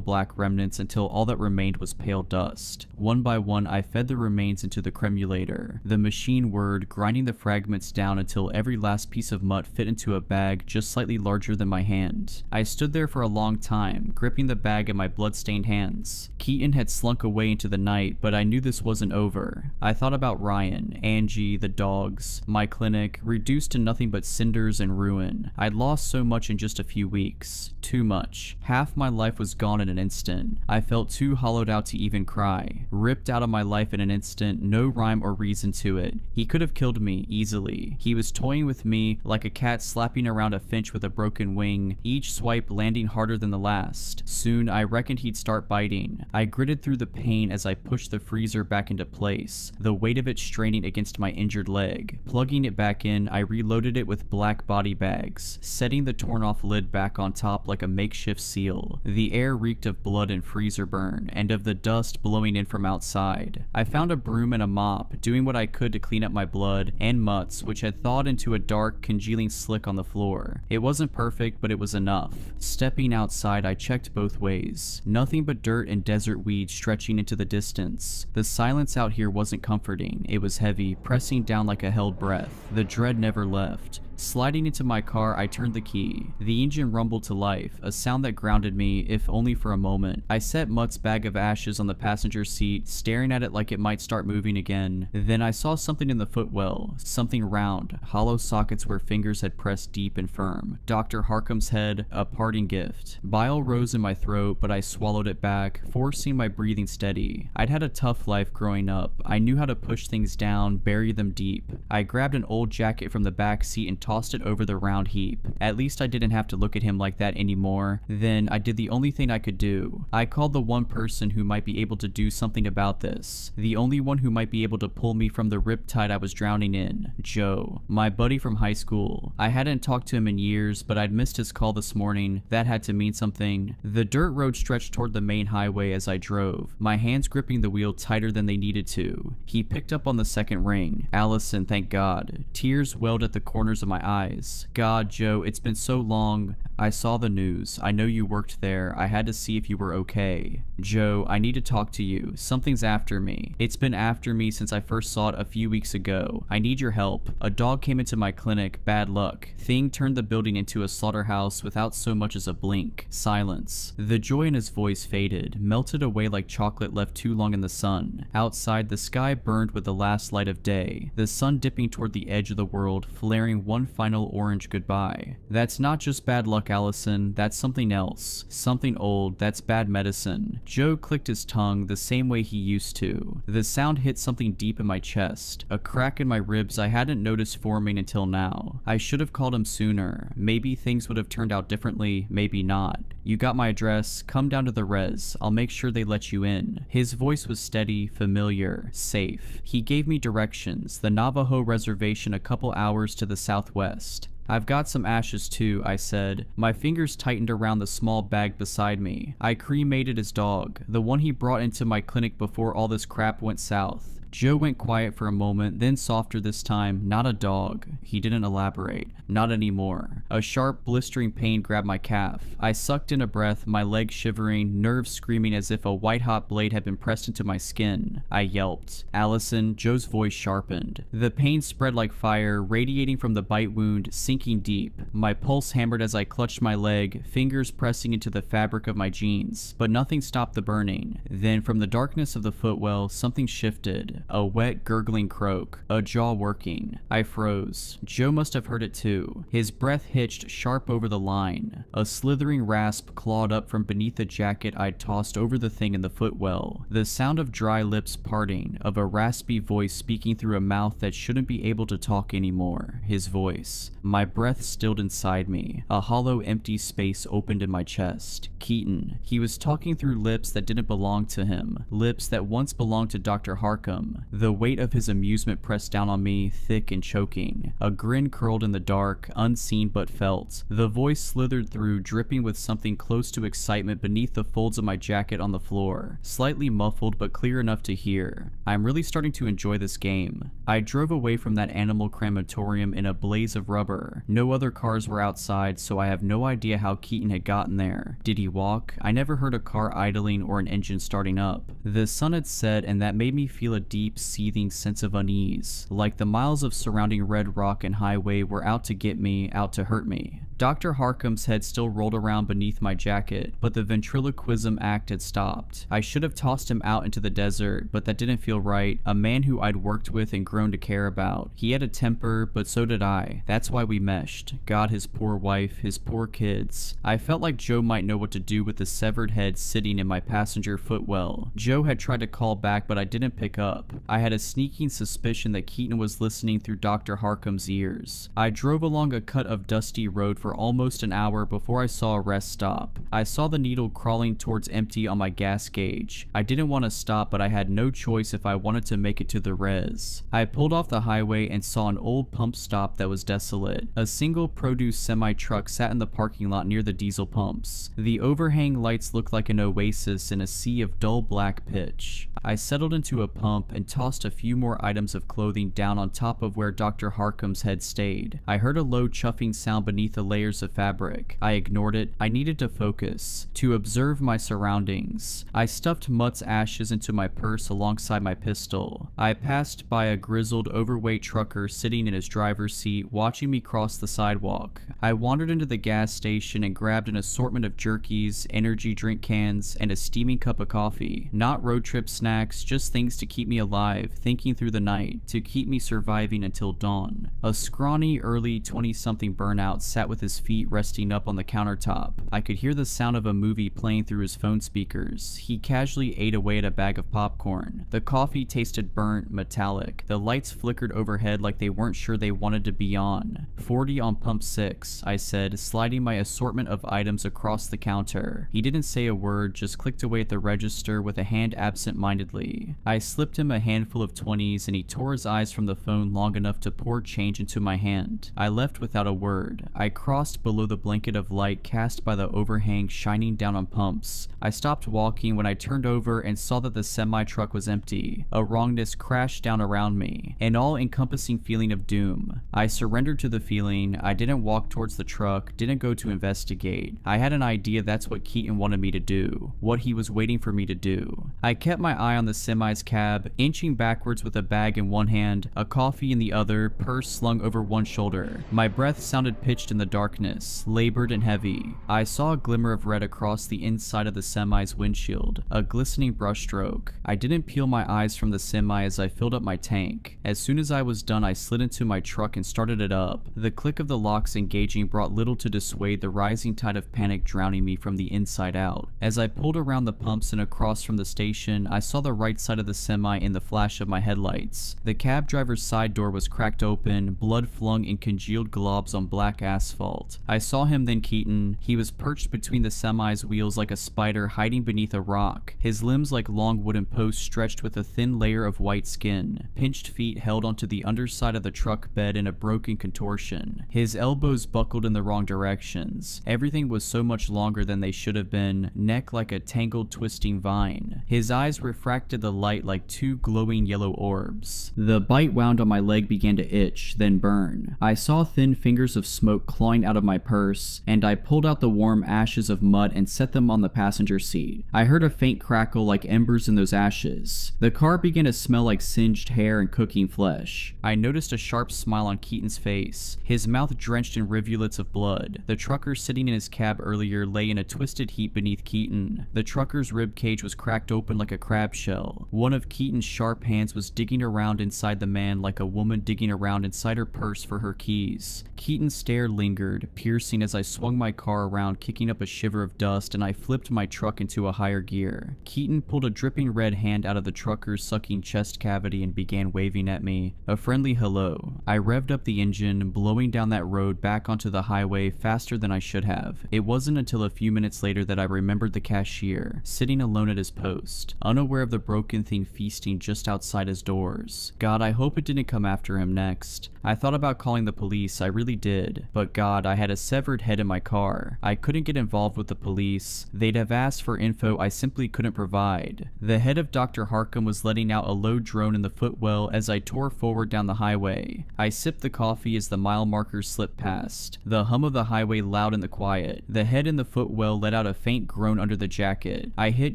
black remnants until all that remained was pale dust. One by one, I fed the remains into the cremulator. The machine whirred, grinding the fragments down until every last piece of mutt fit into a bag just slightly larger than my hand. I stood there for a long time, gripping the bag in my blood-stained hands. Keaton had slunk away into the night, but I knew this wasn't over. I thought about Ryan, Angie, the dogs, my clinic, reduced to nothing but cinders and ruin. I'd lost so much in just a few weeks. Too much. Half my life was gone in an instant. I felt too hollowed out to even cry. Ripped out of my life in an instant, no rhyme or reason to it. He could have killed me, easily. He was toying with me like a cat slapping around a finch with a broken wing, each swipe landing harder than the last. Soon, I reckoned he'd start biting. I gritted through the pain as I pushed the freezer back into place, the weight of it straining against my injured leg. Plugging it back in, I reloaded it with black body bags, setting the torn-off lid back on top like a makeshift seal. The air reeked of blood and freezer burn, and of the dust blowing in from outside. I found a broom and a mop, doing what I could to clean up my blood and mutts, which had thawed into a dark, congealing slick on the floor. It wasn't perfect, but it was enough. Stepping outside, I checked both ways. Nothing but dirt and desert weeds stretching into the distance. The silence out here wasn't comforting. It was heavy, pressing down like a held breath. The dread never left. Sliding into my car, I turned the key. The engine rumbled to life, a sound that grounded me, if only for a moment. I set Mutt's bag of ashes on the passenger seat, staring at it like it might start moving again. Then I saw something in the footwell, something round, hollow sockets where fingers had pressed deep and firm. Dr. Harcum's head, a parting gift. Bile rose in my throat, but I swallowed it back, forcing my breathing steady. I'd had a tough life growing up. I knew how to push things down, bury them deep. I grabbed an old jacket from the back seat and tossed it over the round heap. At least I didn't have to look at him like that anymore. Then I did the only thing I could do. I called the one person who might be able to do something about this. The only one who might be able to pull me from the riptide I was drowning in. Joe. My buddy from high school. I hadn't talked to him in years, but I'd missed his call this morning. That had to mean something. The dirt road stretched toward the main highway as I drove, my hands gripping the wheel tighter than they needed to. He picked up on the second ring. Allison, thank God. Tears welled at the corners of my eyes. God, Joe, it's been so long. I saw the news. I know you worked there. I had to see if you were okay. Joe, I need to talk to you. Something's after me. It's been after me since I first saw it a few weeks ago. I need your help. A dog came into my clinic. Bad luck. Thing turned the building into a slaughterhouse without so much as a blink. Silence. The joy in his voice faded, melted away like chocolate left too long in the sun. Outside, the sky burned with the last light of day, the sun dipping toward the edge of the world, flaring one final orange goodbye. That's not just bad luck, Allison. That's something else. Something old. That's bad medicine. Joe clicked his tongue the same way he used to. The sound hit something deep in my chest, a crack in my ribs I hadn't noticed forming until now. I should have called him sooner. Maybe things would have turned out differently, maybe not. You got my address. Come down to the res. I'll make sure they let you in. His voice was steady, familiar, safe. He gave me directions. The Navajo reservation a couple hours to the southwest. I've got some ashes too, I said. My fingers tightened around the small bag beside me. I cremated his dog, the one he brought into my clinic before all this crap went south. Joe went quiet for a moment, then softer this time. Not a dog. He didn't elaborate. Not anymore. A sharp, blistering pain grabbed my calf. I sucked in a breath, my legs shivering, nerves screaming as if a white-hot blade had been pressed into my skin. I yelped. Allison, Joe's voice sharpened. The pain spread like fire, radiating from the bite wound, sinking deep. My pulse hammered as I clutched my leg, fingers pressing into the fabric of my jeans. But nothing stopped the burning. Then, from the darkness of the footwell, something shifted. A wet, gurgling croak, a jaw working. I froze. Joe must have heard it too. His breath hitched sharp over the line. A slithering rasp clawed up from beneath the jacket I'd tossed over the thing in the footwell. The sound of dry lips parting, of a raspy voice speaking through a mouth that shouldn't be able to talk anymore. His voice. My breath stilled inside me. A hollow, empty space opened in my chest. Keaton. He was talking through lips that didn't belong to him. Lips that once belonged to Dr. Harkham. The weight of his amusement pressed down on me, thick and choking. A grin curled in the dark, unseen but felt. The voice slithered through, dripping with something close to excitement beneath the folds of my jacket on the floor. Slightly muffled but clear enough to hear. I'm really starting to enjoy this game. I drove away from that animal crematorium in a blaze of rubber. No other cars were outside, so I have no idea how Keaton had gotten there. Did he walk? I never heard a car idling or an engine starting up. The sun had set, and that made me feel a deep, seething sense of unease, like the miles of surrounding red rock and highway were out to get me, out to hurt me. Dr. Harkham's head still rolled around beneath my jacket, but the ventriloquism act had stopped. I should have tossed him out into the desert, but that didn't feel right. A man who I'd worked with and grown to care about. He had a temper, but so did I. That's why we meshed. God, his poor wife, his poor kids. I felt like Joe might know what to do with the severed head sitting in my passenger footwell. Joe had tried to call back, but I didn't pick up. I had a sneaking suspicion that Keaton was listening through Dr. Harkham's ears. I drove along a cut of dusty road for almost an hour before I saw a rest stop. I saw the needle crawling towards empty on my gas gauge. I didn't want to stop, but I had no choice if I wanted to make it to the res. I pulled off the highway and saw an old pump stop that was desolate. A single produce semi-truck sat in the parking lot near the diesel pumps. The overhang lights looked like an oasis in a sea of dull black pitch. I settled into a pump and tossed a few more items of clothing down on top of where Dr. Harkham's head stayed. I heard a low chuffing sound beneath the layers of fabric. I ignored it. I needed to focus, to observe my surroundings. I stuffed Mutt's ashes into my purse alongside my pistol. I passed by a grizzled, overweight trucker sitting in his driver's seat, watching me cross the sidewalk. I wandered into the gas station and grabbed an assortment of jerkies, energy drink cans, and a steaming cup of coffee. Not road trip snacks, just things to keep me alive, thinking through the night, to keep me surviving until dawn. A scrawny, early 20-something burnout sat with his feet resting up on the countertop. I could hear the sound of a movie playing through his phone speakers. He casually ate away at a bag of popcorn. The coffee tasted burnt, metallic. The lights flickered overhead like they weren't sure they wanted to be on. 40 on pump 6, I said, sliding my assortment of items across the counter. He didn't say a word, just clicked away at the register with a hand absent-mindedly. I slipped him a handful of 20s and he tore his eyes from the phone long enough to pour change into my hand. I left without a word. I crossed crossed below the blanket of light cast by the overhang shining down on pumps. I stopped walking when I turned over and saw that the semi-truck was empty. A wrongness crashed down around me, an all-encompassing feeling of doom. I surrendered to the feeling. I didn't walk towards the truck, didn't go to investigate. I had an idea that's what Keaton wanted me to do, what he was waiting for me to do. I kept my eye on the semi's cab, inching backwards with a bag in one hand, a coffee in the other, purse slung over one shoulder. My breath sounded pitched in the darkness, labored and heavy. I saw a glimmer of red across the inside of the semi's windshield, a glistening brushstroke. I didn't peel my eyes from the semi as I filled up my tank. As soon as I was done, I slid into my truck and started it up. The click of the locks engaging brought little to dissuade the rising tide of panic drowning me from the inside out. As I pulled around the pumps and across from the station, I saw the right side of the semi in the flash of my headlights. The cab driver's side door was cracked open, blood flung in congealed globs on black asphalt. I saw him then, Keaton. He was perched between the semi's wheels like a spider hiding beneath a rock, his limbs like long wooden posts stretched with a thin layer of white skin. Pinched feet held onto the underside of the truck bed in a broken contortion. His elbows buckled in the wrong directions. Everything was so much longer than they should have been, neck like a tangled twisting vine. His eyes refracted the light like two glowing yellow orbs. The bite wound on my leg began to itch, then burn. I saw thin fingers of smoke clawing out of my purse, and I pulled out the warm ashes of mud and set them on the passenger seat. I heard a faint crackle like embers in those ashes. The car began to smell like singed hair and cooking flesh. I noticed a sharp smile on Keaton's face, his mouth drenched in rivulets of blood. The trucker sitting in his cab earlier lay in a twisted heap beneath Keaton. The trucker's rib cage was cracked open like a crab shell. One of Keaton's sharp hands was digging around inside the man like a woman digging around inside her purse for her keys. Keaton's stare lingered, piercing as I swung my car around, kicking up a shiver of dust, and I flipped my truck into a higher gear. Keaton pulled a dripping red hand out of the trucker's sucking chest cavity and began waving at me, a friendly hello. I revved up the engine, blowing down that road back onto the highway faster than I should have. It wasn't until a few minutes later that I remembered the cashier, sitting alone at his post, unaware of the broken thing feasting just outside his doors. God, I hope it didn't come after him next. I thought about calling the police, I really did. But God, I had a severed head in my car. I couldn't get involved with the police. They'd have asked for info I simply couldn't provide. The head of Dr. Harkham was letting out a low drone in the footwell as I tore forward down the highway. I sipped the coffee as the mile markers slipped past, the hum of the highway loud in the quiet. The head in the footwell let out a faint groan under the jacket. I hit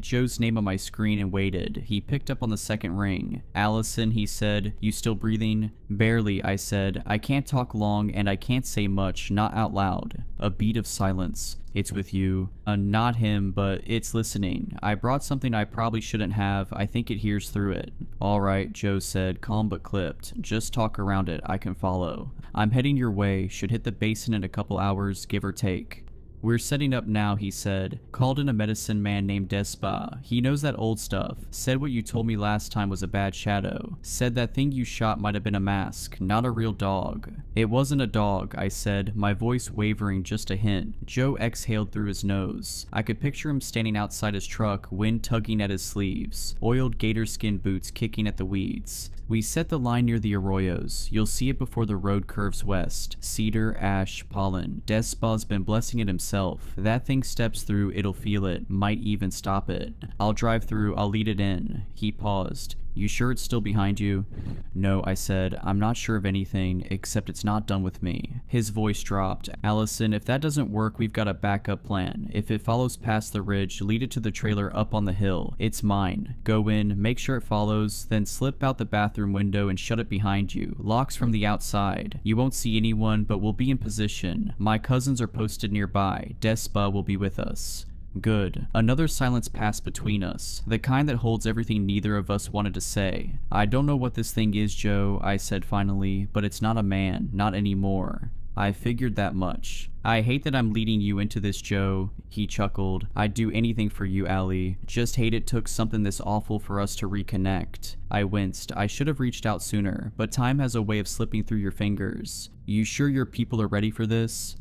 Joe's name on my screen and waited. He picked up on the second ring. Allison, he said, "You still breathing?" "Barely," I said. "I can't talk long and I can't say much, not out loud." A beat of silence. "It's with you." Not him, but it's listening. "I brought something I probably shouldn't have. I think it hears through it." "Alright," Joe said, calm but clipped. "Just talk around it. I can follow." "I'm heading your way. Should hit the basin in a couple hours, give or take." "We're setting up now," he said. "Called in a medicine man named Despa. He knows that old stuff. Said what you told me last time was a bad shadow. Said that thing you shot might have been a mask, not a real dog." "It wasn't a dog," I said, my voice wavering just a hint. Joe exhaled through his nose. I could picture him standing outside his truck, wind tugging at his sleeves, oiled gator skin boots kicking at the weeds. "We set the line near the arroyos. You'll see it before the road curves west. Cedar, ash, pollen. Despa's been blessing it himself. That thing steps through, it'll feel it, might even stop it. I'll drive through, I'll lead it in." He paused. "You sure it's still behind you?" "No," I said. "I'm not sure of anything, except it's not done with me." His voice dropped. "Allison, if that doesn't work, we've got a backup plan. If it follows past the ridge, lead it to the trailer up on the hill. It's mine. Go in, make sure it follows, then slip out the bathroom window and shut it behind you. Locks from the outside. You won't see anyone, but we'll be in position. My cousins are posted nearby. Despa will be with us." Good. Another silence passed between us, the kind that holds everything neither of us wanted to say. "I don't know what this thing is, Joe," I said finally, "but it's not a man, not anymore." "I figured that much." "I hate that I'm leading you into this, Joe." He chuckled. "I'd do anything for you, Allie. Just hate it took something this awful for us to reconnect." I winced. I should have reached out sooner, but time has a way of slipping through your fingers. "You sure your people are ready for this?"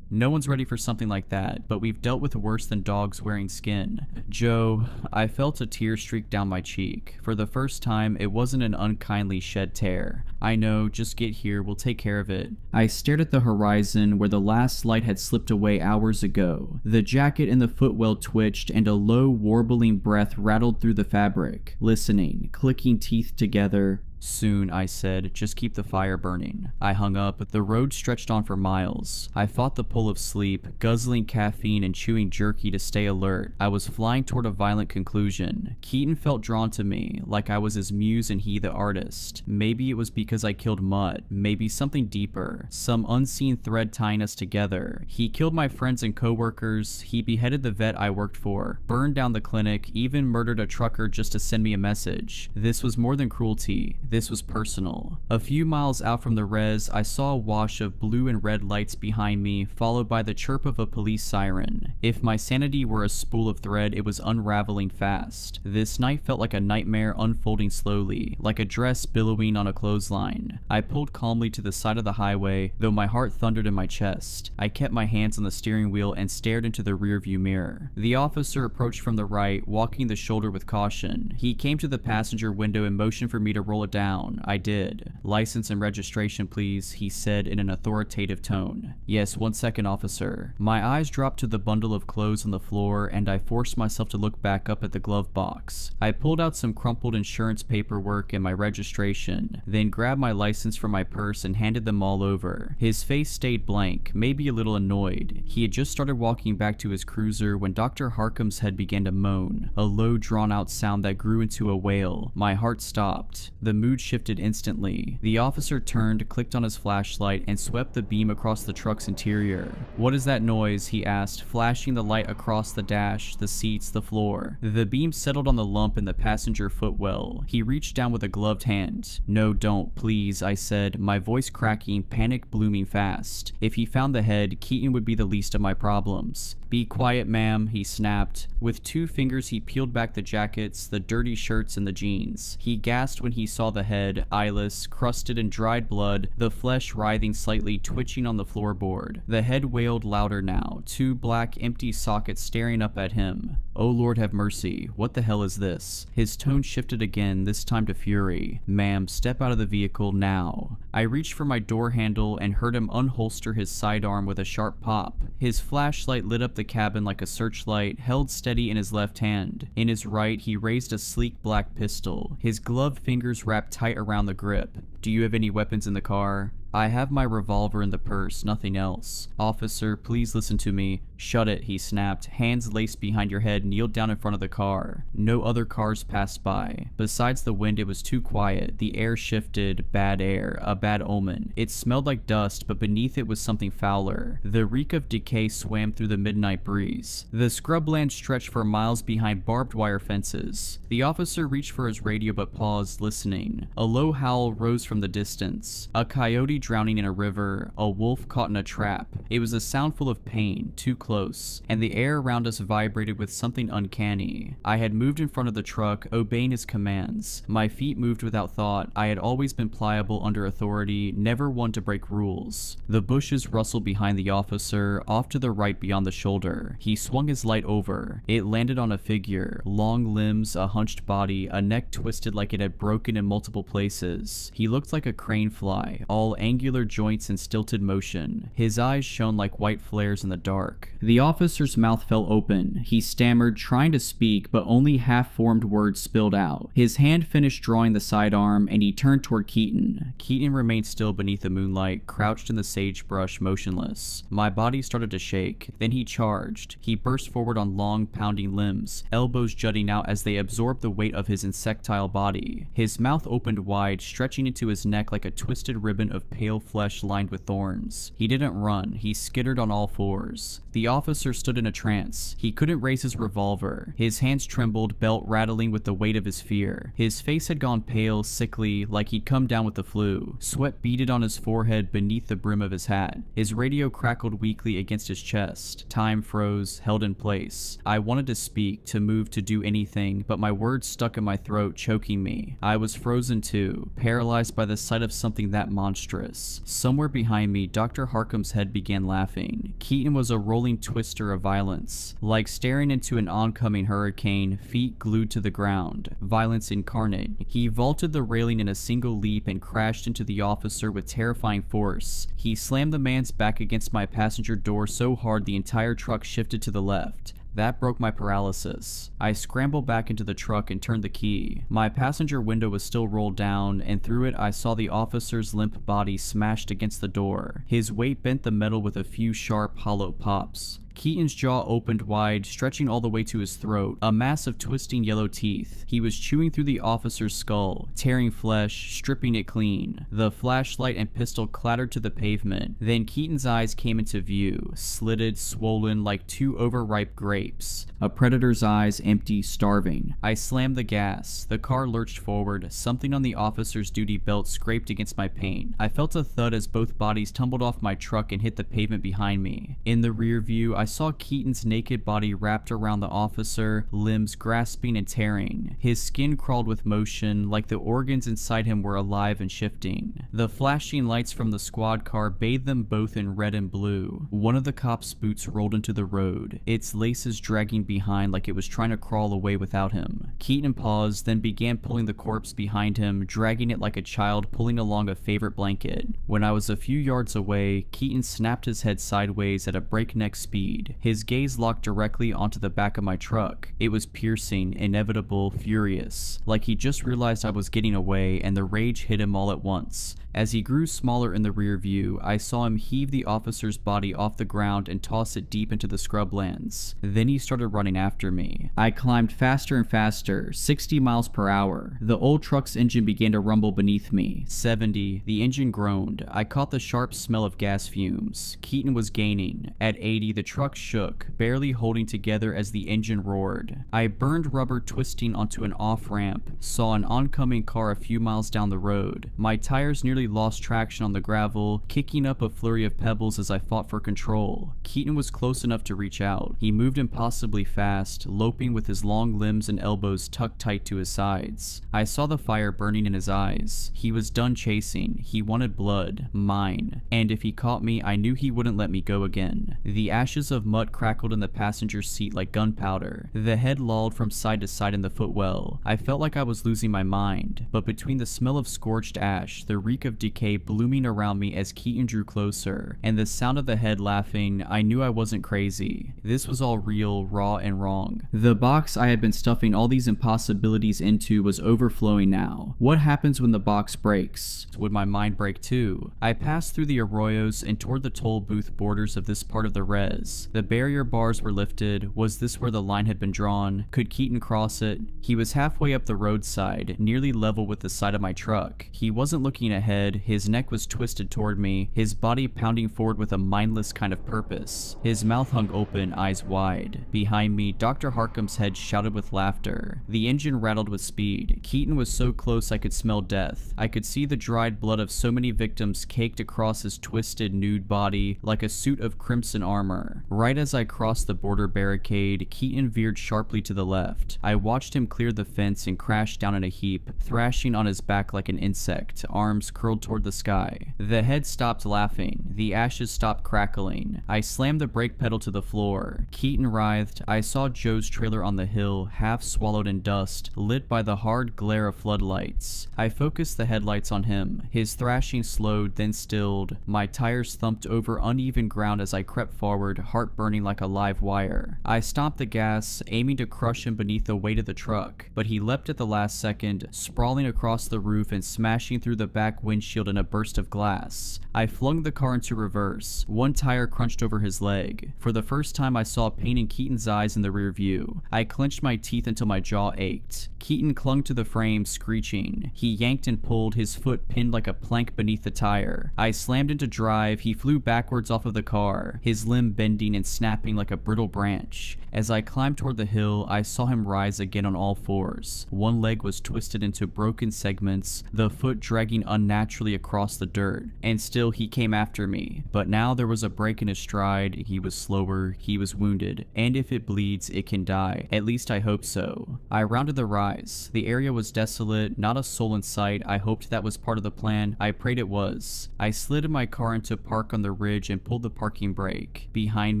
No one's ready for something like that, but we've dealt with worse than dogs wearing skin. Joe, I felt a tear streak down my cheek. For the first time, it wasn't an unkindly shed tear. I know, just get here, we'll take care of it. I stared at the horizon where the last light had slipped away hours ago. The jacket in the footwell twitched and a low, warbling breath rattled through the fabric. Listening, clicking teeth together. Soon, I said, just keep the fire burning. I hung up. The road stretched on for miles. I fought the pull of sleep, guzzling caffeine and chewing jerky to stay alert. I was flying toward a violent conclusion. Keaton felt drawn to me, like I was his muse and he the artist. Maybe it was because I killed Mutt, maybe something deeper, some unseen thread tying us together. He killed my friends and coworkers, he beheaded the vet I worked for, burned down the clinic, even murdered a trucker just to send me a message. This was more than cruelty. This was personal. A few miles out from the res, I saw a wash of blue and red lights behind me, followed by the chirp of a police siren. If my sanity were a spool of thread, it was unraveling fast. This night felt like a nightmare unfolding slowly, like a dress billowing on a clothesline. I pulled calmly to the side of the highway, though my heart thundered in my chest. I kept my hands on the steering wheel and stared into the rearview mirror. The officer approached from the right, walking the shoulder with caution. He came to the passenger window and motioned for me to roll it down. I did. License and registration, please, he said in an authoritative tone. Yes, 1 second, officer. My eyes dropped to the bundle of clothes on the floor, and I forced myself to look back up at the glove box. I pulled out some crumpled insurance paperwork and my registration, then grabbed my license from my purse and handed them all over. His face stayed blank, maybe a little annoyed. He had just started walking back to his cruiser when Dr. Harcum's head began to moan, a low, drawn-out sound that grew into a wail. My heart stopped. The mood shifted instantly. The officer turned, clicked on his flashlight, and swept the beam across the truck's interior. What is that noise? He asked, flashing the light across the dash, the seats, the floor. The beam settled on the lump in the passenger footwell. He reached down with a gloved hand. No, don't, please, I said, my voice cracking, panic blooming fast. If he found the head, Keaton would be the least of my problems. Be quiet, ma'am, he snapped. With 2 fingers, he peeled back the jackets, the dirty shirts, and the jeans. He gasped when he saw the head, eyeless, crusted in dried blood, the flesh writhing slightly, twitching on the floorboard. The head wailed louder now, 2 black, empty sockets staring up at him. Oh Lord have mercy, what the hell is this? His tone shifted again, this time to fury. Ma'am, step out of the vehicle now. I reached for my door handle and heard him unholster his sidearm with a sharp pop. His flashlight lit up the cabin like a searchlight, held steady in his left hand. In his right, he raised a sleek black pistol, his gloved fingers wrapped tight around the grip. Do you have any weapons in the car? I have my revolver in the purse, nothing else. Officer, please listen to me. Shut it, he snapped. Hands laced behind your head, kneeled down in front of the car. No other cars passed by. Besides the wind, it was too quiet. The air shifted. Bad air. A bad omen. It smelled like dust, but beneath it was something fouler. The reek of decay swam through the midnight breeze. The scrubland stretched for miles behind barbed wire fences. The officer reached for his radio but paused, listening. A low howl rose from the distance. A coyote drowning in a river, a wolf caught in a trap. It was a sound full of pain, too close, and the air around us vibrated with something uncanny. I had moved in front of the truck, obeying his commands. My feet moved without thought. I had always been pliable under authority, never one to break rules. The bushes rustled behind the officer, off to the right beyond the shoulder. He swung his light over. It landed on a figure, long limbs, a hunched body, a neck twisted like it had broken in multiple places. He looked like a crane fly, all angular joints and stilted motion. His eyes shone like white flares in the dark. The officer's mouth fell open. He stammered, trying to speak, but only half-formed words spilled out. His hand finished drawing the sidearm, and he turned toward Keaton. Keaton remained still beneath the moonlight, crouched in the sagebrush, motionless. My body started to shake. Then he charged. He burst forward on long, pounding limbs, elbows jutting out as they absorbed the weight of his insectile body. His mouth opened wide, stretching into his neck like a twisted ribbon of pale flesh lined with thorns. He didn't run. He skittered on all fours. The officer stood in a trance. He couldn't raise his revolver. His hands trembled, belt rattling with the weight of his fear. His face had gone pale, sickly, like he'd come down with the flu. Sweat beaded on his forehead beneath the brim of his hat. His radio crackled weakly against his chest. Time froze, held in place. I wanted to speak, to move, to do anything, but my words stuck in my throat, choking me. I was frozen too, paralyzed by the sight of something that monstrous. dangerous. Somewhere behind me, Dr. Harkham's head began laughing. Keaton was a rolling twister of violence, like staring into an oncoming hurricane, feet glued to the ground. Violence incarnate. He vaulted the railing in a single leap and crashed into the officer with terrifying force. He slammed the man's back against my passenger door so hard the entire truck shifted to the left. That broke my paralysis. I scrambled back into the truck and turned the key. My passenger window was still rolled down, and through it I saw the officer's limp body smashed against the door. His weight bent the metal with a few sharp, hollow pops. Keaton's jaw opened wide, stretching all the way to his throat, a mass of twisting yellow teeth. He was chewing through the officer's skull, tearing flesh, stripping it clean. The flashlight and pistol clattered to the pavement. Then Keaton's eyes came into view, slitted, swollen like two overripe grapes. A predator's eyes, empty, starving. I slammed the gas. The car lurched forward. Something on the officer's duty belt scraped against my paint. I felt a thud as both bodies tumbled off my truck and hit the pavement behind me. In the rear view, I saw Keaton's naked body wrapped around the officer, limbs grasping and tearing. His skin crawled with motion, like the organs inside him were alive and shifting. The flashing lights from the squad car bathed them both in red and blue. One of the cops' boots rolled into the road, its laces dragging behind like it was trying to crawl away without him. Keaton paused, then began pulling the corpse behind him, dragging it like a child pulling along a favorite blanket. When I was a few yards away, Keaton snapped his head sideways at a breakneck speed. His gaze locked directly onto the back of my truck. It was piercing, inevitable, furious, like he just realized I was getting away and the rage hit him all at once. As he grew smaller in the rear view, I saw him heave the officer's body off the ground and toss it deep into the scrublands. Then he started running after me. I climbed faster and faster, 60 miles per hour. The old truck's engine began to rumble beneath me. 70, the engine groaned. I caught the sharp smell of gas fumes. Keaton was gaining. At 80, the truck shook, barely holding together as the engine roared. I burned rubber twisting onto an off-ramp, saw an oncoming car a few miles down the road. My tires nearly lost traction on the gravel, kicking up a flurry of pebbles as I fought for control. Keaton was close enough to reach out. He moved impossibly fast, loping with his long limbs and elbows tucked tight to his sides. I saw the fire burning in his eyes. He was done chasing. He wanted blood, mine. And if he caught me, I knew he wouldn't let me go again. The ashes of mutt crackled in the passenger seat like gunpowder. The head lolled from side to side in the footwell. I felt like I was losing my mind, but between the smell of scorched ash, the reek of decay blooming around me as Keaton drew closer, and the sound of the head laughing, I knew I wasn't crazy. This was all real, raw, and wrong. The box I had been stuffing all these impossibilities into was overflowing now. What happens when the box breaks? Would my mind break too? I passed through the arroyos and toward the toll booth borders of this part of the res. The barrier bars were lifted. Was this where the line had been drawn? Could Keaton cross it? He was halfway up the roadside, nearly level with the side of my truck. He wasn't looking ahead. His neck was twisted toward me, his body pounding forward with a mindless kind of purpose. His mouth hung open, eyes wide. Behind me, Dr. Harkham's head shouted with laughter. The engine rattled with speed. Keaton was so close I could smell death. I could see the dried blood of so many victims caked across his twisted, nude body like a suit of crimson armor. Right as I crossed the border barricade, Keaton veered sharply to the left. I watched him clear the fence and crash down in a heap, thrashing on his back like an insect, arms curled toward the sky. The head stopped laughing. The ashes stopped crackling. I slammed the brake pedal to the floor. Keaton writhed. I saw Joe's trailer on the hill, half swallowed in dust, lit by the hard glare of floodlights. I focused the headlights on him. His thrashing slowed, then stilled. My tires thumped over uneven ground as I crept forward, heart burning like a live wire. I stomped the gas, aiming to crush him beneath the weight of the truck, but he leapt at the last second, sprawling across the roof and smashing through the back windshield in a burst of glass. I flung the car into reverse. One tire crunched over his leg. For the first time, I saw pain in Keaton's eyes in the rear view. I clenched my teeth until my jaw ached. Keaton clung to the frame, screeching. He yanked and pulled, his foot pinned like a plank beneath the tire. I slammed into drive. He flew backwards off of the car, his limb bending bending and snapping like a brittle branch. As I climbed toward the hill, I saw him rise again on all fours. One leg was twisted into broken segments, the foot dragging unnaturally across the dirt, and still he came after me. But now there was a break in his stride, he was slower, he was wounded, and if it bleeds, it can die. At least I hope so. I rounded the rise. The area was desolate, not a soul in sight. I hoped that was part of the plan. I prayed it was. I slid in my car into park on the ridge and pulled the parking brake. Behind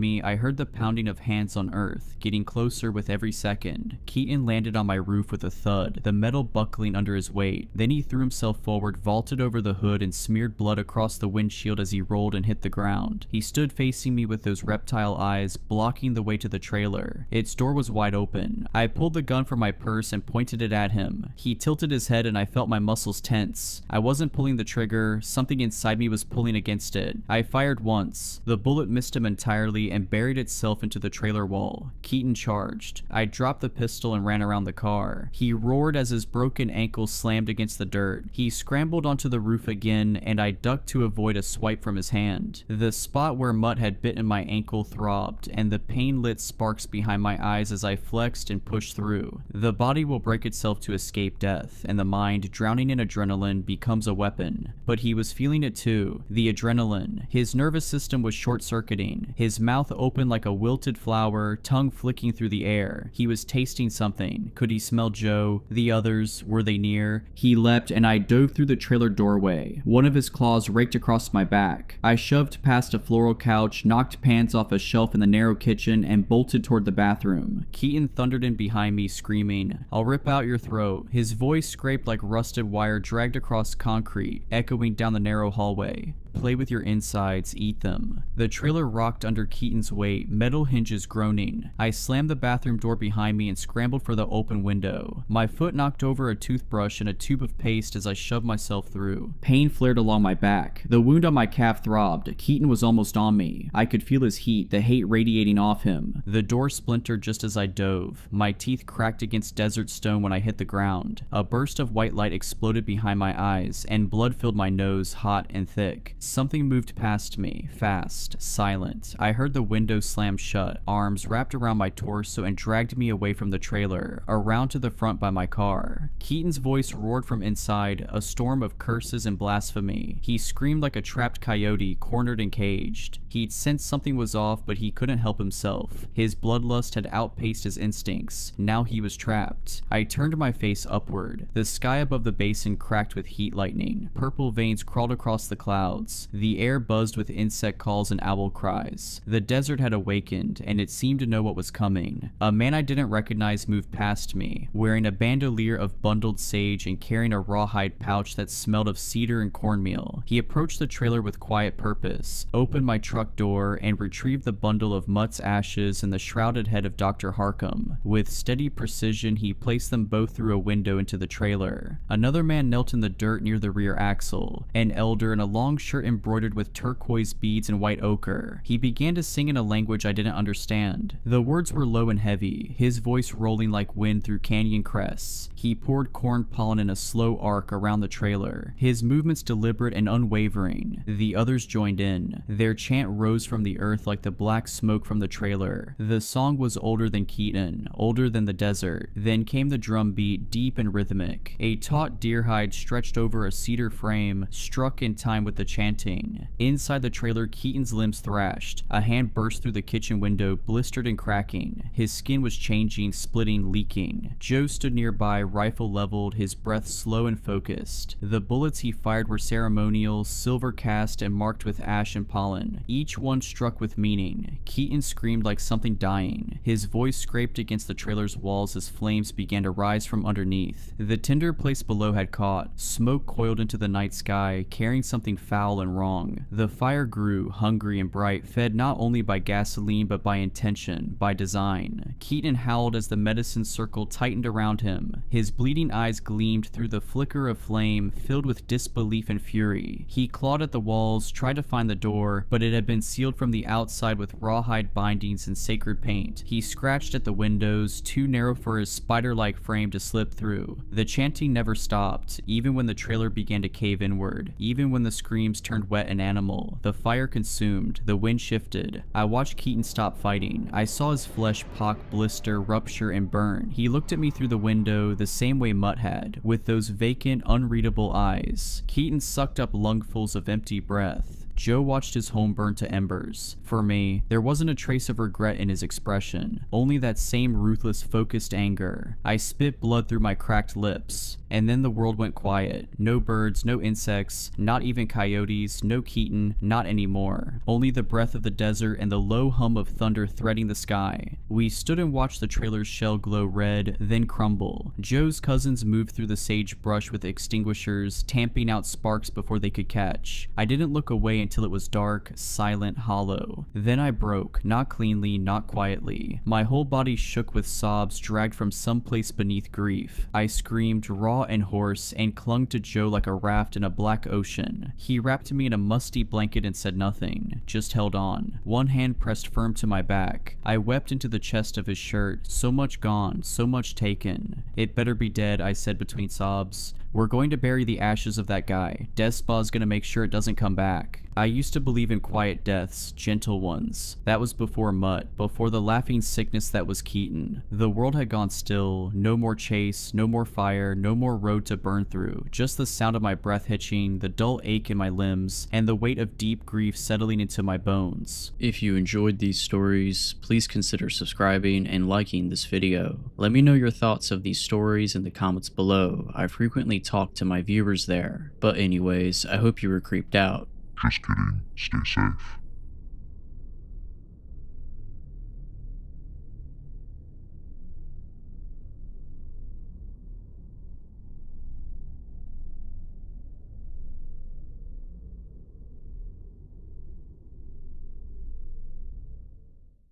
me, I heard the pounding of hands on earth, getting closer with every second. Keaton landed on my roof with a thud, the metal buckling under his weight. Then he threw himself forward, vaulted over the hood, and smeared blood across the windshield as he rolled and hit the ground. He stood facing me with those reptile eyes, blocking the way to the trailer. Its door was wide open. I pulled the gun from my purse and pointed it at him. He tilted his head and I felt my muscles tense. I wasn't pulling the trigger, something inside me was pulling against it. I fired once. The bullet missed him entirely and buried itself into the trailer wall. Keaton charged. I dropped the pistol and ran around the car. He roared as his broken ankle slammed against the dirt. He scrambled onto the roof again and I ducked to avoid a swipe from his hand. The spot where Mutt had bitten my ankle throbbed and the pain lit sparks behind my eyes as I flexed and pushed through. The body will break itself to escape death, and the mind, drowning in adrenaline, becomes a weapon. But he was feeling it too, the adrenaline. His nervous system was short-circuiting, his mouth open like a wilted flower, tongue flicking through the air. He was tasting something. Could he smell Joe? The others, were they near? He leapt and I dove through the trailer doorway. One of his claws raked across my back. I shoved past a floral couch, knocked pans off a shelf in the narrow kitchen, and bolted toward the bathroom. Keaton thundered in behind me, screaming, "I'll rip out your throat." His voice scraped like rusted wire dragged across concrete, echoing down the narrow hallway. "Play with your insides, eat them." The trailer rocked under Keaton's weight, metal hinges groaning. I slammed the bathroom door behind me and scrambled for the open window. My foot knocked over a toothbrush and a tube of paste as I shoved myself through. Pain flared along my back. The wound on my calf throbbed. Keaton was almost on me. I could feel his heat, the hate radiating off him. The door splintered just as I dove. My teeth cracked against desert stone when I hit the ground. A burst of white light exploded behind my eyes, and blood filled my nose, hot and thick. Something moved past me, fast, silent. I heard the window slam shut, arms wrapped around my torso and dragged me away from the trailer, around to the front by my car. Keaton's voice roared from inside, a storm of curses and blasphemy. He screamed like a trapped coyote, cornered and caged. He'd sensed something was off, but he couldn't help himself. His bloodlust had outpaced his instincts. Now he was trapped. I turned my face upward. The sky above the basin cracked with heat lightning. Purple veins crawled across the clouds. The air buzzed with insect calls and owl cries. The desert had awakened, and it seemed to know what was coming. A man I didn't recognize moved past me, wearing a bandolier of bundled sage and carrying a rawhide pouch that smelled of cedar and cornmeal. He approached the trailer with quiet purpose, opened my truck door, and retrieved the bundle of Mutt's ashes and the shrouded head of Dr. Harkham. With steady precision, he placed them both through a window into the trailer. Another man knelt in the dirt near the rear axle, an elder in a long shirt embroidered with turquoise beads and white ochre. He began to sing in a language I didn't understand. The words were low and heavy, his voice rolling like wind through canyon crests. He poured corn pollen in a slow arc around the trailer, his movements deliberate and unwavering. The others joined in. Their chant rose from the earth like the black smoke from the trailer. The song was older than Keaton, older than the desert. Then came the drum beat, deep and rhythmic. A taut deer hide stretched over a cedar frame, struck in time with the chanting. Inside the trailer, Keaton's limbs thrashed. A hand burst through the kitchen window, blistered and cracking. His skin was changing, splitting, leaking. Joe stood nearby, rifle leveled, his breath slow and focused. The bullets he fired were ceremonial, silver cast and marked with ash and pollen, each one struck with meaning. Keaton screamed like something dying. His voice scraped against the trailer's walls as flames began to rise from underneath. The tinder place below had caught. Smoke coiled into the night sky, carrying something foul and wrong. The fire grew, hungry and bright, fed not only by gasoline but by intention, by design. Keaton howled as the medicine circle tightened around him. His bleeding eyes gleamed through the flicker of flame, filled with disbelief and fury. He clawed at the walls, tried to find the door, but it had been sealed from the outside with rawhide bindings and sacred paint. He scratched at the windows, too narrow for his spider-like frame to slip through. The chanting never stopped, even when the trailer began to cave inward, even when the screams turned wet and animal. The fire consumed. The wind shifted. I watched Keaton stop fighting. I saw his flesh pock, blister, rupture, and burn. He looked at me through the window the same way Mutt had, with those vacant, unreadable eyes. Keaton sucked up lungfuls of empty breath. Joe watched his home burn to embers. For me, there wasn't a trace of regret in his expression, only that same ruthless, focused anger. I spit blood through my cracked lips. And then the world went quiet. No birds, no insects, not even coyotes, no Keaton, not anymore. Only the breath of the desert and the low hum of thunder threading the sky. We stood and watched the trailer's shell glow red, then crumble. Joe's cousins moved through the sagebrush with extinguishers, tamping out sparks before they could catch. I didn't look away until it was dark, silent, hollow. Then I broke, not cleanly, not quietly. My whole body shook with sobs dragged from someplace beneath grief. I screamed, raw and hoarse, and clung to Joe like a raft in a black ocean. He wrapped me in a musty blanket and said nothing, just held on. One hand pressed firm to my back. I wept into the chest of his shirt. So much gone, so much taken. It better be dead, I said between sobs. We're going to bury the ashes of that guy. Death Spa's gonna make sure it doesn't come back. I used to believe in quiet deaths, gentle ones. That was before Mutt, before the laughing sickness that was Keaton. The world had gone still, no more chase, no more fire, no more road to burn through, just the sound of my breath hitching, the dull ache in my limbs, and the weight of deep grief settling into my bones. If you enjoyed these stories, please consider subscribing and liking this video. Let me know your thoughts of these stories in the comments below. I frequently talk to my viewers there. But anyways, I hope you were creeped out. Just kidding. Stay safe.